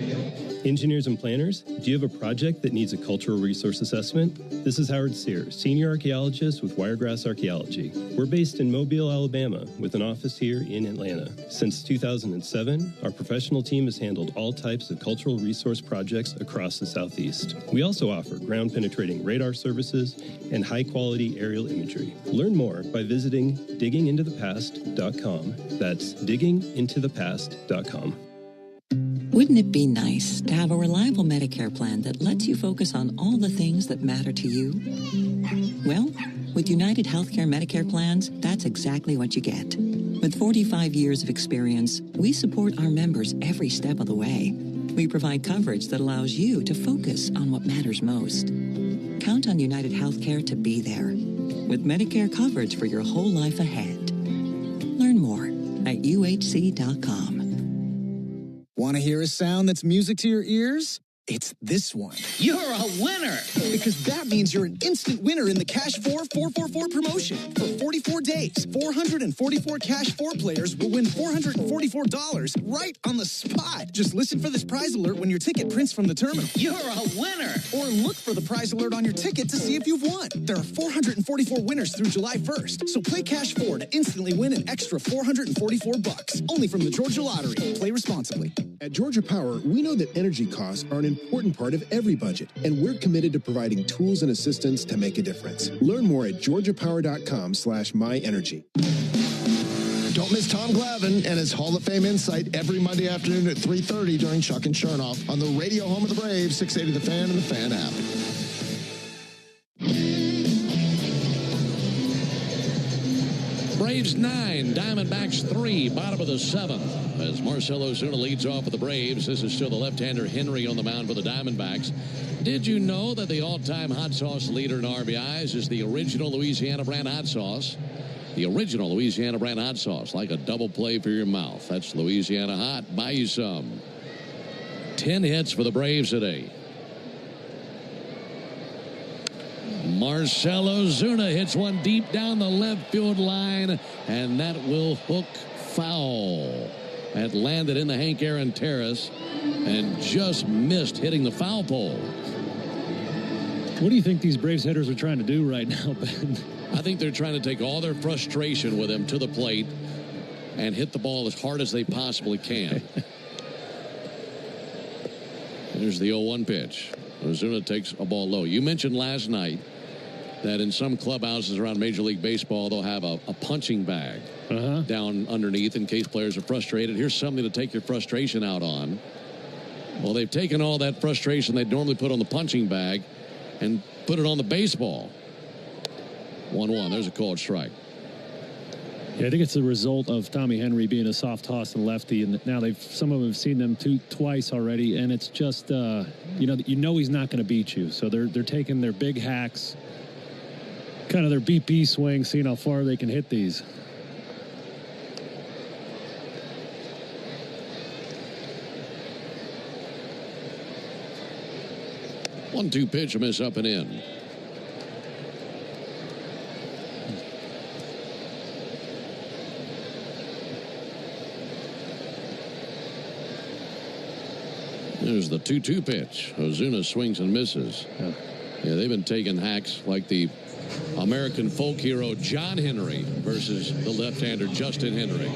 Engineers and planners, do you have a project that needs a cultural resource assessment? This is Howard Sears, senior archaeologist with Wiregrass Archaeology. We're based in Mobile, Alabama, with an office here in Atlanta. Since 2007, our professional team has handled all types of cultural resource projects across the Southeast. We also offer ground-penetrating radar services and high-quality aerial imagery. Learn more by visiting diggingintothepast.com. That's diggingintothepast.com. Wouldn't it be nice to have a reliable Medicare plan that lets you focus on all the things that matter to you? Well, with United Healthcare Medicare plans, that's exactly what you get. With 45 years of experience, we support our members every step of the way. We provide coverage that allows you to focus on what matters most. Count on United Healthcare to be there, with Medicare coverage for your whole life ahead. Learn more at uhc.com. Want to hear a sound that's music to your ears? It's this one. You're a winner! Because that means you're an instant winner in the Cash 4 444 promotion. For 44 days, 444 Cash 4 players will win $444 right on the spot. Just listen for this prize alert when your ticket prints from the terminal. You're a winner! Or look for the prize alert on your ticket to see if you've won. There are 444 winners through July 1st. So play Cash 4 to instantly win an extra $444. Only from the Georgia Lottery. Play responsibly. At Georgia Power, we know that energy costs are an important part of every budget, and we're committed to providing tools and assistance to make a difference. Learn more at georgiapower.com/myenergy. Don't miss Tom Glavine and his Hall of Fame insight every Monday afternoon at 3:30 during Chuck and Chernoff on the radio home of the Braves, 680 The Fan and the Fan app. Braves 9, Diamondbacks 3, bottom of the 7th. As Marcell Ozuna leads off for the Braves, this is still the left-hander Henry on the mound for the Diamondbacks. Did you know that the all-time hot sauce leader in RBIs is the original Louisiana brand hot sauce? The original Louisiana brand hot sauce, like a double play for your mouth. That's Louisiana Hot. Buy you some. 10 hits for the Braves today. Marcell Ozuna hits one deep down the left field line, and that will hook foul. That landed in the Hank Aaron Terrace and just missed hitting the foul pole. What do you think these Braves hitters are trying to do right now, Ben? I think they're trying to take all their frustration with him to the plate and hit the ball as hard as they possibly can. There's the 0-1 pitch. Ozuna takes a ball low. You mentioned last night that in some clubhouses around Major League Baseball, they'll have a punching bag down underneath in case players are frustrated. Here's something to take your frustration out on. Well, they've taken all that frustration they'd normally put on the punching bag and put it on the baseball. 1-1. There's a called strike. Yeah, I think it's the result of Tommy Henry being a soft toss and lefty, and now some of them have seen them twice already, and it's just you know he's not going to beat you, so they're taking their big hacks, kind of their BP swing, seeing how far they can hit these. One-two pitch, a miss up and in. There's the 2-2 pitch. Ozuna swings and misses. Yeah, they've been taking hacks like the American folk hero John Henry versus the left-hander Justin Henry.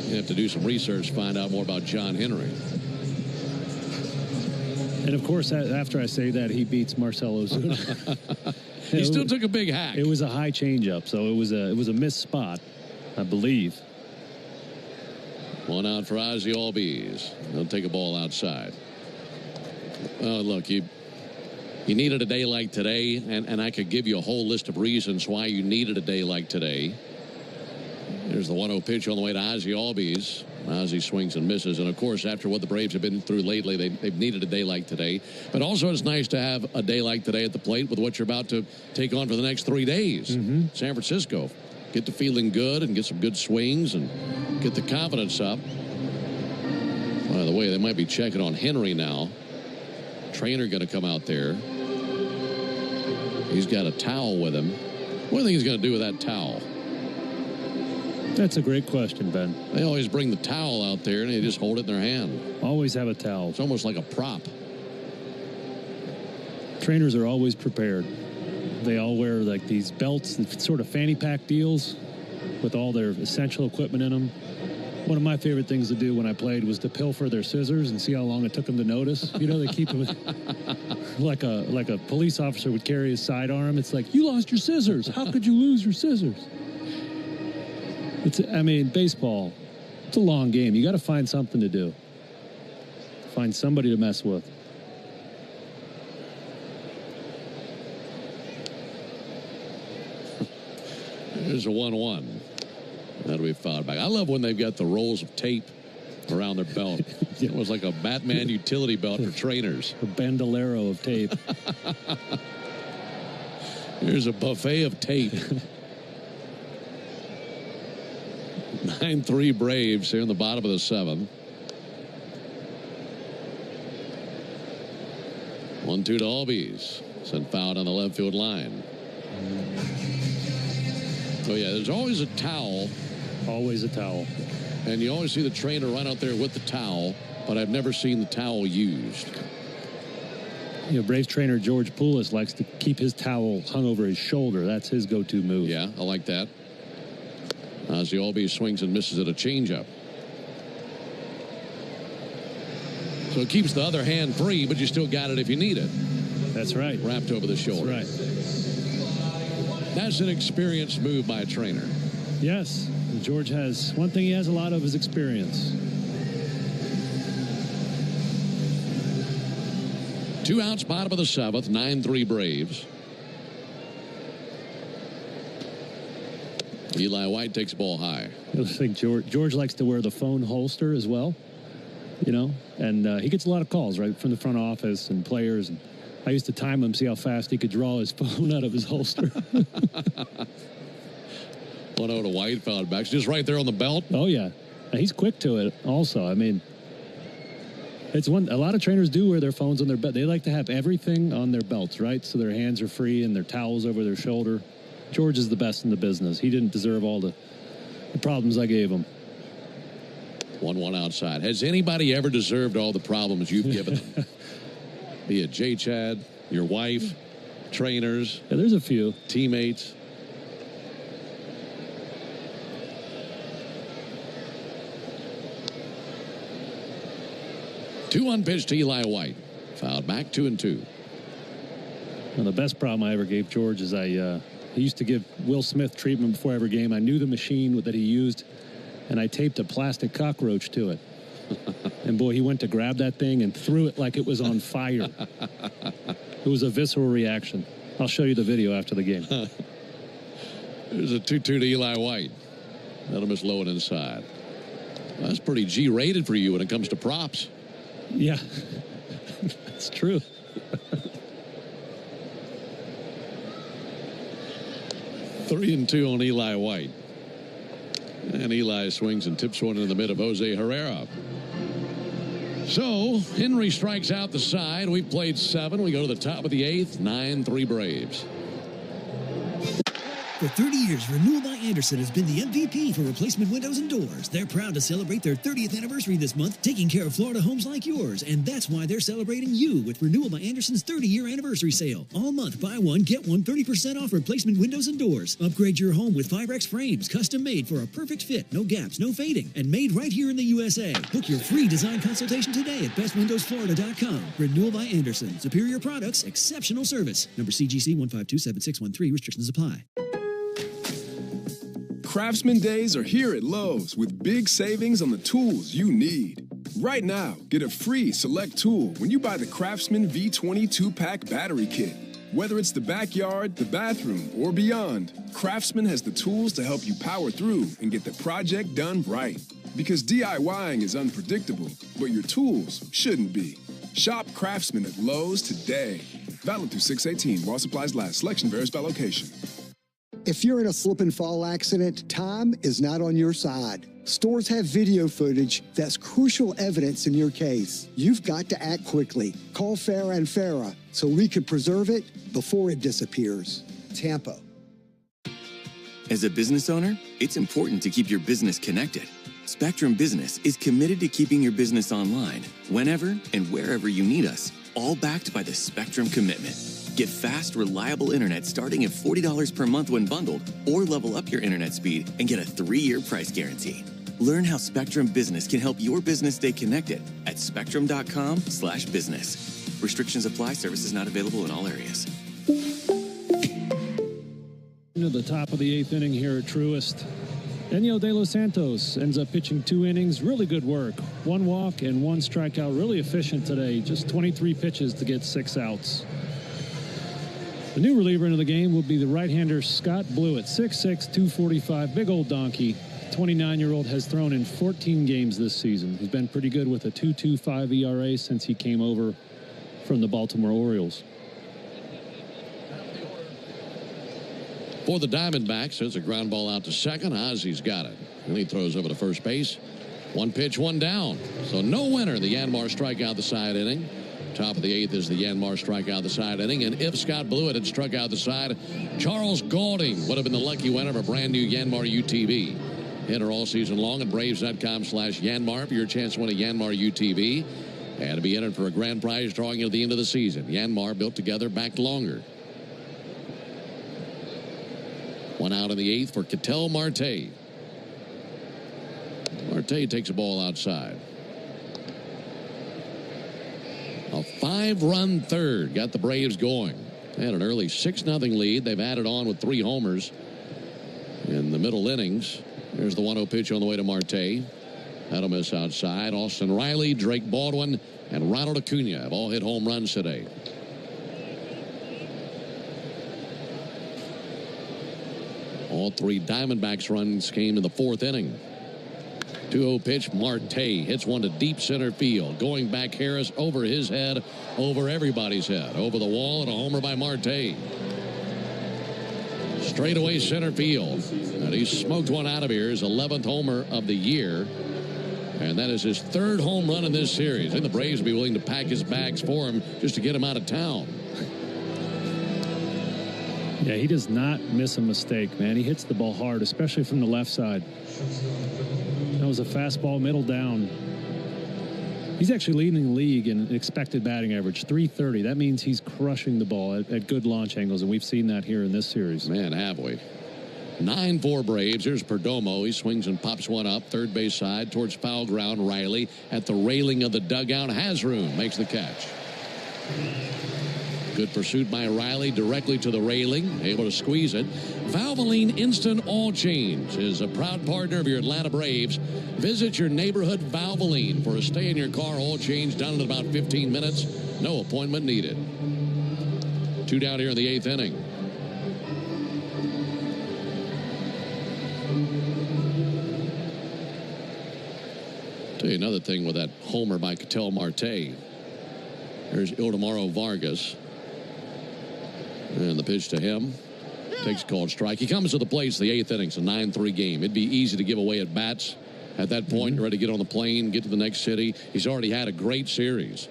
You have to do some research to find out more about John Henry. And of course, after I say that, he beats Marcell Ozuna. He still took a big hack. It was a high changeup, so it was a missed spot, I believe. One out for Ozzie Albies. He'll take a ball outside. Oh, look, you needed a day like today, and I could give you a whole list of reasons why you needed a day like today. There's the 1-0 pitch on the way to Ozzie Albies. Ozzie swings and misses. And, of course, after what the Braves have been through lately, they've needed a day like today. But also it's nice to have a day like today at the plate with what you're about to take on for the next 3 days. San Francisco. Get to feeling good and get some good swings and get the confidence up. By the way, they might be checking on Henry now. Trainer going to come out there. He's got a towel with him. What do you think he's going to do with that towel? That's a great question, Ben. They always bring the towel out there and they just hold it in their hand. Always have a towel. It's almost like a prop. Trainers are always prepared. They all wear like these belts, sort of fanny pack deals with all their essential equipment in them. One of my favorite things to do when I played was to pilfer their scissors and see how long it took them to notice. You know, they keep them like a police officer would carry his sidearm. It's like, you lost your scissors. How could you lose your scissors? Baseball, it's a long game. You got to find something to do. Find somebody to mess with. There's a 1-1. That'll be fouled back. I love when they've got the rolls of tape around their belt. It was like a Batman utility belt for trainers. A bandolero of tape. Here's a buffet of tape. 9-3 Braves here in the bottom of the 7th. 1-2 to Albies. Sent foul on the left field line. Oh, yeah, there's always a towel. Always a towel. And you always see the trainer run out there with the towel, but I've never seen the towel used. You know, Braves trainer George Poulos likes to keep his towel hung over his shoulder. That's his go-to move. Yeah, I like that. As the Albies swings and misses at a changeup. So it keeps the other hand free, but you still got it if you need it. That's right. Wrapped over the shoulder. That's right. That's an experienced move by a trainer. Yes. George has one thing he has a lot of is experience. 2 outs, bottom of the 7th, 9-3 Braves. Eli White takes the ball high. I think George likes to wear the phone holster as well, you know, and he gets a lot of calls right from the front office and players. And I used to time him, see how fast he could draw his phone out of his holster. 1-0 to White, fouled back. Just right there on the belt. Oh, yeah. And he's quick to it also. I mean, it's a lot of trainers do wear their phones on their belt. They like to have everything on their belts, right? So their hands are free and their towels over their shoulder. George is the best in the business. He didn't deserve all the problems I gave him. 1-1 outside. Has anybody ever deserved all the problems you've given them? Be it J. Chad, your wife, trainers. Yeah, there's a few. Teammates. Two unpitched to Eli White. Fouled back, 2-2. Well, the best problem I ever gave George is I used to give Will Smith treatment before every game. I knew the machine that he used, and I taped a plastic cockroach to it. And, boy, he went to grab that thing and threw it like it was on fire. It was a visceral reaction. I'll show you the video after the game. There's a 2-2 to Eli White. That'll miss low and inside. That's pretty G-rated for you when it comes to props. Yeah, that's true. 3-2 on Eli White. And Eli swings and tips one in the mid of Jose Herrera. So, Henry strikes out the side. We've played 7. We go to the top of the 8th. 9-3 Braves. For 30 years, Renewal by Andersen has been the MVP for replacement windows and doors. They're proud to celebrate their 30th anniversary this month, taking care of Florida homes like yours. And that's why they're celebrating you with Renewal by Andersen's 30-year anniversary sale. All month, buy one, get one 30% off replacement windows and doors. Upgrade your home with Firex frames, custom made for a perfect fit, no gaps, no fading, and made right here in the USA. Book your free design consultation today at bestwindowsflorida.com. Renewal by Andersen. Superior products, exceptional service. Number CGC 1527613. Restrictions apply. Craftsman Days are here at Lowe's with big savings on the tools you need. Right now, get a free select tool when you buy the Craftsman V20 2-pack battery kit. Whether it's the backyard, the bathroom, or beyond, Craftsman has the tools to help you power through and get the project done right. Because DIYing is unpredictable, but your tools shouldn't be. Shop Craftsman at Lowe's today. Valid through 6/18 while supplies last. Selection varies by location. If you're in a slip and fall accident, time is not on your side. Stores have video footage that's crucial evidence in your case. You've got to act quickly. Call Farah and Farah so we can preserve it before it disappears. Tampa. As a business owner, it's important to keep your business connected. Spectrum Business is committed to keeping your business online whenever and wherever you need us, all backed by the Spectrum Commitment. Get fast, reliable internet starting at $40 per month when bundled, or level up your internet speed and get a 3-year price guarantee. Learn how Spectrum Business can help your business stay connected at spectrum.com/business. Restrictions apply. Services not available in all areas. Into the top of the 8th inning here at Truist. Enio De Los Santos ends up pitching 2 innings. Really good work. 1 walk and 1 strikeout. Really efficient today. Just 23 pitches to get 6 outs. The new reliever into the game will be the right-hander Scott Blewett, 6'6", 245, big old donkey. 29-year-old has thrown in 14 games this season. He's been pretty good with a 2.25 ERA since he came over from the Baltimore Orioles. For the Diamondbacks, there's a ground ball out to second. Ozzy's got it. And he throws over to first base. 1 pitch, 1 down. So no winner in the Yanmar strikeout the side inning. Top of the 8th is the Yanmar strikeout the side inning. And if Scott Blewett had struck out the side, Charles Gaulding would have been the lucky winner of a brand new Yanmar UTV. Enter all season long at Braves.com/Yanmar for your chance to win a Yanmar UTV. And to be entered for a grand prize drawing at the end of the season. Yanmar, built together, backed longer. 1 out in the 8th for Ketel Marte. Marte takes a ball outside. A 5-run third got the Braves going. They had an early 6-0 lead. They've added on with 3 homers in the middle innings. There's the 1-0 pitch on the way to Marte. That'll miss outside. Austin Riley, Drake Baldwin, and Ronald Acuna have all hit home runs today. All 3 Diamondbacks runs came in the 4th inning. 2-0 pitch. Marte hits one to deep center field. Going back, Harris over his head, over everybody's head. Over the wall, and a homer by Marte. Straightaway center field. And he smoked one out of here. His 11th homer of the year. And that is his 3rd home run in this series. I think the Braves will be willing to pack his bags for him just to get him out of town. Yeah, he does not miss a mistake, man. He hits the ball hard, especially from the left side. That was a fastball middle down. He's actually leading the league in expected batting average, .330. That means he's crushing the ball at good launch angles, and we've seen that here in this series. Man, have we. 9-4 Braves. Here's Perdomo. He swings and pops one up. Third base side towards foul ground. Riley at the railing of the dugout. Has room. Makes the catch. Good pursuit by Riley directly to the railing. Able to squeeze it. Valvoline Instant Oil Change is a proud partner of your Atlanta Braves. Visit your neighborhood Valvoline for a stay in your car oil change done in about 15 minutes. No appointment needed. 2 down here in the 8th inning. Tell you another thing with that homer by Ketel Marte. There's Ildemaro Vargas. And the pitch to him. Takes a called strike. He comes to the plate. It's the 8th inning. It's a 9-3 game. It'd be easy to give away at bats. At that point, you're ready to get on the plane, get to the next city. He's already had a great series.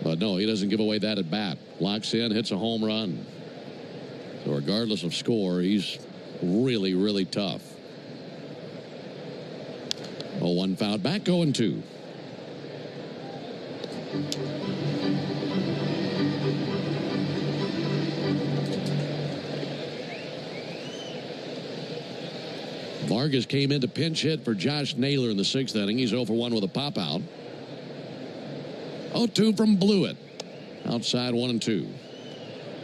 But no, he doesn't give away that at bat. Locks in, hits a home run. So regardless of score, he's really, really tough. 0-1 foul back, 0-2. Vargas came in to pinch hit for Josh Naylor in the 6th inning. He's 0 for 1 with a pop out. 0-2 from Blewett. Outside 1-2.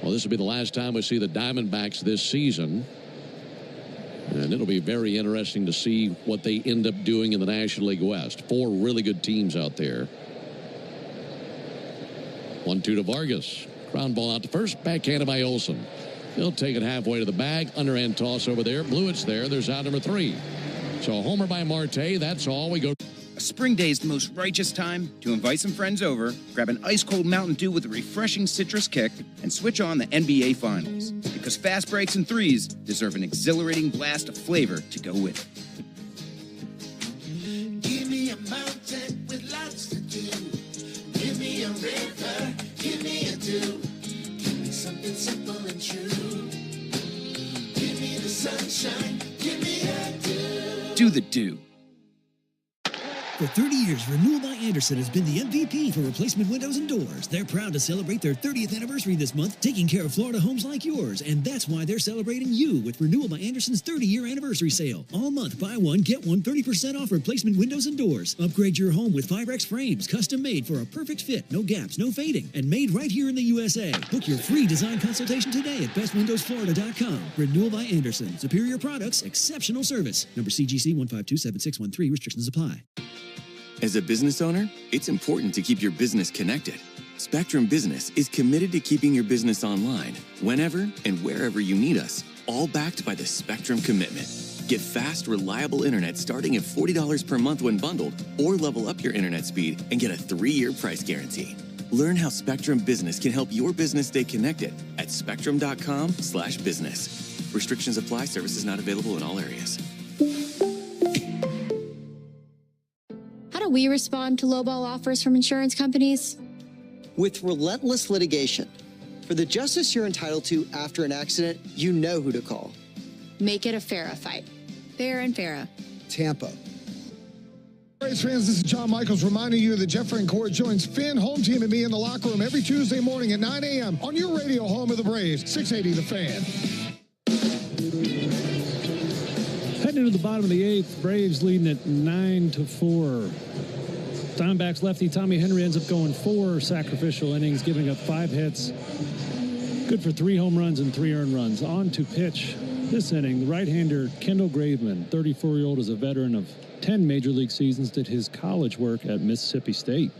Well, this will be the last time we see the Diamondbacks this season. And it'll be very interesting to see what they end up doing in the National League West. 4 really good teams out there. 1-2 to Vargas. Ground ball out to first. Backhanded by Olsen. He'll take it halfway to the bag. Underhand toss over there. Blewett's there. There's out number 3. So a homer by Marte. That's all. We go. A spring day is the most righteous time to invite some friends over, grab an ice-cold Mountain Dew with a refreshing citrus kick, and switch on the NBA Finals. Because fast breaks and threes deserve an exhilarating blast of flavor to go with it. Give me a mountain with lots to do. Give me a river. Give me a dew. Give me something simple and true. Give me the sunshine. Give me a dew. Do the Dew. For 30 years, Renewal by Andersen has been the MVP for replacement windows and doors. They're proud to celebrate their 30th anniversary this month, taking care of Florida homes like yours. And that's why they're celebrating you with Renewal by Andersen's 30-year anniversary sale. All month, buy one, get one 30% off replacement windows and doors. Upgrade your home with Firex frames, custom made for a perfect fit, no gaps, no fading, and made right here in the USA. Book your free design consultation today at bestwindowsflorida.com. Renewal by Andersen. Superior products, exceptional service. Number CGC 1527613. Restrictions apply. As a business owner, it's important to keep your business connected. Spectrum Business is committed to keeping your business online, whenever and wherever you need us, all backed by the Spectrum Commitment. Get fast, reliable internet starting at $40 per month when bundled, or level up your internet speed and get a 3-year price guarantee. Learn how Spectrum Business can help your business stay connected at spectrum.com/business. Restrictions apply. Services not available in all areas. How do we respond to lowball offers from insurance companies? With relentless litigation. For the justice you're entitled to after an accident, you know who to call. Make it a FARA fight. Fair and FARA. Tampa. Braves fans, this is John Michaels reminding you that Jeff Francoeur joins Finn, home team, and me in the locker room every Tuesday morning at 9 a.m. on your radio home of the Braves, 680 The Fan. Heading into the bottom of the eighth, Braves leading at 9-4. Diamondbacks lefty Tommy Henry ends up going 4 sacrificial innings, giving up 5 hits. Good for 3 home runs and 3 earned runs. On to pitch this inning, the right-hander Kendall Graveman, 34-year-old, is a veteran of 10 major league seasons, did his college work at Mississippi State.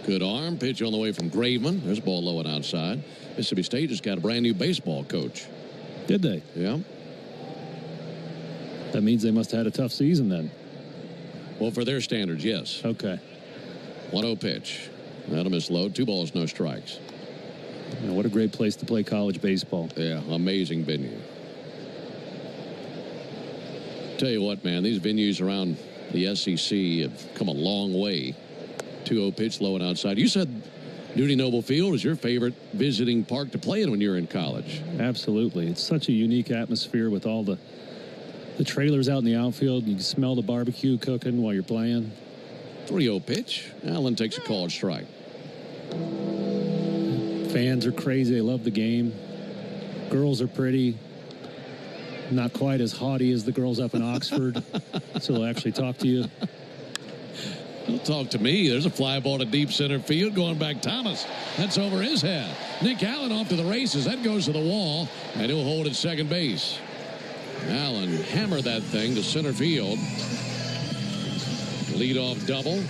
Good arm, pitch on the way from Graveman. There's a ball low and outside. Mississippi State just got a brand new baseball coach. Did they? Yeah. That means they must have had a tough season then. Well, for their standards, yes. Okay. 1-0 pitch. That'll miss low. 2 balls, no strikes. You know, what a great place to play college baseball. Yeah, amazing venue. Tell you what, man, these venues around the SEC have come a long way. 2-0 pitch, low and outside. You said Duty Noble Field is your favorite visiting park to play in when you're in college. Absolutely. It's such a unique atmosphere with all the trailers out in the outfield. You can smell the barbecue cooking while you're playing. 3-0 pitch. Allen takes a called strike. Fans are crazy. They love the game. Girls are pretty. Not quite as haughty as the girls up in Oxford. So they'll actually talk to you. Don't talk to me. There's a fly ball to deep center field going back Thomas. That's over his head. Nick Allen off to the races. That goes to the wall, and he'll hold at second base. Allen hammered that thing to center field. Leadoff double.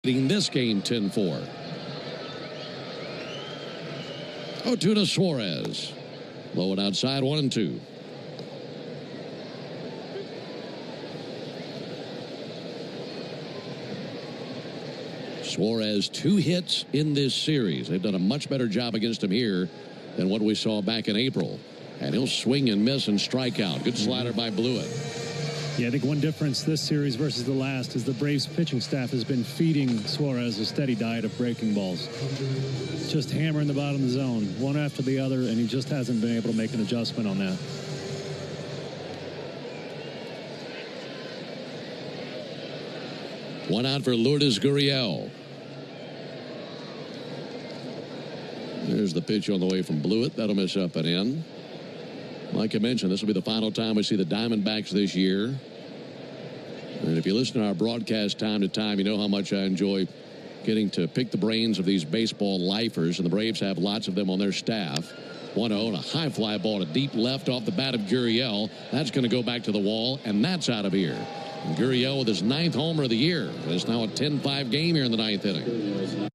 leading this game 10-4. 0-2 to Suarez. Low and outside, 1-2. Suarez 2 hits in this series. They've done a much better job against him here than what we saw back in April. And he'll swing and miss and strike out. Good slider by Blewett. Yeah, I think one difference this series versus the last is the Braves pitching staff has been feeding Suarez a steady diet of breaking balls. Just hammering the bottom of the zone, one after the other, and he just hasn't been able to make an adjustment on that. One out for Lourdes Gurriel. There's the pitch on the way from Blewett. That'll miss up and in. Like I mentioned, this will be the final time we see the Diamondbacks this year. And if you listen to our broadcast time to time, you know how much I enjoy getting to pick the brains of these baseball lifers. And the Braves have lots of them on their staff. 1-0 and a high fly ball to deep left off the bat of Gurriel. That's going to go back to the wall, and that's out of here. And Gurriel with his 9th homer of the year. It's now a 10-5 game here in the 9th inning.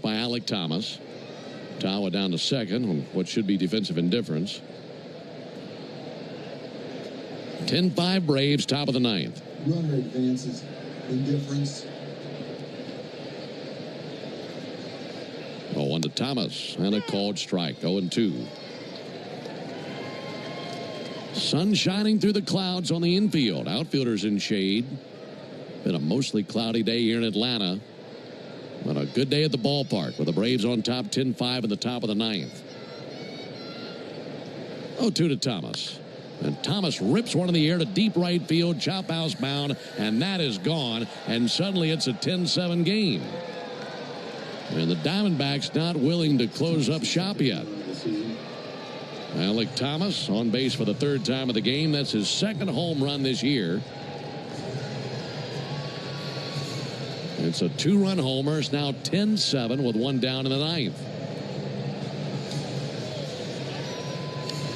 By Alec Thomas. Tawa down to second on what should be defensive indifference. 10-5 Braves, top of the 9th. Runner advances. Indifference. 0-1 to Thomas and a called strike. 0-2. Sun shining through the clouds on the infield. Outfielders in shade. Been a mostly cloudy day here in Atlanta. But a good day at the ballpark with the Braves on top 10-5 in the top of the 9th. 0-2 to Thomas. And Thomas rips one in the air to deep right field, chop house bound, and that is gone. And suddenly it's a 10-7 game. And the Diamondbacks not willing to close up shop yet. Alec Thomas on base for the third time of the game. That's his second home run this year. It's a 2-run homer. It's now 10-7 with one down in the ninth.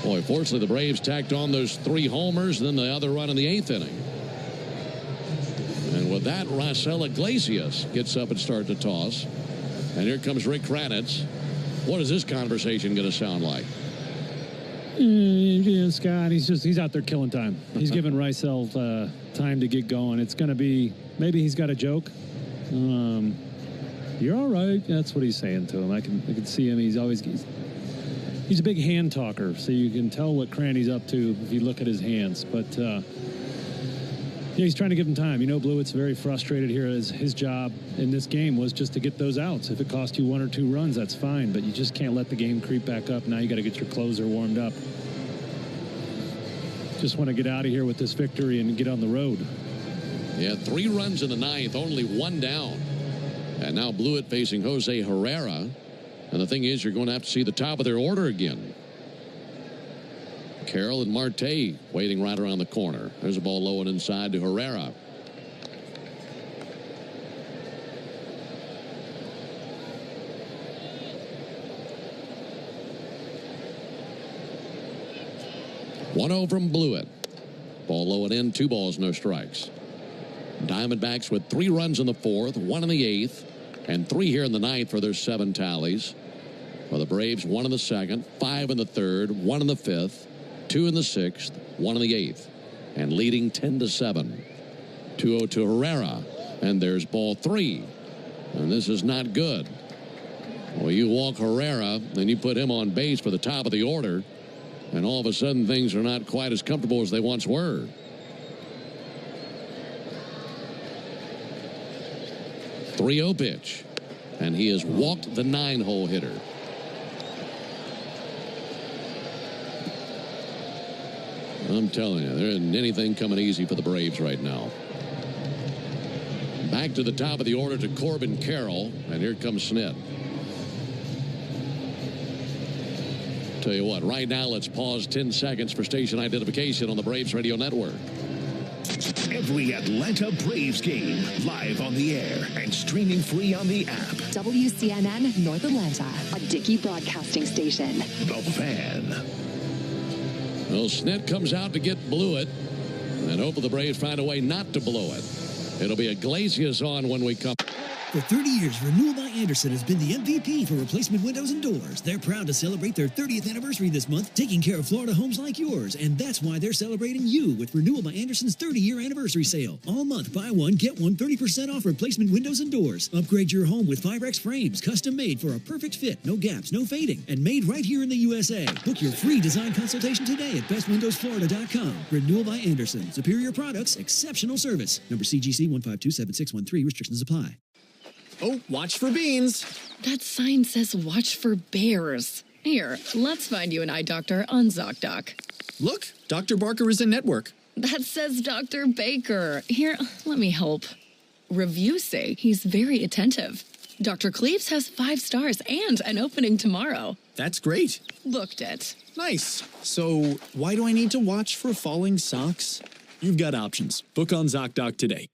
Boy, fortunately, the Braves tacked on those 3 homers, and then the other run in the 8th inning. And with that, Raisel Iglesias gets up and starts to toss. And here comes Rick Kranitz. What is this conversation going to sound like? Yeah, Scott, he's out there killing time. He's giving Raisel time to get going. It's going to be, maybe he's got a joke. You're all right. That's what he's saying to him. I can see him. He's a big hand talker, so you can tell what Cranny's up to if you look at his hands. But yeah, he's trying to give him time. You know, Blewett's very frustrated here. His job in this game was just to get those outs. If it cost you 1 or 2 runs, that's fine. But you just can't let the game creep back up. Now you got to get your closer warmed up. Just want to get out of here with this victory and get on the road. Yeah, 3 runs in the 9th, only 1 down. And now Blewett facing Jose Herrera. And the thing is, you're going to have to see the top of their order again. Carroll and Marte waiting right around the corner. There's a ball low and inside to Herrera. One-0 from Blewett. Ball low and in, 2 balls, no strikes. Diamondbacks with 3 runs in the 4th, 1 in the 8th, and 3 here in the 9th for their 7 tallies. For the Braves, 1 in the 2nd, 5 in the 3rd, 1 in the 5th, 2 in the 6th, 1 in the 8th, and leading 10-7. 2-0 to Herrera, and there's ball 3. And this is not good. Well, you walk Herrera, and you put him on base for the top of the order, and all of a sudden things are not quite as comfortable as they once were. .30 pitch, and he has walked the 9-hole hitter. I'm telling you, there isn't anything coming easy for the Braves right now. Back to the top of the order to Corbin Carroll, and here comes Snit. Tell you what, right now let's pause 10 seconds for station identification on the Braves Radio Network. Every Atlanta Braves game live on the air and streaming free on the app. WCNN North Atlanta, a Dickey broadcasting station. The Fan. Well, Snit comes out to get Blewett, and hope the Braves find a way not to blow it. It'll be Iglesias on when we come. For 30 years, Renewal by Andersen has been the MVP for replacement windows and doors. They're proud to celebrate their 30th anniversary this month, taking care of Florida homes like yours. And that's why they're celebrating you with Renewal by Andersen's 30-year anniversary sale. All month, buy one, get one 30% off replacement windows and doors. Upgrade your home with 5X frames, custom made for a perfect fit, no gaps, no fading, and made right here in the USA. Book your free design consultation today at bestwindowsflorida.com. Renewal by Andersen. Superior products, exceptional service. Number CGC 1527613. Restrictions apply. Oh, watch for beans. That sign says watch for bears. Here, let's find you an eye doctor on ZocDoc. Look, Dr. Barker is in network. That says Dr. Baker. Here, let me help. Reviews say he's very attentive. Dr. Cleaves has 5 stars and an opening tomorrow. That's great. Booked it. Nice. So, why do I need to watch for falling socks? You've got options. Book on ZocDoc today.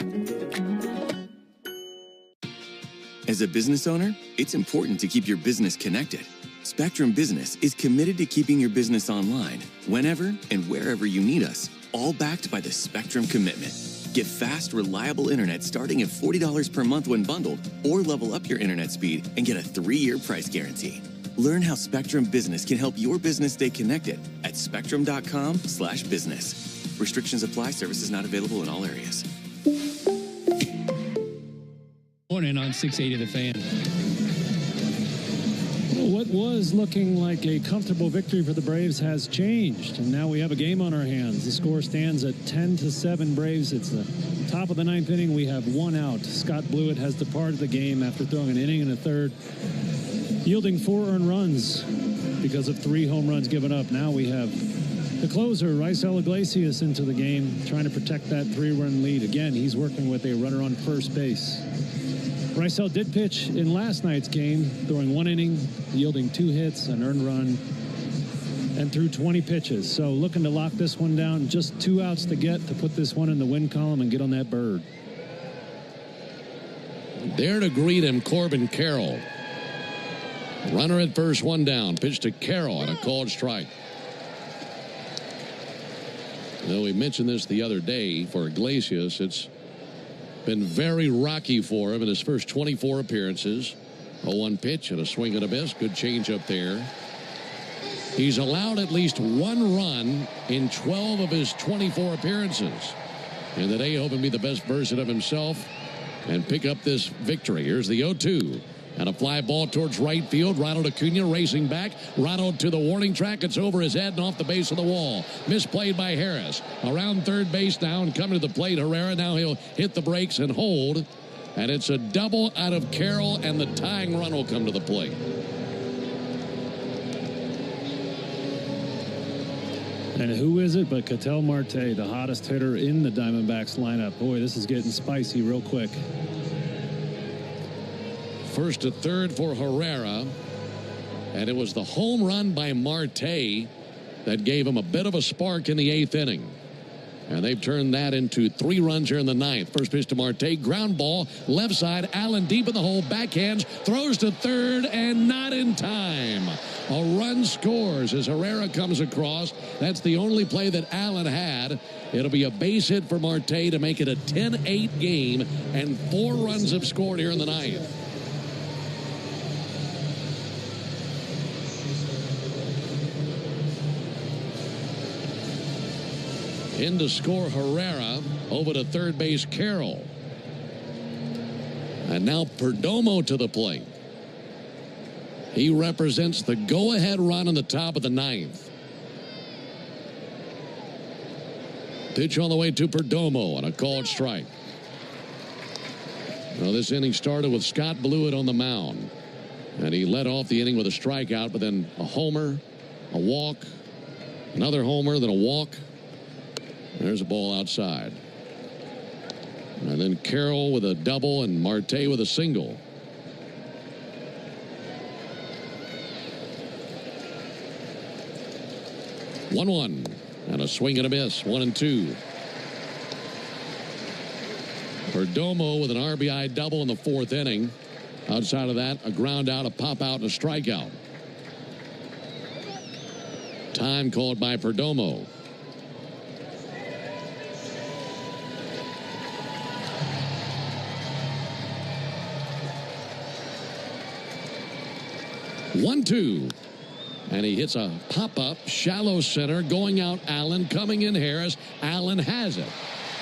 As a business owner, it's important to keep your business connected. Spectrum Business is committed to keeping your business online whenever and wherever you need us, all backed by the Spectrum Commitment. Get fast, reliable internet starting at $40 per month when bundled, or level up your internet speed and get a 3-year price guarantee. Learn how Spectrum Business can help your business stay connected at spectrum.com/business. Restrictions apply. Services not available in all areas. Morning on 680 The Fan. What was looking like a comfortable victory for the Braves has changed, and now we have a game on our hands. The score stands at 10-7 Braves. It's the top of the 9th inning. We have 1 out. Scott Blewett has departed the game after throwing an inning and a third, yielding 4 earned runs because of 3 home runs given up. Now we have The closer, Raisel Iglesias, into the game, trying to protect that 3-run lead. Again, he's working with a runner on first base. Raisel did pitch in last night's game, throwing 1 inning, yielding 2 hits, an earned run, and threw 20 pitches. So looking to lock this one down. Just 2 outs to get to put this one in the win column and get on that bird. There to greet him, Corbin Carroll. Runner at first, 1 down. Pitch to Carroll and a called strike. Now, we mentioned this the other day for Iglesias. It's been very rocky for him in his first 24 appearances. A 1 pitch and a swing and a miss. Good change up there. He's allowed at least 1 run in 12 of his 24 appearances. And today, hoping to be the best version of himself and pick up this victory. Here's the 0-2. And a fly ball towards right field. Ronald Acuna racing back. Ronald to the warning track. It's over his head and off the base of the wall. Misplayed by Harris. Around third base now and coming to the plate. Herrera, now he'll hit the brakes and hold. And it's a double out of Carroll, and the tying run will come to the plate. And who is it but Ketel Marte, the hottest hitter in the Diamondbacks lineup. Boy, this is getting spicy real quick. First to third for Herrera. And it was the home run by Marte that gave him a bit of a spark in the 8th inning. And they've turned that into 3 runs here in the 9th. First pitch to Marte. Ground ball. Left side. Allen deep in the hole. Backhands. Throws to third and not in time. A run scores as Herrera comes across. That's the only play that Allen had. It'll be a base hit for Marte to make it a 10-8 game. And 4 runs have scored here in the 9th. In to score Herrera. Over to third base Carroll. And now Perdomo to the plate. He represents the go-ahead run on the top of the 9th. Pitch on the way to Perdomo and a called strike. Well, this inning started with Scott Blewett on the mound. And he led off the inning with a strikeout, but then a homer, a walk, another homer, then a walk. There's a ball outside. And then Carroll with a double and Marte with a single. One and a swing and a miss. 1-2. Perdomo with an RBI double in the 4th inning. Outside of that, a ground out, a pop out, and a strikeout. Time called by Perdomo. One-two. And he hits a pop-up, shallow center, going out Allen, coming in Harris. Allen has it.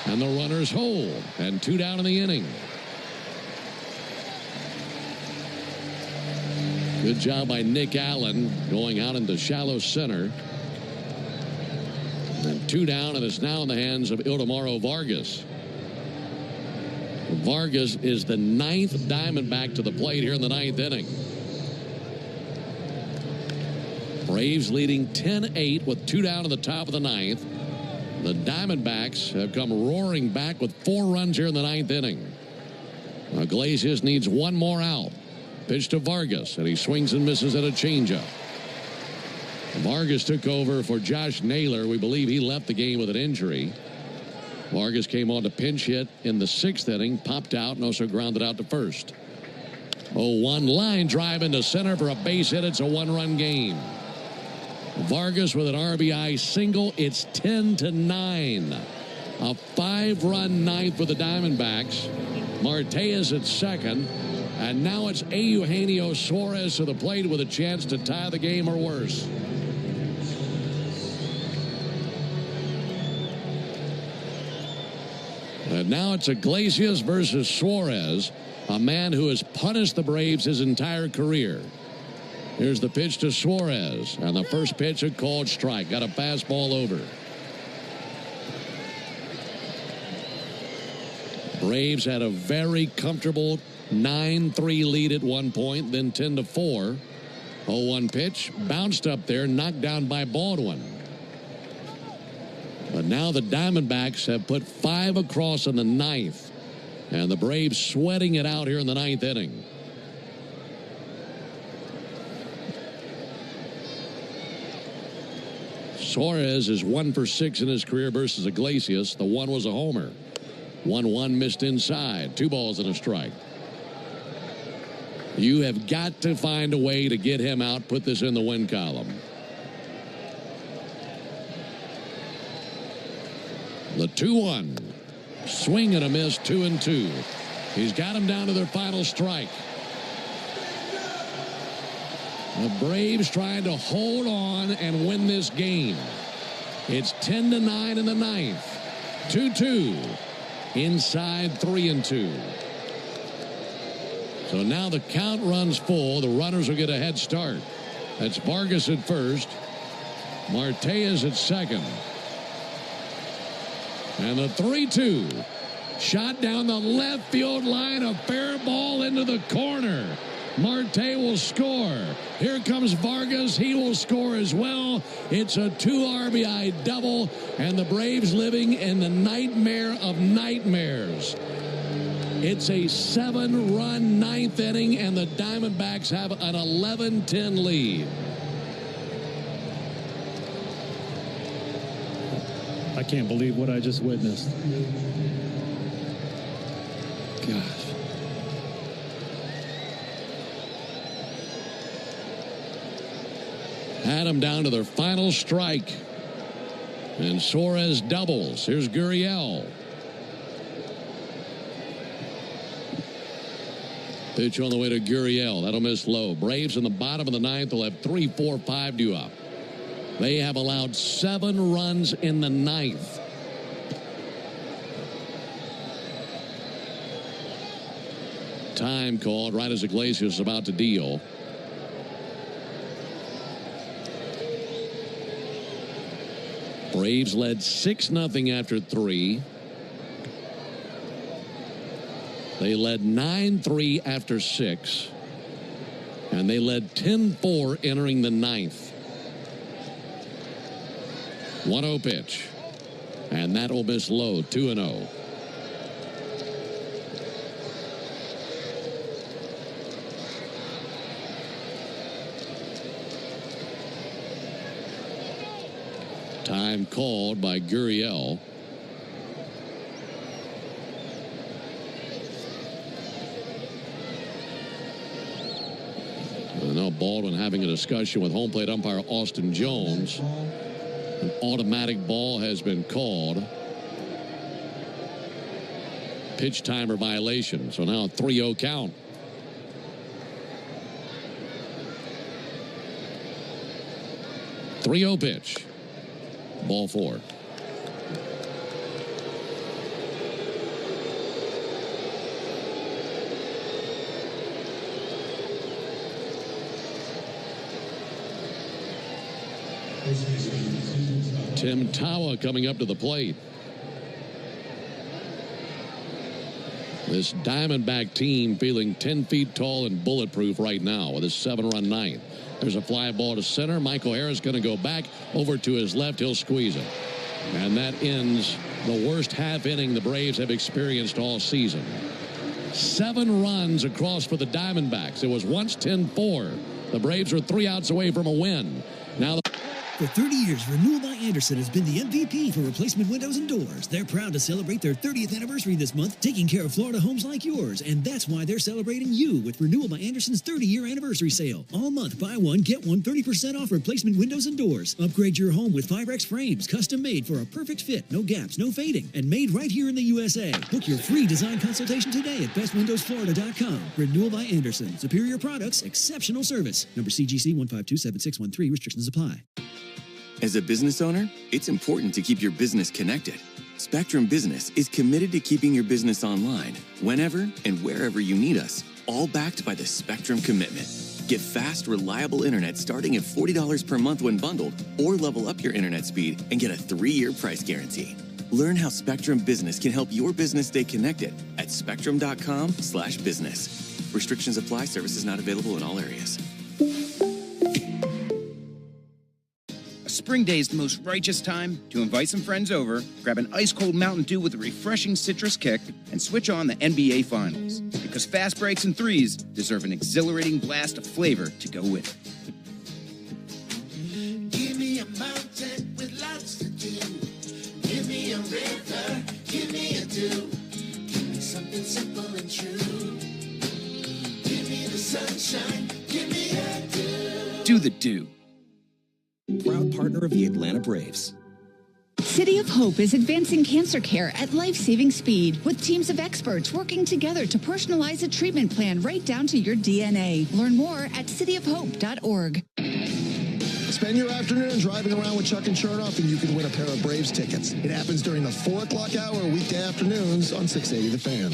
And the runners hold. And 2 down in the inning. Good job by Nick Allen going out into shallow center. And 2 down, and it's now in the hands of Ildemaro Vargas. Vargas is the 9th Diamondback to the plate here in the 9th inning. Braves leading 10-8 with 2 down in the top of the 9th. The Diamondbacks have come roaring back with 4 runs here in the 9th inning. Iglesias needs 1 more out. Pitch to Vargas, and he swings and misses at a changeup. Vargas took over for Josh Naylor. We believe he left the game with an injury. Vargas came on to pinch hit in the 6th inning, popped out, and also grounded out to first. 0-1 line drive into center for a base hit. It's a 1-run game. Vargas with an RBI single. It's 10-9. A 5-run 9th for the Diamondbacks. Marte is at second. And now it's Eugenio Suarez to the plate with a chance to tie the game or worse. And now it's Iglesias versus Suarez, a man who has punished the Braves his entire career. Here's the pitch to Suarez, and the first pitch a called strike. Got a fastball over. Braves had a very comfortable 9-3 lead at one point, then 10-4. 0-1 pitch, bounced up there, knocked down by Baldwin. But now the Diamondbacks have put 5 across in the 9th. And the Braves sweating it out here in the 9th inning. Suarez is 1 for 6 in his career versus Iglesias. The one was a homer. 1-1 missed inside. 2 balls and a strike. You have got to find a way to get him out, put this in the win column. The 2-1. Swing and a miss, 2-2. He's got him down to their final strike. The Braves trying to hold on and win this game. It's 10-9 in the 9th. 2-2. Inside 3-2. So now the count runs full. The runners will get a head start. That's Vargas at first. Marte is at second. And the 3-2. Shot down the left field line. A fair ball into the corner. Marte will score. Here comes Vargas. He will score as well. It's a 2 RBI double, and the Braves living in the nightmare of nightmares. It's a 7-run 9th inning, and the Diamondbacks have an 11-10 lead. I can't believe what I just witnessed. Gosh. Had them down to their final strike. And Suarez doubles. Here's Gurriel. Pitch on the way to Gurriel. That'll miss low. Braves in the bottom of the 9th will have 3, 4, 5 due up. They have allowed 7 runs in the 9th. Time called right as Iglesias is about to deal. Braves led 6-0 after 3. They led 9-3 after 6. And they led 10-4 entering the 9th. 1-0 pitch. And that will miss low. 2-0. Time called by Gurriel. And now Baldwin having a discussion with home plate umpire Austin Jones. An automatic ball has been called. Pitch timer violation. So now a 3-0 count. .30 pitch. Ball 4. Tim Tawa coming up to the plate. This Diamondback team feeling 10 feet tall and bulletproof right now with his 7-run 9th. There's a fly ball to center. Michael Harris going to go back over to his left. He'll squeeze it. And that ends the worst half inning the Braves have experienced all season. 7 runs across for the Diamondbacks. It was once 10-4. The Braves are 3 outs away from a win. Now For 30 years, Renewal by Andersen has been the MVP for replacement windows and doors. They're proud to celebrate their 30th anniversary this month, taking care of Florida homes like yours. And that's why they're celebrating you with Renewal by Andersen's 30-year anniversary sale. All month, buy one, get one 30% off replacement windows and doors. Upgrade your home with 5X frames, custom made for a perfect fit, no gaps, no fading, and made right here in the USA. Book your free design consultation today at bestwindowsflorida.com. Renewal by Andersen. Superior products, exceptional service. Number CGC 1527613. Restrictions apply. As a business owner, it's important to keep your business connected. Spectrum Business is committed to keeping your business online, whenever and wherever you need us, all backed by the Spectrum Commitment. Get fast, reliable internet starting at $40 per month when bundled, or level up your internet speed and get a 3-year price guarantee. Learn how Spectrum Business can help your business stay connected at spectrum.com/business. Restrictions apply. Services not available in all areas. Spring Day is the most righteous time to invite some friends over, grab an ice-cold Mountain Dew with a refreshing citrus kick, and switch on the NBA Finals. Because fast breaks and threes deserve an exhilarating blast of flavor to go with it. Give me a mountain with lots to do. Give me a river, give me a dew. Give me something simple and true. Give me the sunshine, give me a dew. Do the dew. Proud partner of the Atlanta Braves. City of Hope is advancing cancer care at life-saving speed with teams of experts working together to personalize a treatment plan right down to your DNA. Learn more at cityofhope.org. Spend your afternoon driving around with Chuck and Chernoff, and you can win a pair of Braves tickets. It happens during the 4 o'clock hour weekday afternoons on 680 The Fan.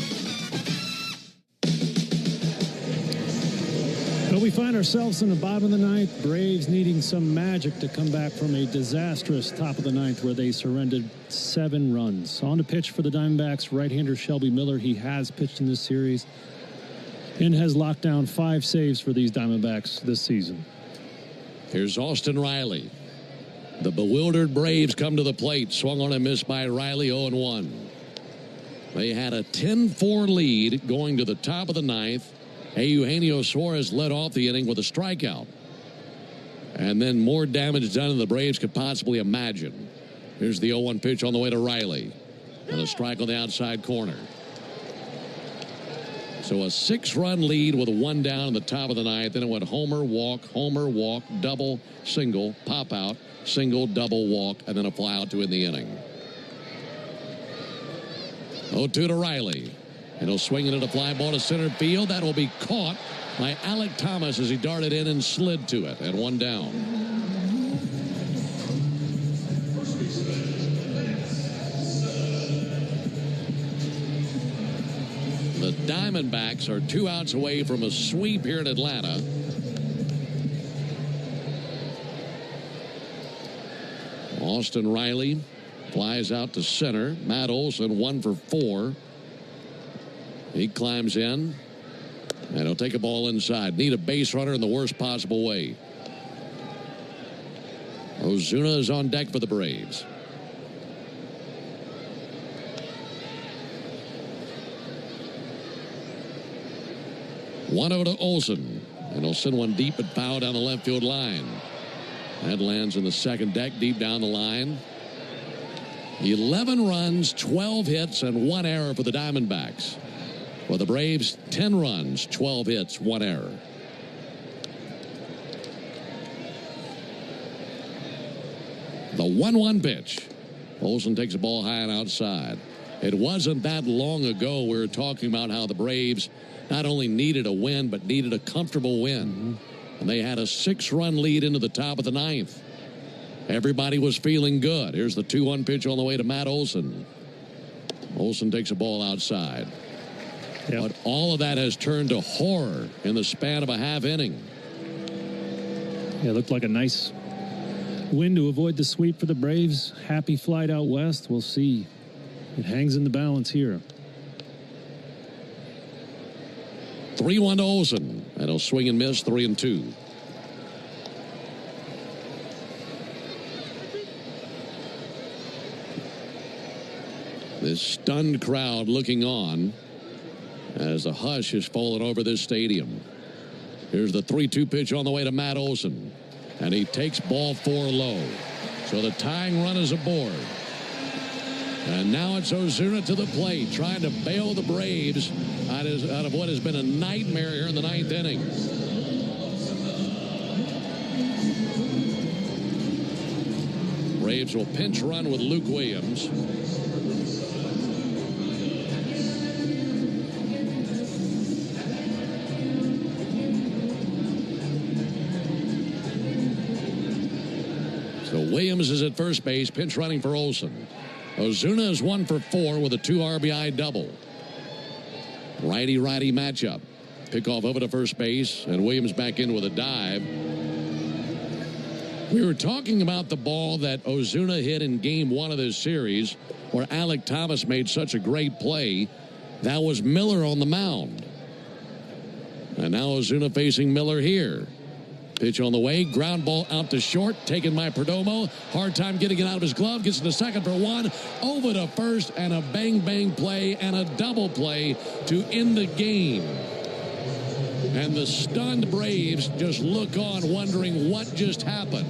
But we find ourselves in the bottom of the ninth. Braves needing some magic to come back from a disastrous top of the ninth where they surrendered 7 runs. On to pitch for the Diamondbacks, right-hander Shelby Miller. He has pitched in this series and has locked down 5 saves for these Diamondbacks this season. Here's Austin Riley. The bewildered Braves come to the plate. Swung on and missed by Riley, 0-1. They had a 10-4 lead going to the top of the ninth. Eugenio Suarez led off the inning with a strikeout. And then more damage done than the Braves could possibly imagine. Here's the 0-1 pitch on the way to Riley. And a strike on the outside corner. So a 6-run lead with a 1 down in the top of the ninth. Then it went homer, walk, double, single, pop out, single, double, walk, and then a fly out to end the inning. 0-2 to Riley. And he'll swing it at a fly ball to center field. That will be caught by Alec Thomas as he darted in and slid to it. And 1 down. The Diamondbacks are 2 outs away from a sweep here in Atlanta. Austin Riley flies out to center. Matt Olson 1 for 4. He climbs in, and he'll take a ball inside. Need a base runner in the worst possible way. Ozuna is on deck for the Braves. One over to Olson, and he'll send one deep and foul down the left field line. That lands in the second deck deep down the line. 11 runs, 12 hits, and 1 error for the Diamondbacks. For the Braves, 10 runs, 12 hits, 1 error. The 1-1 pitch. Olson takes the ball high and outside. It wasn't that long ago we were talking about how the Braves not only needed a win, but needed a comfortable win. And they had a 6-run lead into the top of the ninth. Everybody was feeling good. Here's the 2-1 pitch on the way to Matt Olson. Olson takes a ball outside. Yep. But all of that has turned to horror in the span of a half inning. Yeah, it looked like a nice win to avoid the sweep for the Braves. Happy flight out west. We'll see. It hangs in the balance here. 3-1 to Olson. And he'll swing and miss, 3-2. This stunned crowd looking on as the hush has fallen over this stadium. Here's the 3-2 pitch on the way to Matt Olson. And he takes ball 4 low. So the tying run is aboard. And now it's Ozuna to the plate, trying to bail the Braves out of what has been a nightmare here in the 9th inning. Braves will pinch run with Luke Williams. So Williams is at first base, pinch running for Olson. Ozuna is 1 for 4 with a 2 RBI double. Righty-righty matchup. Pickoff over to first base, and Williams back in with a dive. We were talking about the ball that Ozuna hit in Game 1 of this series, where Alec Thomas made such a great play. That was Miller on the mound. And now Ozuna facing Miller here. Pitch on the way. Ground ball out to short. Taken by Perdomo. Hard time getting it out of his glove. Gets into second for one. Over to first. And a bang-bang play and a double play to end the game. And the stunned Braves just look on wondering what just happened.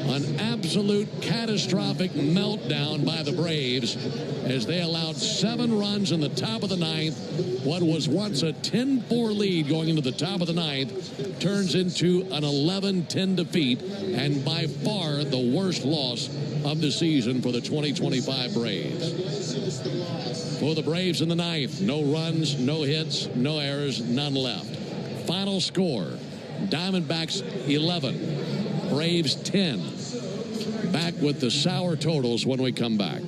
An absolute catastrophic meltdown by the Braves as they allowed 7 runs in the top of the ninth. What was once a 10-4 lead going into the top of the ninth turns into an 11-10 defeat, and by far the worst loss of the season for the 2025 Braves. For the Braves in the ninth, no runs, no hits, no errors, none left. Final score, Diamondbacks 11, Braves 10. Back with the sour totals when we come back.